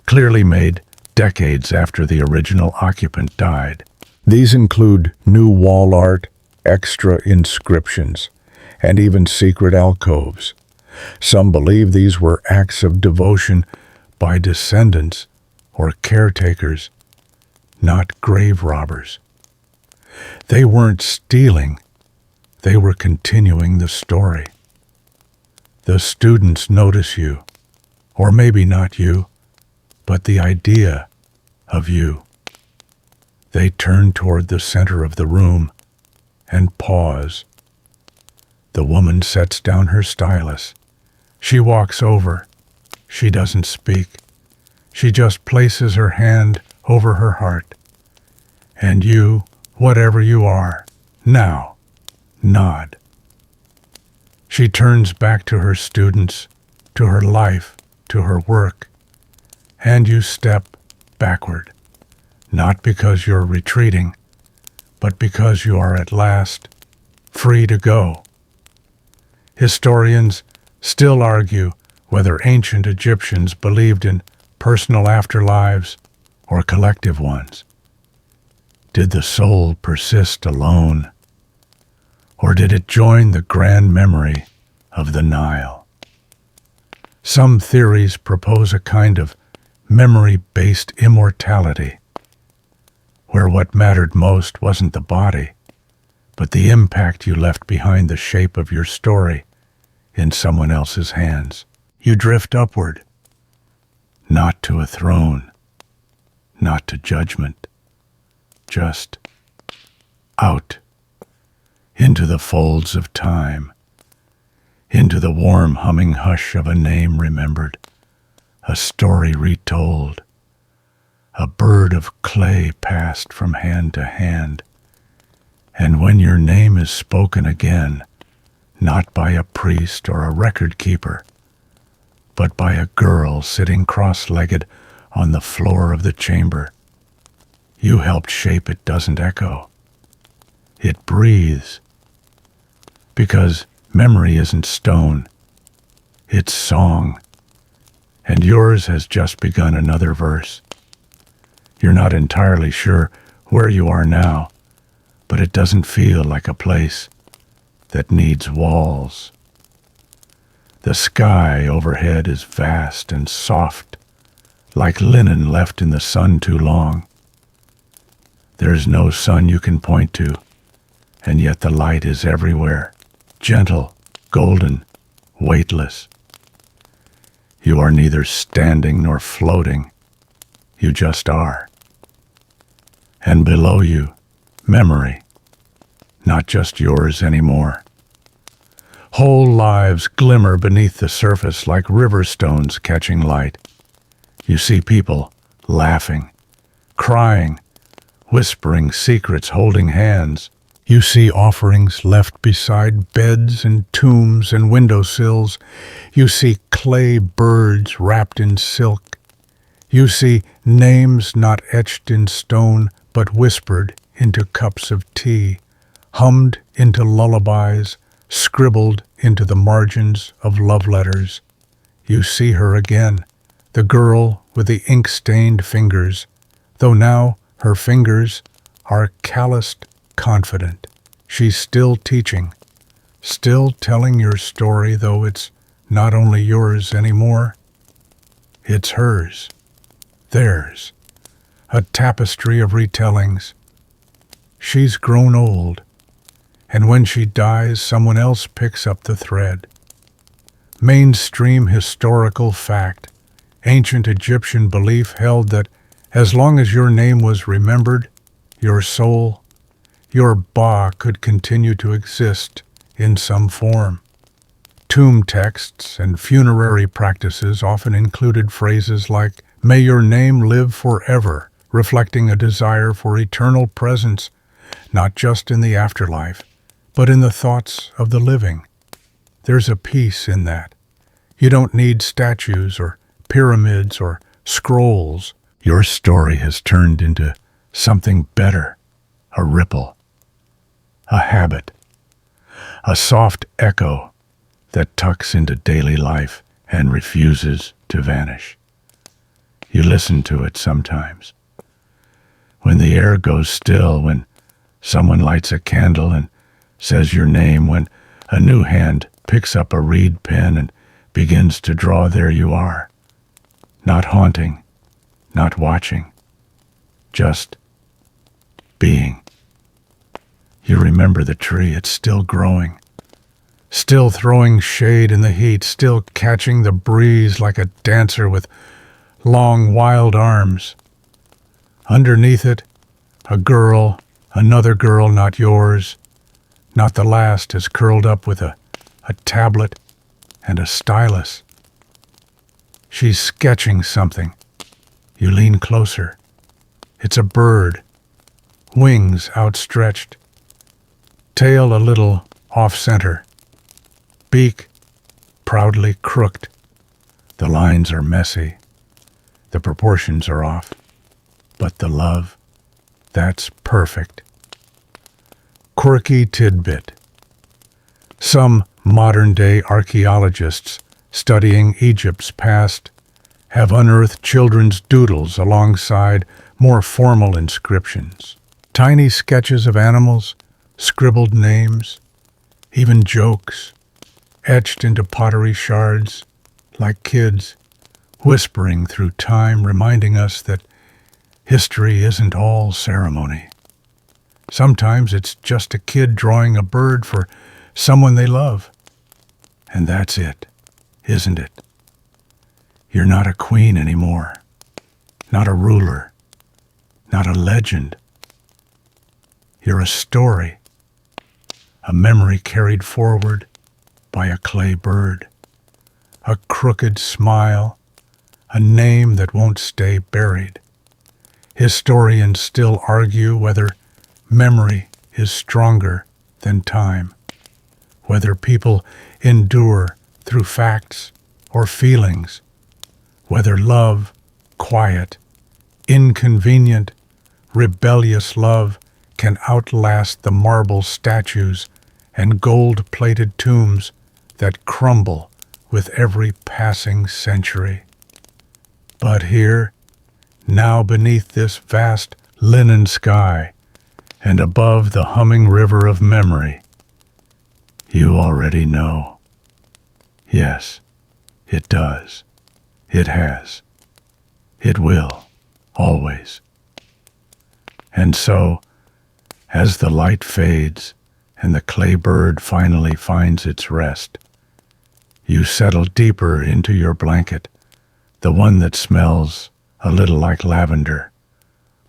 clearly made decades after the original occupant died. These include new wall art, extra inscriptions, and even secret alcoves. Some believe these were acts of devotion by descendants or caretakers, not grave robbers. They weren't stealing, they were continuing the story. The students notice you, or maybe not you, but the idea of you. They turn toward the center of the room and pause. The woman sets down her stylus. She walks over. She doesn't speak. She just places her hand over her heart. And you, whatever you are, now, nod. She turns back to her students, to her life, to her work, and you step backward, not because you're retreating, but because you are at last free to go. Historians still argue whether ancient Egyptians believed in personal afterlives or collective ones. Did the soul persist alone, or did it join the grand memory of the Nile? Some theories propose a kind of memory-based immortality, where what mattered most wasn't the body, but the impact you left behind, the shape of your story in someone else's hands. You drift upward, not to a throne, not to judgment, just out, into the folds of time, into the warm humming hush of a name remembered, a story retold, a bird of clay passed from hand to hand. And when your name is spoken again, not by a priest or a record keeper, but by a girl sitting cross-legged on the floor of the chamber. You helped shape it. Doesn't echo. It breathes. Because memory isn't stone, it's song. And yours has just begun another verse. You're not entirely sure where you are now, but it doesn't feel like a place that needs walls. The sky overhead is vast and soft, like linen left in the sun too long. There's no sun you can point to, and yet the light is everywhere, gentle, golden, weightless. You are neither standing nor floating, you just are. And below you, memory, not just yours anymore. Whole lives glimmer beneath the surface like river stones catching light. You see people laughing, crying, whispering secrets, holding hands. You see offerings left beside beds and tombs and windowsills. You see clay birds wrapped in silk. You see names not etched in stone, but whispered into cups of tea, hummed into lullabies, scribbled into the margins of love letters. You see her again, the girl with the ink-stained fingers, though now her fingers are calloused, confident. She's still teaching, still telling your story, though it's not only yours anymore, it's hers, theirs, a tapestry of retellings. She's grown old, and when she dies, someone else picks up the thread. Mainstream historical fact, ancient Egyptian belief held that as long as your name was remembered, your soul, your Ba could continue to exist in some form. Tomb texts and funerary practices often included phrases like, "May your name live forever," reflecting a desire for eternal presence, not just in the afterlife, but in the thoughts of the living. There's a peace in that. You don't need statues or pyramids or scrolls. Your story has turned into something better, a ripple, a habit, a soft echo that tucks into daily life and refuses to vanish. You listen to it sometimes. When the air goes still, when someone lights a candle and says your name, when a new hand picks up a reed pen and begins to draw, there you are. Not haunting, not watching, just being. You remember the tree, it's still growing, still throwing shade in the heat, still catching the breeze like a dancer with long, wild arms. Underneath it, a girl, another girl not yours, not the last, is curled up with a tablet and a stylus. She's sketching something. You lean closer. It's a bird, wings outstretched, tail a little off-center, beak proudly crooked. The lines are messy, the proportions are off, but the love, that's perfect. Quirky tidbit. Some modern-day archaeologists studying Egypt's past have unearthed children's doodles alongside more formal inscriptions. Tiny sketches of animals, scribbled names, even jokes, etched into pottery shards, like kids, whispering through time, reminding us that history isn't all ceremony. Sometimes it's just a kid drawing a bird for someone they love. And that's it, isn't it? You're not a queen anymore, not a ruler, not a legend. You're a story, a memory carried forward by a clay bird, a crooked smile, a name that won't stay buried. Historians still argue whether memory is stronger than time, whether people endure through facts or feelings, whether love, quiet, inconvenient, rebellious love can outlast the marble statues and gold-plated tombs that crumble with every passing century. But here, now beneath this vast linen sky, and above the humming river of memory, you already know. Yes, it does. It has. It will, always. And so, as the light fades and the clay bird finally finds its rest, you settle deeper into your blanket, the one that smells a little like lavender,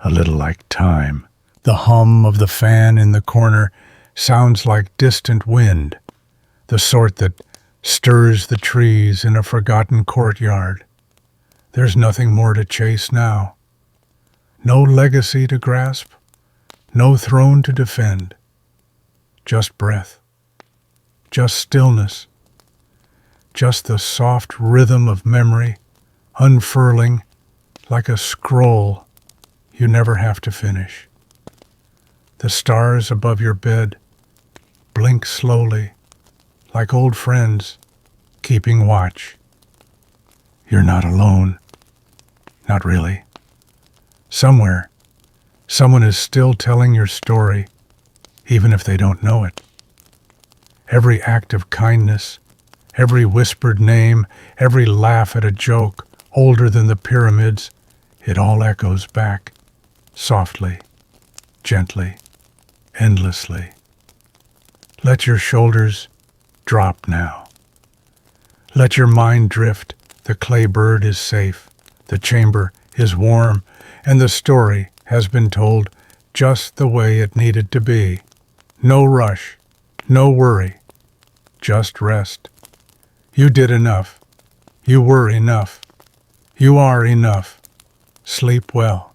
a little like time. The hum of the fan in the corner sounds like distant wind, the sort that stirs the trees in a forgotten courtyard. There's nothing more to chase now. No legacy to grasp, no throne to defend. Just breath, just stillness, just the soft rhythm of memory unfurling like a scroll you never have to finish. The stars above your bed blink slowly, like old friends keeping watch. You're not alone. Not really. Somewhere, someone is still telling your story, even if they don't know it. Every act of kindness, every whispered name, every laugh at a joke older than the pyramids, it all echoes back, softly, gently, endlessly. Let your shoulders drop now. Let your mind drift. The clay bird is safe, the chamber is warm, and the story has been told just the way it needed to be. No rush, no worry, just rest. You did enough. You were enough. You are enough. Sleep well.